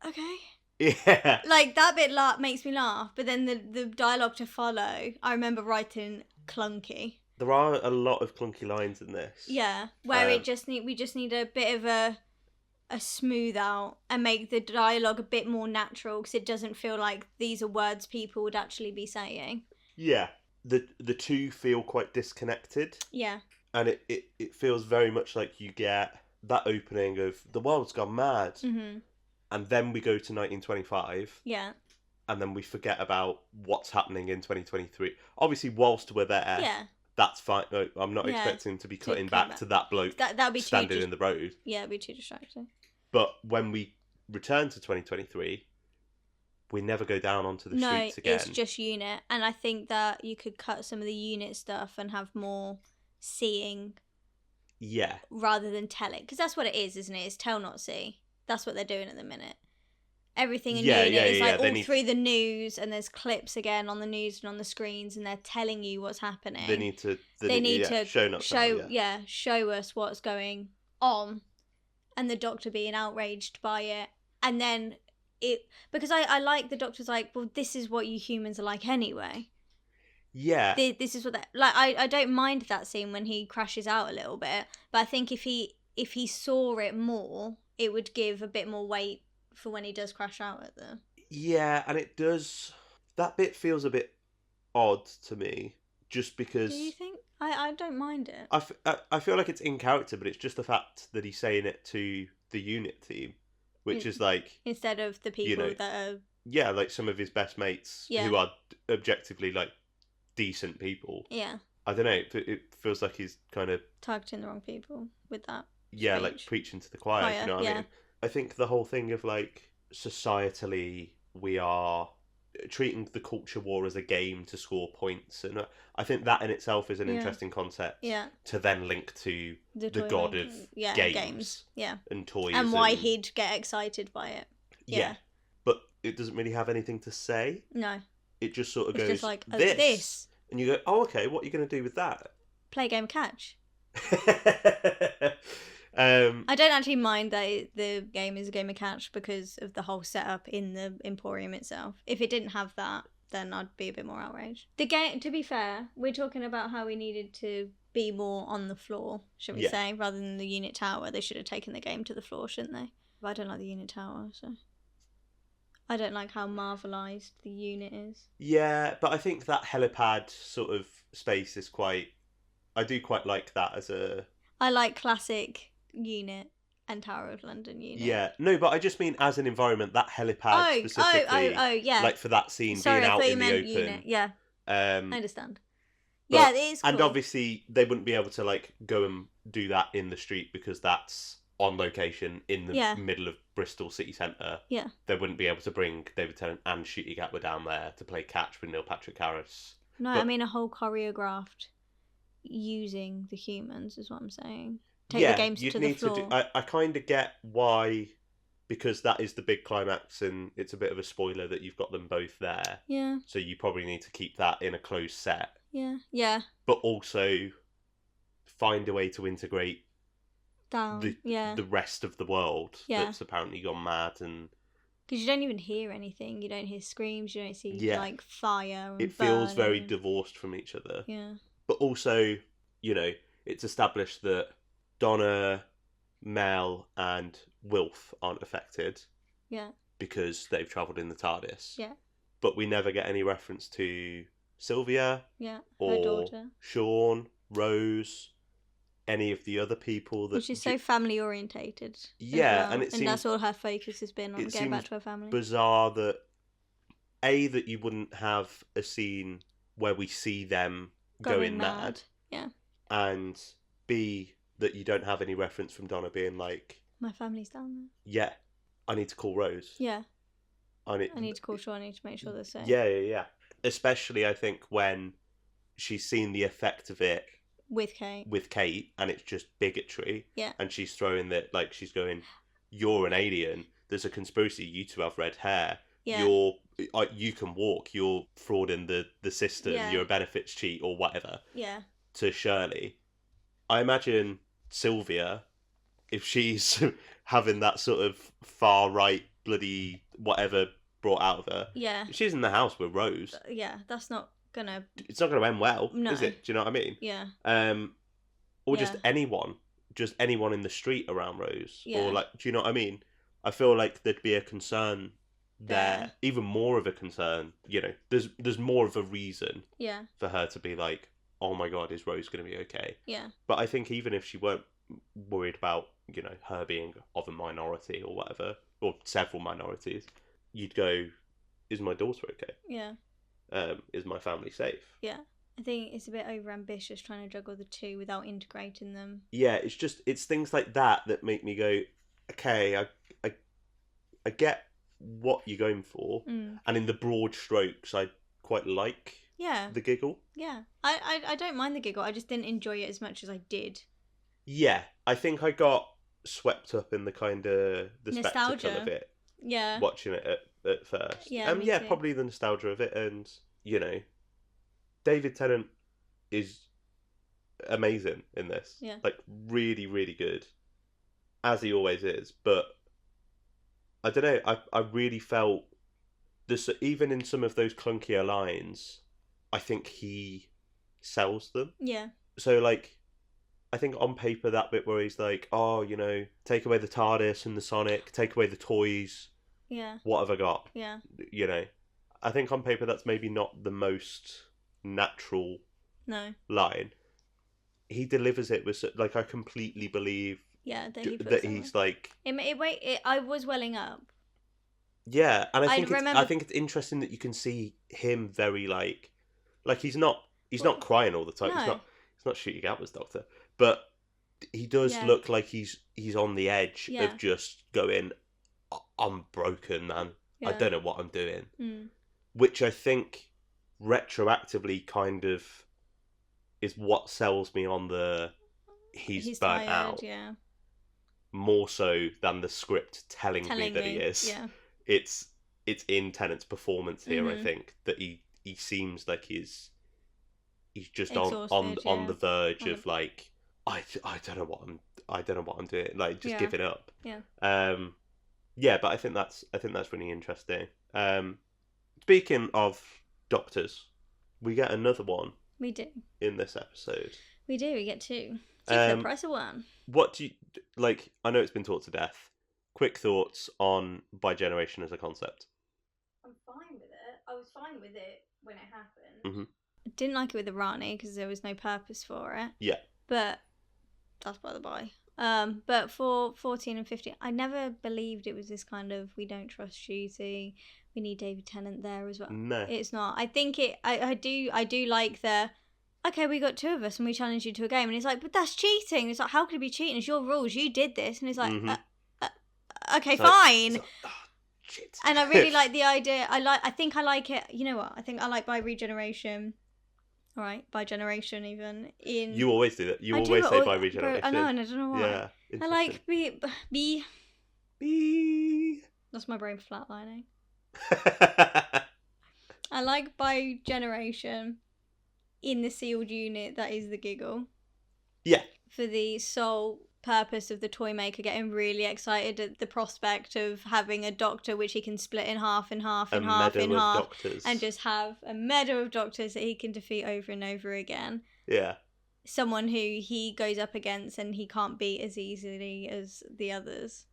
A: okay.
B: Yeah.
A: Like, that bit makes me laugh, but then the dialogue to follow, I remember writing clunky.
B: There are a lot of clunky lines in this.
A: Yeah, where we just need a bit of a smooth out and make the dialogue a bit more natural, because it doesn't feel like these are words people would actually be saying.
B: Yeah. The two feel quite disconnected.
A: Yeah.
B: And it feels very much like you get that opening of the world's gone mad.
A: Mm-hmm.
B: And then we go to 1925.
A: Yeah.
B: And then we forget about what's happening in 2023. Obviously, whilst we're there, that's fine. No, I'm not expecting to be cutting back to that bloke
A: that'd be
B: standing in the road.
A: Yeah, it'd be too distracting.
B: But when we return to 2023, we never go down onto the streets again.
A: No, it's just unit. And I think that you could cut some of the unit stuff and have more seeing.
B: Yeah.
A: Rather than telling. Because that's what it is, isn't it? It's tell, not see. That's what they're doing at the minute. Everything in unit is like all through the news, and there's clips again on the news and on the screens, and they're telling you what's happening.
B: They need to
A: show us what's going on. And the Doctor being outraged by it, and then because I like the Doctor's like, well, this is what you humans are like anyway.
B: Yeah.
A: This is what that, like, I don't mind that scene when he crashes out a little bit, but I think if he saw it more, it would give a bit more weight for when he does crash out at the...
B: Yeah, and it does... That bit feels a bit odd to me, just because...
A: Do you think? I don't mind it.
B: I feel like it's in character, but it's just the fact that he's saying it to the unit team, which is like...
A: Instead of the people that are...
B: Yeah, like some of his best mates who are objectively, like, decent people.
A: Yeah.
B: I don't know, it feels like he's kind of...
A: targeting the wrong people with that.
B: Yeah,
A: speech.
B: Like preaching to the choir, you know what I mean? I think the whole thing of, like, societally, we are treating the culture war as a game to score points, and I think that in itself is an interesting concept to then link to the god of games and toys,
A: and why he'd get excited by it.
B: But it doesn't really have anything to say.
A: No,
B: it just sort of goes
A: just like,
B: this, and you go, oh, okay, what are you going to do with that?
A: Play a game of catch. I don't actually mind that the game is a game of catch because of the whole setup in the Emporium itself. If it didn't have that, then I'd be a bit more outraged. The game, to be fair, we're talking about how we needed to be more on the floor, should we say, rather than the unit tower. They should have taken the game to the floor, shouldn't they? But I don't like the unit tower, so... I don't like how marvelised the unit is. Yeah,
B: but I think that helipad sort of space is quite... I do quite like that as a...
A: I like classic unit and Tower of London unit.
B: Yeah, no, but I just mean as an environment, that helipad specifically.
A: Yeah.
B: Like for that scene being out in the open.
A: Unit. Yeah. I understand.
B: But,
A: yeah, it is cool.
B: And obviously they wouldn't be able to like go and do that in the street because that's on location in the middle of Bristol city centre.
A: Yeah.
B: They wouldn't be able to bring David Tennant and Ncuti Gatwa down there to play catch with Neil Patrick Harris.
A: No, I mean a whole choreographed using the humans is what I'm saying. Take the games to the floor.
B: I kind of get why, because that is the big climax and it's a bit of a spoiler that you've got them both there.
A: Yeah.
B: So you probably need to keep that in a closed set.
A: Yeah.
B: but also find a way to integrate
A: Down.
B: the rest of the world
A: Yeah.
B: that's apparently gone mad. And
A: because you don't even hear anything. You don't hear screams. You don't see like fire and
B: it feels very
A: burning.
B: divorced from each other.
A: Yeah.
B: But also, you know, it's established that Donna, Mel, and Wilf aren't affected.
A: Yeah.
B: Because they've travelled in the TARDIS.
A: Yeah.
B: But we never get any reference to Sylvia.
A: Yeah. Her
B: or
A: daughter.
B: Sean, Rose, any of the other people that.
A: Which is so family orientated.
B: Yeah,
A: well.
B: and it seems
A: that's all her focus has been on getting back to her family.
B: Bizarre that that you wouldn't have a scene where we see them going mad.
A: Yeah.
B: And B, that you don't have any reference from Donna being like,
A: my family's down there.
B: Yeah, I need to call Rose.
A: Yeah.
B: I need
A: to call Sean. I need to make sure they're safe.
B: Yeah. Especially, I think, when she's seen the effect of it
A: with Kate,
B: and it's just bigotry.
A: Yeah.
B: And she's throwing that, like, she's going, "You're an alien. There's a conspiracy. You two have red hair.
A: Yeah.
B: You can walk. You're frauding the system.
A: Yeah.
B: You're a benefits cheat or whatever."
A: Yeah.
B: To Shirley, I imagine Sylvia, if she's having that sort of far right bloody whatever brought out of her.
A: Yeah.
B: If she's in the house with Rose.
A: Yeah, that's not gonna.
B: It's not gonna end well,
A: no.
B: is it? Do you know what I mean?
A: Yeah.
B: Or just anyone in the street around Rose,
A: yeah.
B: or like, do you know what I mean? I feel like there'd be a concern there, even more of a concern. You know, there's more of a reason.
A: Yeah.
B: For her to be like, oh my god, is Rose gonna be okay?
A: Yeah.
B: But I think even if she weren't worried about, you know, her being of a minority or whatever, or several minorities, you'd go, is my daughter okay?
A: Yeah.
B: Is my family safe?
A: Yeah. I think it's a bit over ambitious trying to juggle the two without integrating them.
B: Yeah, it's things like that make me go, okay, I get what you're going for, and in the broad strokes, I quite like the giggle.
A: Yeah, I don't mind the giggle. I just didn't enjoy it as much as I did.
B: Yeah, I think I got swept up in the kind of the
A: nostalgia.
B: Spectacle of it.
A: Yeah,
B: watching it at first.
A: Yeah,
B: yeah, too. Probably the nostalgia of it, and you know, David Tennant is amazing in this.
A: Yeah,
B: like really, really good, as he always is. But I don't know. I really felt this, even in some of those clunkier lines. I think he sells them.
A: Yeah.
B: So like, I think on paper that bit where he's like, oh, you know, take away the TARDIS and the Sonic, take away the toys.
A: Yeah.
B: What have I got?
A: Yeah.
B: You know, I think on paper that's maybe not the most natural line. He delivers it with, like, I completely believe that he's like...
A: I was welling up.
B: Yeah, and I think it's interesting that you can see him very, like he's not crying all the time.
A: No.
B: He's not shooting out as Doctor, but he does look like he's on the edge of just going, I'm broken, man. I don't know what I'm doing. Which I think retroactively kind of is what sells me on the he's burnt
A: tired,
B: out.
A: Yeah.
B: More so than the script telling me that he is.
A: Yeah.
B: It's in Tennant's performance here, I think, that he seems like he's just on the verge of like, I don't know what I'm doing, like just giving up.
A: Yeah.
B: But I think that's really interesting. Speaking of doctors, we get another one.
A: We do.
B: In this episode.
A: We do. We get two. For the price of one.
B: What do you like? I know it's been taught to death. Quick thoughts on bi-generation as a concept.
A: I'm fine with it. I was fine with it when it happened.
B: Mm-hmm.
A: I didn't like it with the Rani because there was no purpose for it.
B: Yeah.
A: But that's by the by. But for 14 and 15, I never believed it was this kind of, we don't trust Shooty. We need David Tennant there as well.
B: No.
A: It's not. I think I do like the, okay, we got two of us and we challenge you to a game. And it's like, but that's cheating. It's like, how could it be cheating? It's your rules. You did this. And it's like, okay, fine.
B: Shit.
A: And I really like the idea. I think I like it. You know what? I think I like bi-regeneration. All right, bi-generation even in.
B: You always do that. You always say bi-regeneration.
A: I know, and I don't know why.
B: Yeah.
A: I like B. That's my brain flatlining. I like bi-generation in the sealed unit that is the Giggle.
B: Yeah.
A: For the sole purpose of the toy maker getting really excited at the prospect of having a doctor which he can split in half,
B: Doctors.
A: and just have a meadow of doctors that he can defeat over and over again.
B: Yeah.
A: Someone who he goes up against and he can't beat as easily as the others.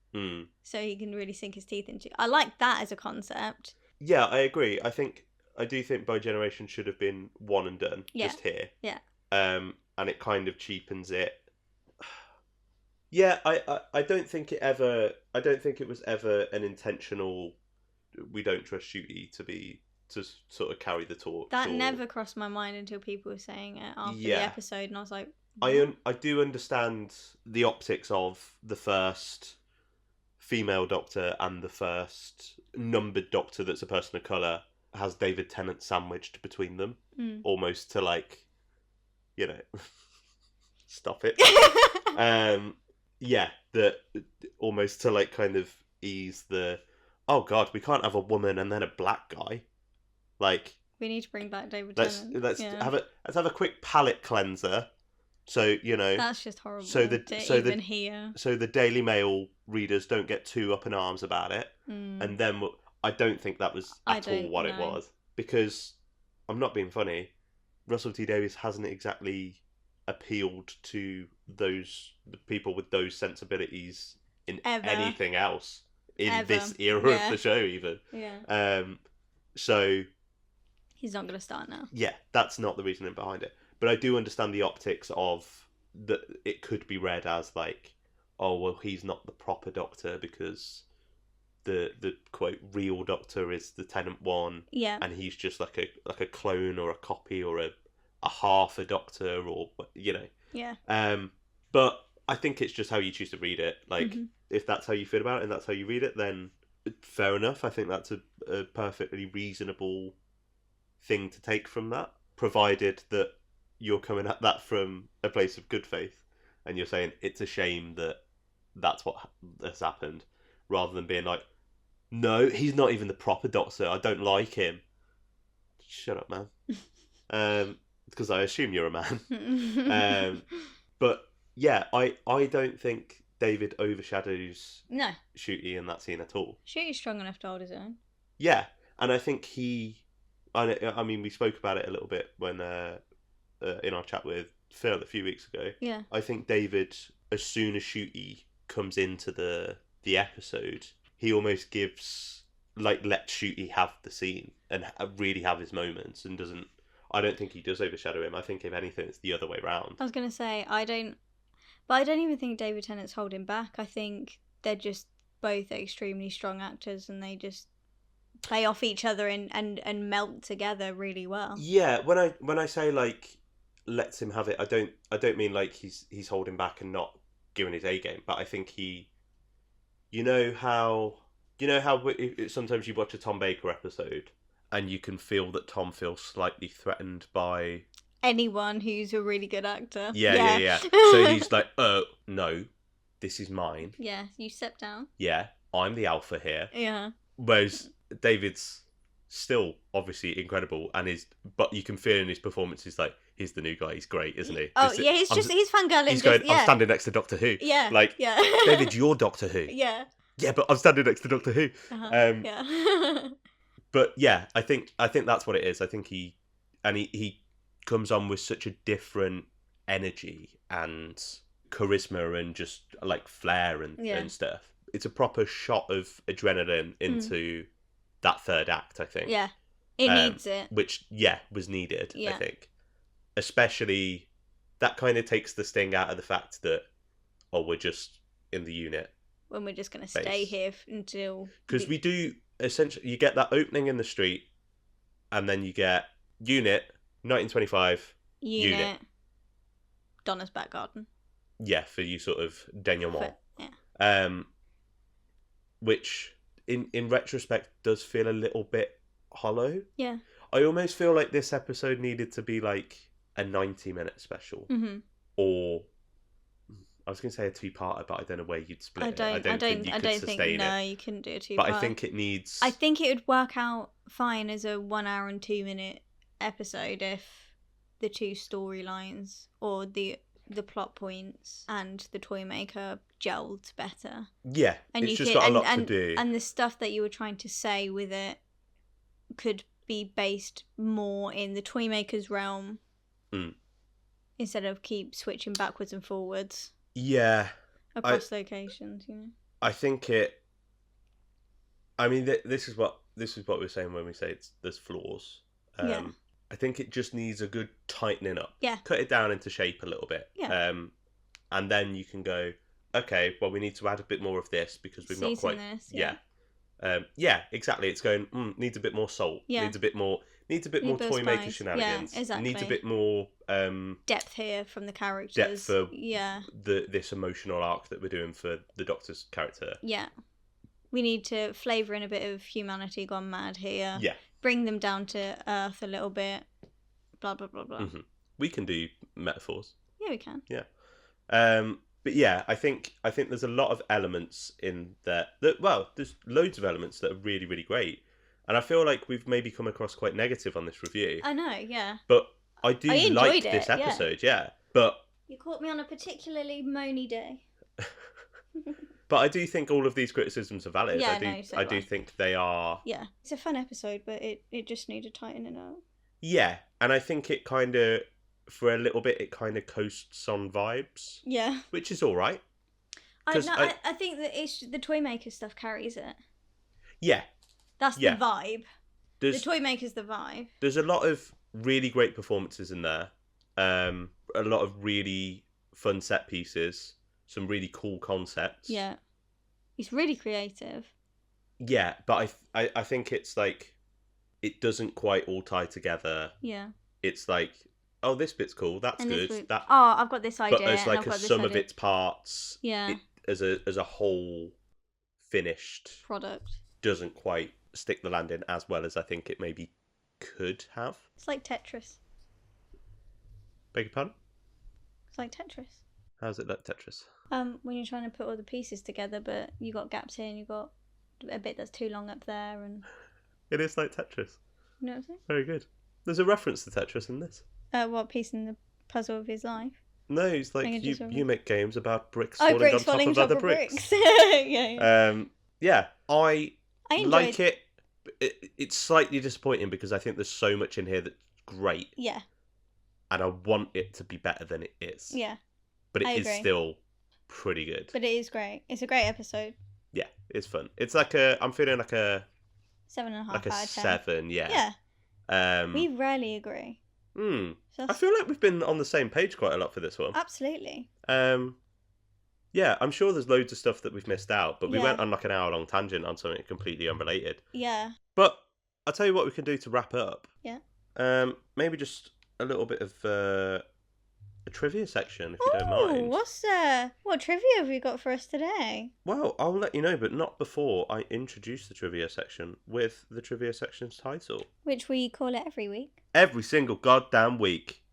A: So he can really sink his teeth into. I like that as a concept.
B: Yeah, I agree. I do think By Generation should have been one and done.
A: Yeah.
B: Just here.
A: Yeah.
B: And it kind of cheapens it. Yeah, I don't think it was ever an intentional. We don't trust Shooty to sort of carry the torch.
A: That never crossed my mind until people were saying it after the episode, and I was like,
B: what? I do understand the optics of the first female Doctor and the first numbered Doctor that's a person of colour has David Tennant sandwiched between them, almost to like, stop it. Yeah, that almost to like kind of ease the, oh god, we can't have a woman and then a black guy. Like,
A: we need to bring back David Tennant.
B: Let's have a quick palate cleanser. So
A: that's just horrible. So
B: the Daily Mail readers don't get too up in arms about it, and then I don't think that was at all what it was, because I'm not being funny. Russell T Davies hasn't exactly appealed to the people with those sensibilities in anything else in this era of the show, even.
A: Yeah.
B: So
A: he's not going to start now.
B: Yeah, that's not the reasoning behind it. But I do understand the optics of that. It could be read as like, oh well, he's not the proper Doctor because the quote real Doctor is the Tennant one, and he's just like a clone or a copy or a half a Doctor, or But I think it's just how you choose to read it. Like, if that's how you feel about it and that's how you read it, then fair enough. I think that's a perfectly reasonable thing to take from that, provided that you're coming at that from a place of good faith and you're saying it's a shame that that's what has happened, rather than being like, no, he's not even the proper Doctor, I don't like him. Shut up, man. Because I assume you're a man. But yeah, I don't think David overshadows Shooty in that scene at all.
A: Shooty's strong enough to hold his own.
B: Yeah, and I think I mean, we spoke about it a little bit when in our chat with Phil a few weeks ago.
A: Yeah.
B: I think David, as soon as Shooty comes into the episode, he almost lets Shooty have the scene and really have his moments, and doesn't. I don't think he does overshadow him. I think if anything, it's the other way round.
A: I was going to say, I don't even think David Tennant's holding back. I think they're just both extremely strong actors, and they just play off each other and melt together really well.
B: Yeah, when I say like lets him have it, I don't mean like he's holding back and not giving his A game, but I think he, how sometimes you watch a Tom Baker episode and you can feel that Tom feels slightly threatened by
A: anyone who's a really good actor.
B: Yeah. So he's like, oh no, this is mine.
A: Yeah, you step down.
B: Yeah, I'm the alpha here.
A: Yeah.
B: Whereas David's still obviously incredible, but you can feel in his performance, he's like, he's the new guy, he's great, isn't he?
A: Oh yeah, he's fangirling.
B: He's going, I'm standing next to Doctor Who.
A: Yeah.
B: Like, yeah. David, you're Doctor Who.
A: Yeah.
B: Yeah, but I'm standing next to Doctor Who.
A: Yeah.
B: But yeah, I think that's what it is. I think he comes on with such a different energy and charisma and just like flair and stuff. It's a proper shot of adrenaline into that third act, I think.
A: Yeah, it needs it.
B: Which, was needed,
A: I
B: think. Especially, that kind of takes the sting out of the fact that, we're just in the unit.
A: When we're just going to stay here until...
B: Because we do, essentially, you get that opening in the street, and then you get unit, 1925, unit.
A: Donna's back garden.
B: Yeah, for you sort of denouement.
A: Yeah.
B: Which, in retrospect, does feel a little bit hollow.
A: Yeah.
B: I almost feel like this episode needed to be like a 90-minute special.
A: Mm-hmm.
B: Or, I was going to say a two-parter, but I don't know where you'd split it. I don't think you could sustain it.
A: No, you couldn't do a two-parter.
B: But I think it needs...
A: I think it would work out fine as a 1 hour and 2 minute episode if the two storylines or the plot points and the toy maker gelled better.
B: Yeah,
A: And
B: it's
A: you
B: just
A: could,
B: got a lot to do.
A: And the stuff that you were trying to say with it could be based more in the toy maker's realm instead of keep switching backwards and forwards.
B: Yeah.
A: Across locations, you know.
B: I think it. I mean, this is what we're saying when we say there's flaws.
A: Yeah.
B: I think it just needs a good tightening up.
A: Yeah.
B: Cut it down into shape a little bit.
A: Yeah.
B: And then you can go, okay, well, we need to add a bit more of this because we've not quite.
A: This,
B: yeah, exactly. It's going needs a bit more salt.
A: Yeah.
B: Needs a bit more toy maker shenanigans.
A: Yeah, exactly.
B: Needs a bit more
A: depth here from the characters.
B: Depth for this emotional arc that we're doing for the Doctor's character.
A: Yeah. We need to flavour in a bit of humanity gone mad here.
B: Yeah. Bring
A: them down to earth a little bit. Blah blah blah blah.
B: Mm-hmm. We can do metaphors.
A: Yeah, we can.
B: Yeah. But yeah, I think there's a lot of elements in there there's loads of elements that are really, really great. And I feel like we've maybe come across quite negative on this review.
A: I know, yeah.
B: But I like this
A: it,
B: episode, yeah. But
A: you caught me on a particularly moany day.
B: But I do think all of these criticisms are valid.
A: Yeah,
B: I do think they are.
A: Yeah, it's a fun episode, but it just needed tightening up.
B: Yeah, and I think it kind of, for a little bit, it kind of coasts on vibes.
A: Yeah,
B: which is all right.
A: I think that the toy maker stuff carries it.
B: Yeah,
A: that's the vibe. The toy maker's the vibe.
B: There's a lot of really great performances in there. A lot of really fun set pieces. Some really cool concepts.
A: Yeah. It's really creative.
B: Yeah, but I think it's like, it doesn't quite all tie together.
A: Yeah.
B: It's like, oh, this bit's cool, that's good.
A: I've got this idea.
B: But as like a sum of its parts, as a whole finished
A: product
B: doesn't quite stick the landing as well as I think it maybe could have.
A: It's like Tetris.
B: Beg your pardon?
A: It's like Tetris.
B: How's it like Tetris?
A: When you're trying to put all the pieces together, but you got gaps here and you got a bit that's too long up there, and
B: it is like Tetris.
A: You know what I'm saying?
B: Very good. There's a reference to Tetris in this.
A: What piece in the puzzle of his life?
B: No, it's like you make games about bricks
A: falling
B: on top of other bricks.
A: Yeah.
B: Yeah, I like
A: it.
B: It's slightly disappointing because I think there's so much in here that's great.
A: Yeah. And
B: I want it to be better than it is.
A: Yeah.
B: But it is still pretty good.
A: But it is great. It's a great episode.
B: Yeah, it's fun. It's like I'm feeling like a
A: 7.5
B: like
A: out of 10.
B: 7, yeah.
A: Yeah. We rarely agree.
B: I feel like we've been on the same page quite a lot for this one.
A: Absolutely.
B: Yeah, I'm sure there's loads of stuff that we've missed out, but we went on like an hour-long tangent on something completely unrelated.
A: Yeah.
B: But I'll tell you what we can do to wrap up.
A: Yeah.
B: Maybe just a little bit of a trivia section, if you don't mind.
A: What trivia have we got for us today?
B: Well, I'll let you know, but not before I introduce the trivia section with the trivia section's title.
A: Which we call it every week.
B: Every single goddamn week.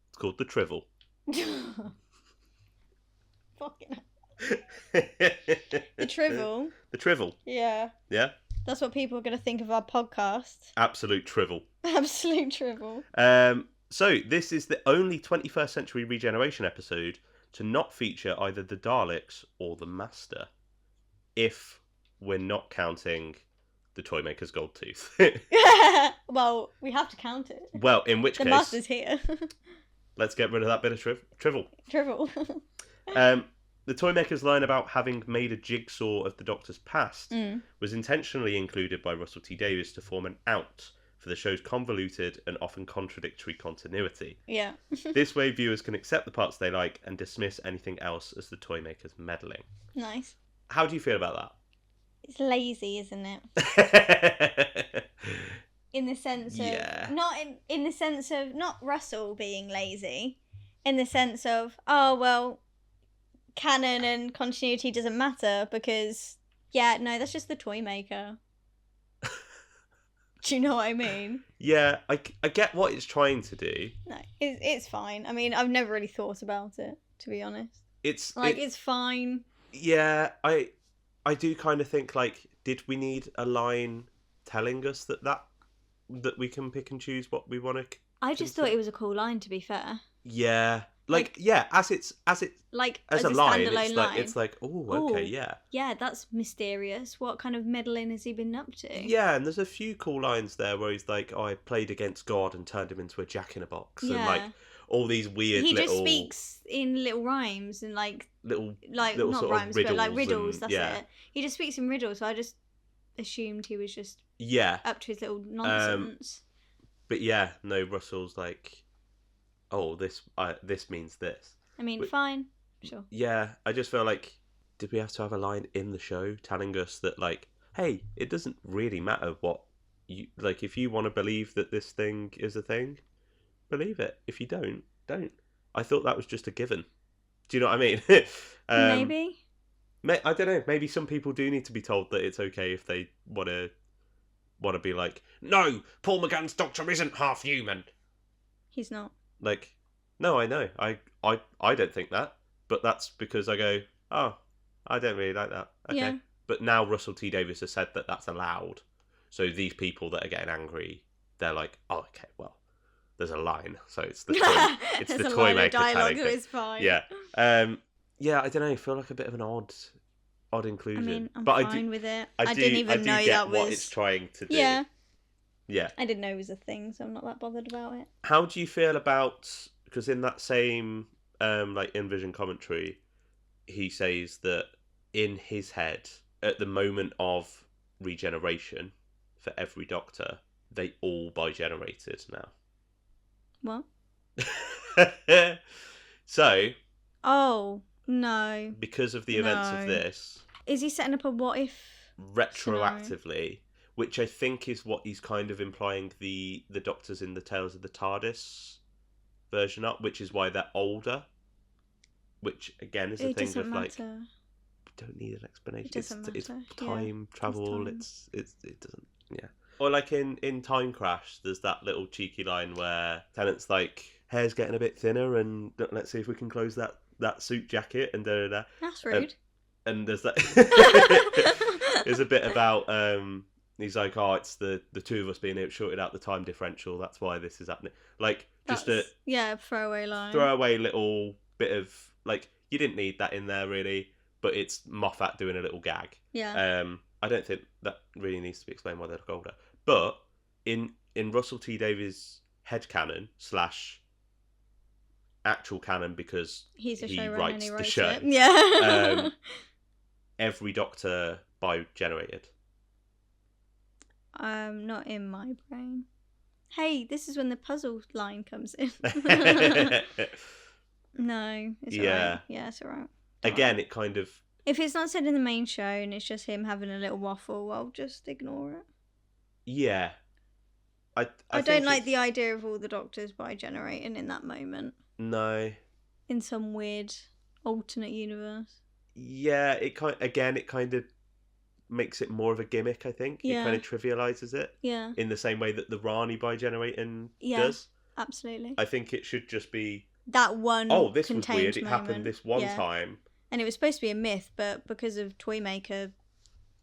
B: It's called the Trivial.
A: Fucking The Trivial?
B: The Trivial.
A: Yeah.
B: Yeah?
A: That's what people are going to think of our podcast.
B: Absolute Trivial.
A: Absolute Trivial.
B: So, this is the only 21st century regeneration episode to not feature either the Daleks or the Master. If we're not counting the Toymaker's Gold Tooth.
A: Well, we have to count it.
B: Well, in which case...
A: The Master's here.
B: Let's get rid of that bit of Trivial.
A: Trivial.
B: The Toymaker's line about having made a jigsaw of the Doctor's past was intentionally included by Russell T Davies to form an out for the show's convoluted and often contradictory continuity.
A: Yeah.
B: This way, viewers can accept the parts they like and dismiss anything else as the Toymaker's meddling.
A: Nice.
B: How do you feel about that?
A: It's lazy, isn't it? In the sense of not in the sense of not Russell being lazy, in the sense of canon and continuity doesn't matter because that's just the Toymaker. Do you know what I mean?
B: Yeah, I get what it's trying to do.
A: No, it's fine. I mean, I've never really thought about it, to be honest. It's fine.
B: Yeah, I do kind of think, like, did we need a line telling us that we can pick and choose what we want to
A: I just thought it was a cool line, to be fair.
B: Yeah. Like yeah, as it
A: like
B: as a line, it's like oh, okay, yeah.
A: Yeah, that's mysterious. What kind of meddling has he been up to?
B: Yeah, and there's a few cool lines there where he's like, "Oh, I played against God and turned him into a jack-in-a-box," and like all these weird.
A: He just speaks in little rhymes and little not
B: sort
A: rhymes,
B: of
A: but like riddles.
B: And,
A: that's it. He just speaks in riddles. So I just assumed he was just up to his little nonsense.
B: But yeah, no, Russell's like, oh, this means this.
A: I mean, fine, sure.
B: Yeah, I just feel like, did we have to have a line in the show telling us that, like, hey, it doesn't really matter what you like. If you want to believe that this thing is a thing, believe it. If you don't. I thought that was just a given. Do you know what I mean?
A: Maybe.
B: I don't know. Maybe some people do need to be told that it's okay if they want to be like, no, Paul McGann's doctor isn't half human.
A: He's not.
B: Like, no, I know. I don't think that, but that's because I go, oh, I don't really like that. Okay. Yeah. But now Russell T Davies has said that that's allowed. So these people that are getting angry, they're like, oh, okay, well, there's a line. So it's the it's the toy maker dialogue.
A: It's fine.
B: Yeah. Yeah, I don't know. I feel like a bit of an odd inclusion.
A: I mean, I'm fine with it. I didn't even know that was
B: what it's trying to do.
A: Yeah.
B: Yeah.
A: I didn't know it was a thing, so I'm not that bothered about it.
B: How do you feel about, because in that same like in-vision commentary, he says that in his head, at the moment of regeneration for every doctor, they all bi-generated now.
A: What?
B: So.
A: Oh, no.
B: Because of the events of this.
A: Is he setting up a what if?
B: Retroactively.
A: Scenario?
B: Which I think is what he's kind of implying the doctors in the Tales of the TARDIS version up, which is why they're older. Which again is a thing of like, we don't need an explanation. It's time travel. It's it doesn't. Yeah. Or like in Time Crash, there's that little cheeky line where Tennant's like, hair's getting a bit thinner, and let's see if we can close that suit jacket and da da da.
A: That's rude.
B: And there's that. There's a bit about he's like, oh, it's the two of us being able to shorted out the time differential. That's why this is happening. Like, just
A: throwaway line.
B: Throwaway little bit of, like, you didn't need that in there, really. But it's Moffat doing a little gag.
A: Yeah.
B: I don't think that really needs to be explained why they look older. But in Russell T Davies' headcanon / actual canon, because
A: he
B: writes the show.
A: It. Yeah.
B: Every doctor bi-generated.
A: Not in my brain. Hey, this is when the puzzle line comes in. No, it's alright. Yeah, it's alright.
B: Again, it kind of...
A: If it's not said in the main show and it's just him having a little waffle, I'll just ignore it.
B: Yeah.
A: I don't like the idea of all the doctors bi-generating in that moment.
B: No.
A: In some weird alternate universe.
B: Yeah, it kind of makes it more of a gimmick, I think. Yeah. It kind of trivialises it.
A: Yeah.
B: In the same way that the Rani bi-generating does.
A: Absolutely.
B: I think it should just be...
A: That one
B: oh, this was weird.
A: Moment.
B: It happened this one time.
A: And it was supposed to be a myth, but because of Toymaker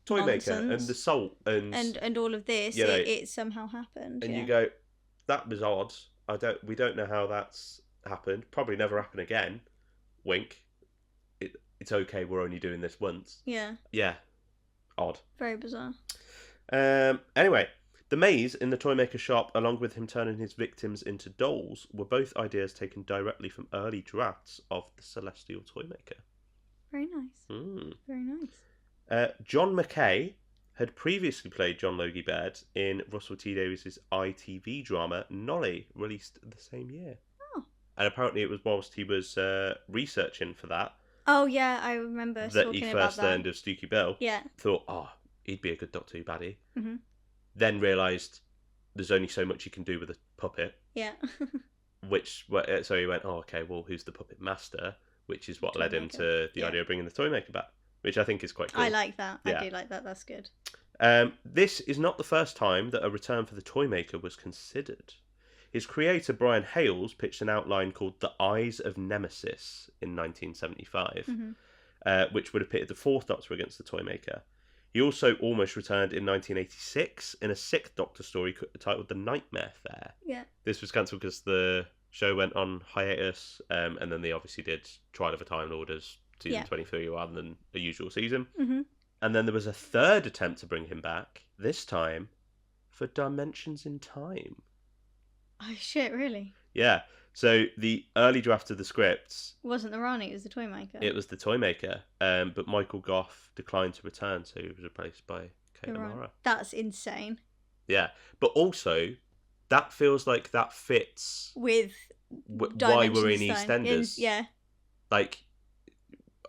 B: and the salt
A: and all of this, it somehow happened.
B: And you go, that was odd. We don't know how that's happened. Probably never happen again. Wink. It's okay. We're only doing this once.
A: Yeah.
B: Yeah. Odd.
A: Very bizarre.
B: Anyway, the maze in the Toymaker shop, along with him turning his victims into dolls, were both ideas taken directly from early drafts of the Celestial Toymaker.
A: Very nice. Very nice.
B: John McKay had previously played John Logie Baird in Russell T Davies' ITV drama Nolly, released the same year.
A: Oh.
B: And apparently it was whilst he was researching for that.
A: Oh yeah, I remember
B: that he first learned of Stooky Bill.
A: Yeah.
B: Thought, he'd be a good Doctor Who baddie.
A: Mm-hmm.
B: Then realised there's only so much you can do with a puppet.
A: Yeah.
B: So he went, okay, well, who's the puppet master? Which is what led him to the idea of bringing the Toymaker back, which I think is quite cool.
A: I like that. Yeah. I do like that. That's good.
B: This is not the first time that a return for the Toymaker was considered. His creator, Brian Hales, pitched an outline called The Eyes of Nemesis in 1975, which would have pitted the Fourth Doctor against the Toymaker. He also almost returned in 1986 in a Sixth Doctor story titled The Nightmare Fair.
A: Yeah.
B: This was cancelled because the show went on hiatus, and then they obviously did Trial of a Time Lorder's season 23 rather than a usual season.
A: Mm-hmm.
B: And then there was a third attempt to bring him back, this time for Dimensions in Time.
A: Oh, shit, really?
B: Yeah. So the early draft of the scripts...
A: It wasn't the Rani, it was the Toymaker.
B: It was the Toymaker, but Michael Gough declined to return, so he was replaced by Kate O'Mara.
A: That's insane.
B: Yeah. But also, that feels like that fits...
A: with
B: why we're in EastEnders.
A: Yeah.
B: Like,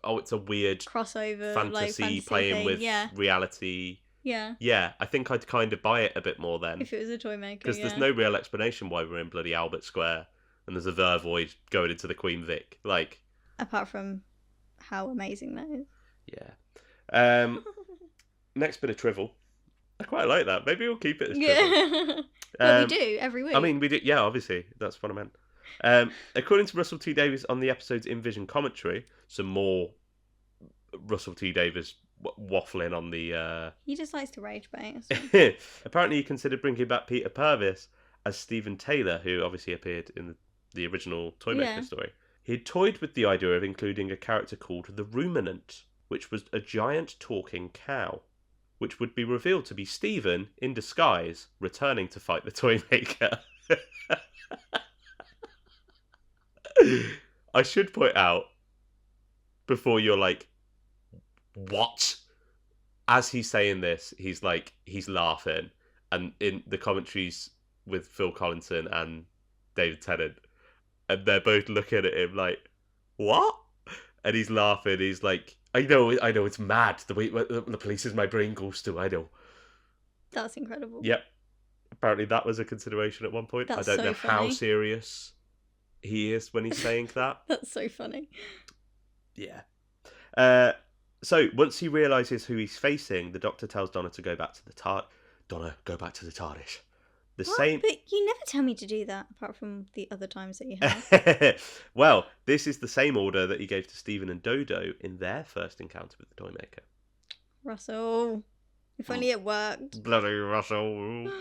B: oh, it's a weird...
A: crossover,
B: fantasy playing
A: thing.
B: with reality...
A: Yeah.
B: Yeah, I think I'd kind of buy it a bit more then.
A: If it was a Toymaker,
B: because there's no real explanation why we're in bloody Albert Square and there's a Vervoid going into the Queen Vic. Like,
A: apart from how amazing that is.
B: Yeah. Next bit of Trivial. I quite like that. Maybe we'll keep it as Trivial.
A: Well, we do every week.
B: I mean, we do. Yeah, obviously. That's what I meant. According to Russell T Davies on the episode's InVision commentary, some more Russell T Davies waffling on the...
A: He just likes to rage bait.
B: Apparently he considered bringing back Peter Purvis as Stephen Taylor, who obviously appeared in the original Toymaker story. He'd toyed with the idea of including a character called the Ruminant, which was a giant talking cow, which would be revealed to be Stephen, in disguise, returning to fight the Toymaker. I should point out, before you're like, what? As he's saying this, he's laughing, and in the commentaries with Phil Collinson and David Tennant, and they're both looking at him like, what? And he's laughing. He's like, I know, it's mad. The way the places my brain goes to, I know.
A: That's incredible.
B: Yep. Apparently that was a consideration at one point.
A: That's
B: I don't know
A: funny.
B: how serious he is when he's saying that.
A: That's so funny.
B: Yeah. So once he realises who he's facing, the Doctor tells Donna to go back to the TARDIS. Donna, go back to the TARDIS. Same.
A: But you never tell me to do that, apart from the other times that you have.
B: Well, this is the same order that he gave to Stephen and Dodo in their first encounter with the Toymaker.
A: Russell, if only it worked.
B: Bloody Russell.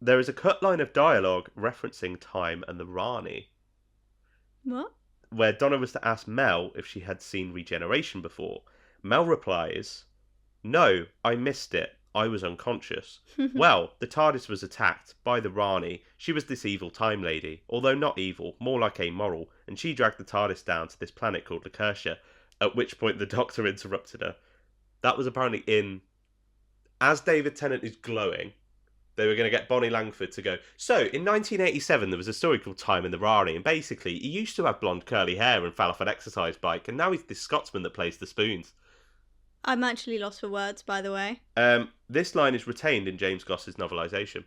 B: There is a cut line of dialogue referencing time and the Rani.
A: What?
B: Where Donna was to ask Mel if she had seen regeneration before. Mel replies, "No, I missed it. I was unconscious." Well, the TARDIS was attacked by the Rani. She was this evil time lady, although not evil, more like amoral, and she dragged the TARDIS down to this planet called Lacertia, at which point the Doctor interrupted her. That was apparently in... As David Tennant is glowing, they were going to get Bonnie Langford to go, so, in 1987 there was a story called Time in the Rani, and basically, he used to have blonde curly hair and fell off an exercise bike, and now he's this Scotsman that plays the spoons.
A: I'm actually lost for words, by the way.
B: This line is retained in James Goss's novelisation.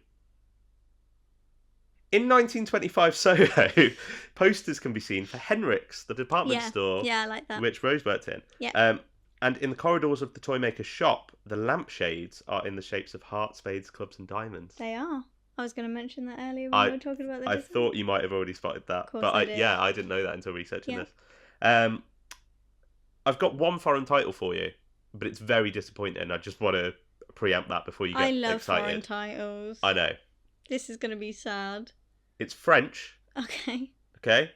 B: In 1925 Soho, posters can be seen for Henrik's, the department store,
A: I like that.
B: which Rose worked in.
A: Yeah.
B: And in the corridors of the Toymaker shop, the lampshades are in the shapes of hearts, spades, clubs and diamonds.
A: They are. I was going to mention that earlier when we were talking about the
B: I thought you might have already spotted that.
A: Of course
B: but
A: I did.
B: I didn't know that until researching this. I've got one foreign title for you, but it's very disappointing. I just want to preempt that before you get excited.
A: I love foreign titles.
B: I know.
A: This is going to be sad.
B: It's French.
A: Okay.
B: Okay?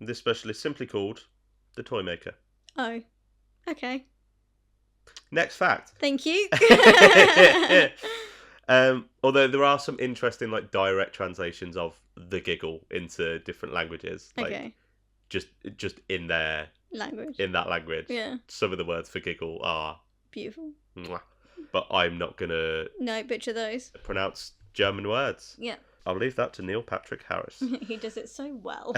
B: This special is simply called The Toymaker.
A: Oh. Okay.
B: Next fact.
A: Thank you.
B: Although there are some interesting direct translations of the Giggle into different languages.
A: Okay.
B: Just in their...
A: language.
B: In that language.
A: Yeah.
B: Some of the words for giggle are... beautiful. Mwah. But I'm not going to...
A: No, butcher those.
B: ...pronounce German words.
A: Yeah.
B: I'll leave that to Neil Patrick Harris.
A: He does it so well.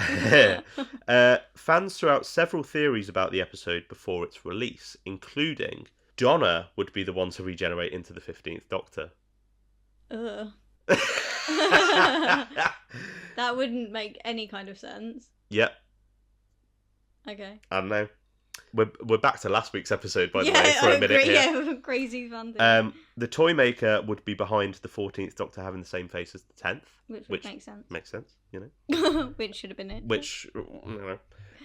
B: Fans threw out several theories about the episode before its release, including Donna would be the one to regenerate into the 15th Doctor.
A: Ugh. That wouldn't make any kind of sense.
B: Yep.
A: Okay.
B: I don't know. We're back to last week's episode, by the way, for a minute here.
A: Yeah, crazy fun thing.
B: The Toymaker would be behind the 14th Doctor having the same face as the 10th.
A: Which would make sense.
B: Makes sense, you know.
A: Which should have been it.
B: Which, you know.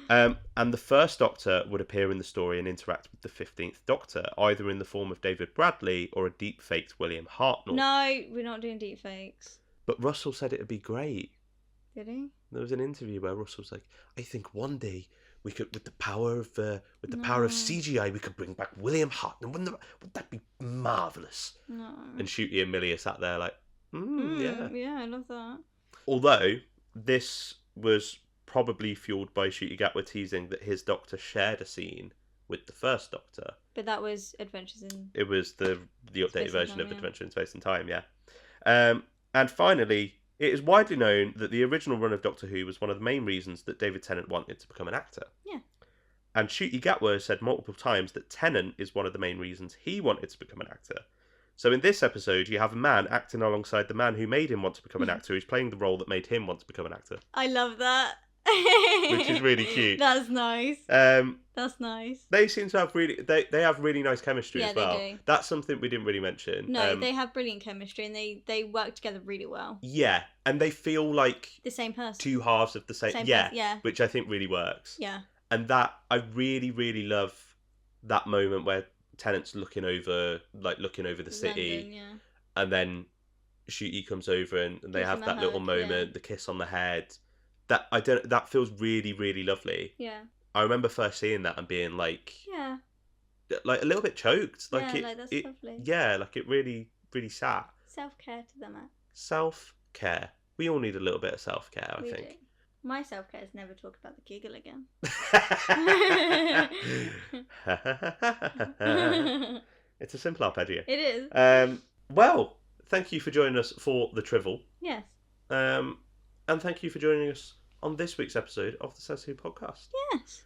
B: And the First Doctor would appear in the story and interact with the 15th Doctor, either in the form of David Bradley or a deep-faked William Hartnell.
A: No, we're not doing deep fakes.
B: But Russell said it would be great.
A: Did he?
B: There was an interview where Russell was like, I think one day we could, with the power of CGI, we could bring back William Hartnell. Wouldn't that be marvellous?
A: No.
B: And Shooty and Millie are sat there like, yeah.
A: Yeah, I love that.
B: Although, this was probably fueled by Shooty Gatwa teasing that his Doctor shared a scene with the First Doctor.
A: But that was Adventures in...
B: It was the updated version of
A: yeah.
B: Adventure in Space and Time, yeah. And finally, it is widely known that the original run of Doctor Who was one of the main reasons that David Tennant wanted to become an actor.
A: Yeah.
B: And Shooty Gatwa said multiple times that Tennant is one of the main reasons he wanted to become an actor. So in this episode, you have a man acting alongside the man who made him want to become an actor, who's playing the role that made him want to become an actor.
A: I love that.
B: Which is really cute.
A: That's nice. That's nice.
B: They seem to have they have really nice chemistry as well.
A: They do.
B: That's something we didn't really mention.
A: No, they have brilliant chemistry and they work together really well.
B: Yeah, and they feel like
A: the same person.
B: Two halves of the same
A: yeah.
B: Which I think really works.
A: Yeah.
B: And that I really, really love that moment where Tennant's looking over the city,
A: London, yeah.
B: and then Shooty comes over and they
A: Kiss
B: have
A: on
B: that
A: the
B: little
A: head,
B: moment, the kiss on the head. That feels really, really lovely.
A: Yeah.
B: I remember first seeing that and being like,
A: yeah,
B: like a little bit choked. Like
A: yeah, that's lovely.
B: Yeah, like it really, really sat.
A: Self-care to them, Matt.
B: Self-care. We all need a little bit of self-care, I think.
A: Do. My self-care is never talk about the Giggle again.
B: It's a simple arpeggio.
A: It is.
B: Well, thank you for joining us for the Trivial.
A: Yes.
B: And thank you for joining us on this week's episode of the Says Who podcast.
A: Yes.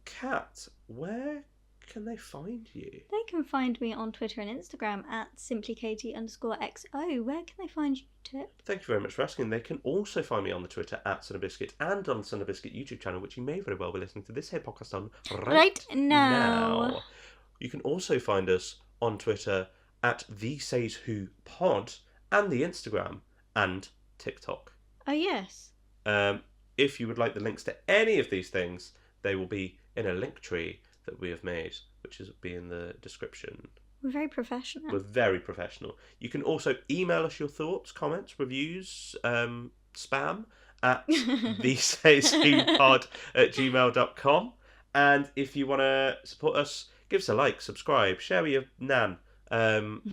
B: Kat, where can they find you?
A: They can find me on Twitter and Instagram at simplykatie_XO. Where can they find you, Tip?
B: Thank you very much for asking. They can also find me on the Twitter at Son of Biscuit and on the Son of Biscuit YouTube channel, which you may very well be listening to this here podcast on right now. You can also find us on Twitter at thesayswhopod and the Instagram and TikTok.
A: Oh, yes.
B: If you would like the links to any of these things, they will be in a link tree that we have made, which will be in the description.
A: We're very professional.
B: We're very professional. You can also email us your thoughts, comments, reviews, spam at thesayswhopod@gmail.com. And if you want to support us, give us a like, subscribe, share with your nan.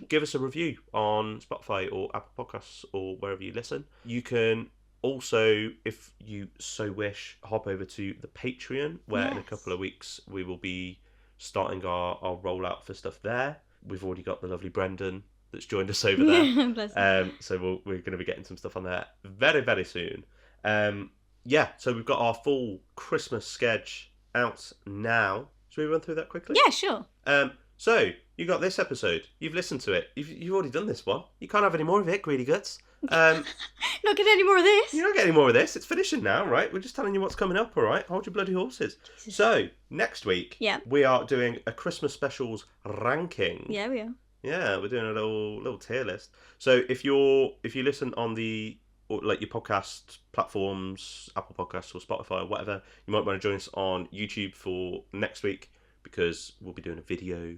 B: Give us a review on Spotify or Apple Podcasts or wherever you listen. You can also, if you so wish, hop over to the Patreon, where in a couple of weeks we will be starting our rollout for stuff there. We've already got the lovely Brendan that's joined us over there. So we're going to be getting some stuff on there very, very soon. So we've got our full Christmas sketch out now. Should we run through that quickly?
A: Yeah, sure.
B: So you got this episode. You've listened to it. You've already done this one. You can't have any more of it, greedy guts.
A: Not getting any more of this.
B: You're not getting any more of this. It's finishing now, right? We're just telling you what's coming up, all right? Hold your bloody horses. Jesus. So next week, we are doing a Christmas specials ranking.
A: Yeah, we are.
B: Yeah, we're doing a little tier list. So if you listen on your podcast platforms, Apple Podcasts or Spotify or whatever, you might want to join us on YouTube for next week, because we'll be doing a video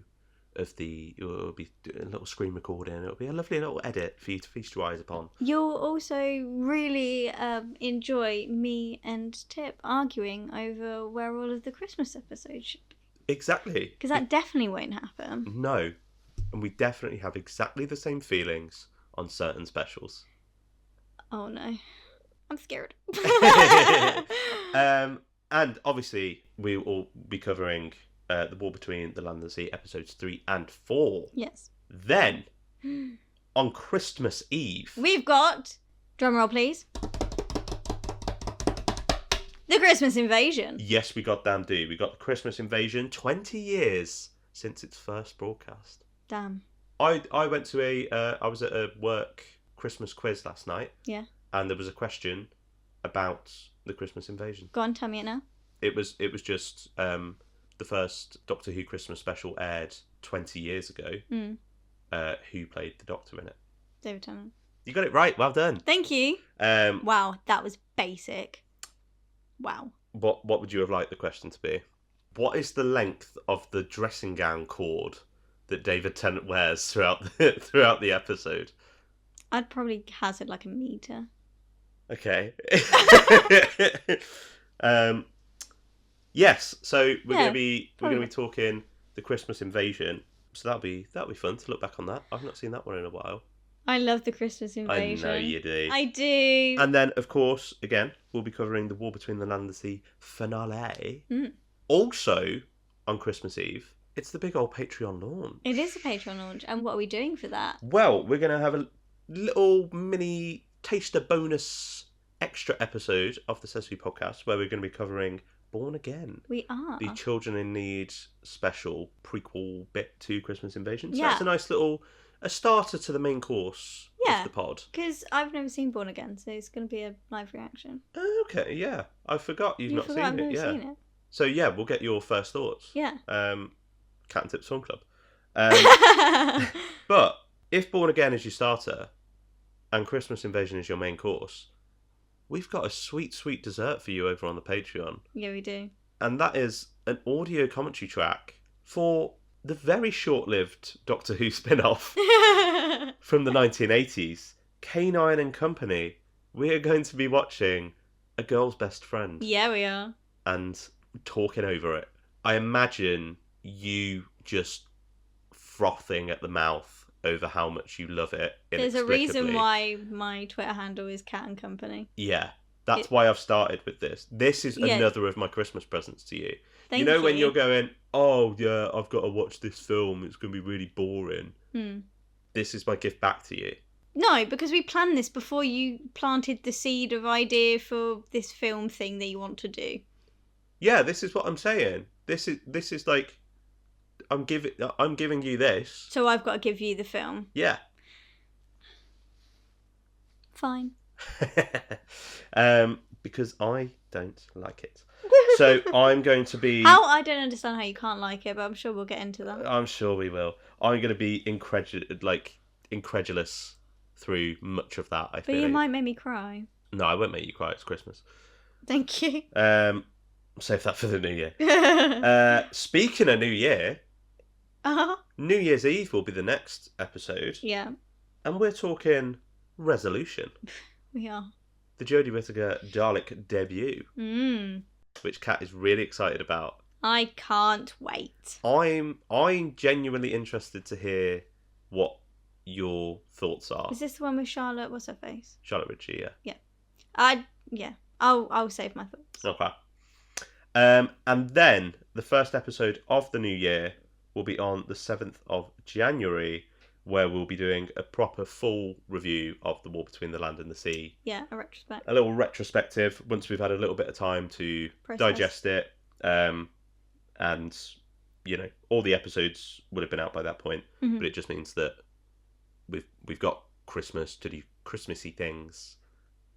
B: of we'll be doing a little screen recording. It'll be a lovely little edit for you to feast your eyes upon.
A: You'll also really enjoy me and Tip arguing over where all of the Christmas episodes should be.
B: Exactly.
A: Because that definitely won't happen.
B: No. And we definitely have exactly the same feelings on certain specials.
A: Oh no. I'm scared.
B: And obviously we will be covering The War Between the Land and the Sea, episodes 3 and 4.
A: Yes.
B: Then, on Christmas Eve,
A: we've got, drumroll please, the Christmas Invasion.
B: Yes, we goddamn do. We got the Christmas Invasion, 20 years since its first broadcast.
A: Damn.
B: I went to I was at a work Christmas quiz last night.
A: Yeah.
B: And there was a question about the Christmas Invasion.
A: Go on, tell me it now.
B: It was just the first Doctor Who Christmas special aired 20 years ago. Who played the Doctor in it?
A: David Tennant.
B: You got it right. Well done.
A: Thank you. Wow, that was basic. Wow.
B: what would you have liked the question to be? What is the length of the dressing gown cord that David Tennant wears throughout the episode?
A: I'd probably hazard like a meter.
B: Okay. Yes. So we're gonna be talking the Christmas Invasion. So that'll be fun to look back on that. I've not seen that one in a while.
A: I love the Christmas Invasion.
B: I know you do.
A: I do.
B: And then, of course, again, we'll be covering the War Between the Land and the Sea finale.
A: Mm.
B: Also, on Christmas Eve, it's the big old Patreon launch.
A: It is a Patreon launch. And what are we doing for that?
B: Well, we're going to have a little mini taster bonus extra episode of the Sesame podcast where we're going to be covering Born Again.
A: We are.
B: The Children in Need special prequel bit to Christmas Invasion. So
A: yeah.
B: that's a nice little... a starter to the main course of the pod.
A: Because I've never seen Born Again, so it's going to be a live reaction.
B: Okay, yeah. I forgot you've not seen it.
A: I've never seen it.
B: So, yeah, we'll get your first thoughts.
A: Yeah.
B: Cat and Tips Film Club. But if Born Again is your starter and Christmas Invasion is your main course, we've got a sweet, sweet dessert for you over on the Patreon.
A: Yeah, we do.
B: And that is an audio commentary track for the very short-lived Doctor Who spin-off from the 1980s, K9 and Company. We are going to be watching A Girl's Best Friend.
A: Yeah, we are.
B: And talking over it. I imagine you just frothing at the mouth over how much you love it.
A: There's a reason why my Twitter handle is Cat and Company.
B: Yeah, that's why I've started with this. This is another of my Christmas presents to you.
A: Thank you.
B: When you're going, oh yeah, I've got to watch this film, it's going to be really boring. This is my gift back to you.
A: No, because we planned this before you planted the seed of idea for this film thing that you want to do.
B: Yeah, this is what I'm saying. This is like, I'm giving you this.
A: So I've got to give you the film.
B: Yeah.
A: Fine.
B: Because I don't like it. So I'm going to be...
A: I don't understand how you can't like it, but I'm sure we'll get into that.
B: I'm sure we will. I'm going to be incredulous through much of that, I think.
A: But you might make me cry.
B: No, I won't make you cry. It's Christmas.
A: Thank you.
B: Save that for the new year. Speaking of new year, New Year's Eve will be the next episode.
A: Yeah.
B: And we're talking resolution.
A: We are.
B: The Jodie Whittaker Dalek debut. Which Kat is really excited about.
A: I can't wait.
B: I'm genuinely interested to hear what your thoughts are.
A: Is this the one with Charlotte? What's her face?
B: Charlotte Ritchie, yeah.
A: Yeah. I'll save my thoughts.
B: Okay. And then the first episode of the new year will be on the 7th of January, where we'll be doing a proper full review of The War Between the Land and the Sea.
A: Yeah, a retrospective.
B: A little retrospective once we've had a little bit of time to digest it. And, all the episodes would have been out by that point. Mm-hmm. But it just means that we've got Christmas to do Christmassy things,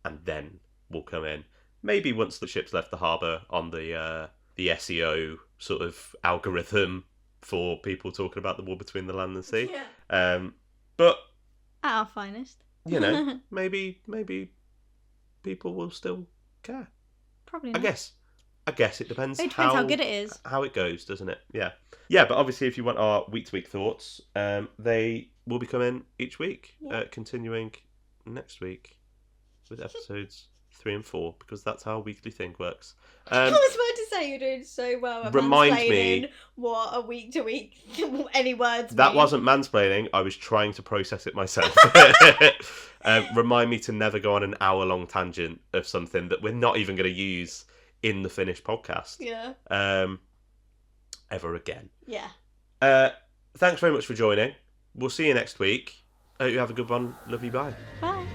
B: and then we'll come in. Maybe once the ship's left the harbour on the SEO sort of algorithm for people talking about the War Between the Land and the Sea.
A: Yeah.
B: But
A: at our finest.
B: Maybe people will still care.
A: Probably not.
B: I guess it depends.
A: It depends how good it is.
B: How it goes, doesn't it? Yeah. Yeah, but obviously if you want our week-to-week thoughts, they will be coming each week, continuing next week with episodes 3 and 4, because that's how a weekly thing works.
A: I was about to say you're doing so well at mansplaining what a week-to-week any words
B: That
A: mean.
B: wasn't mansplaining. I was trying to process it myself. Remind me to never go on an hour-long tangent of something that we're not even going to use in the finished podcast.
A: Yeah.
B: Ever again.
A: Yeah.
B: Thanks very much for joining. We'll see you next week. Hope you have a good one. Love you. Bye.
A: Bye.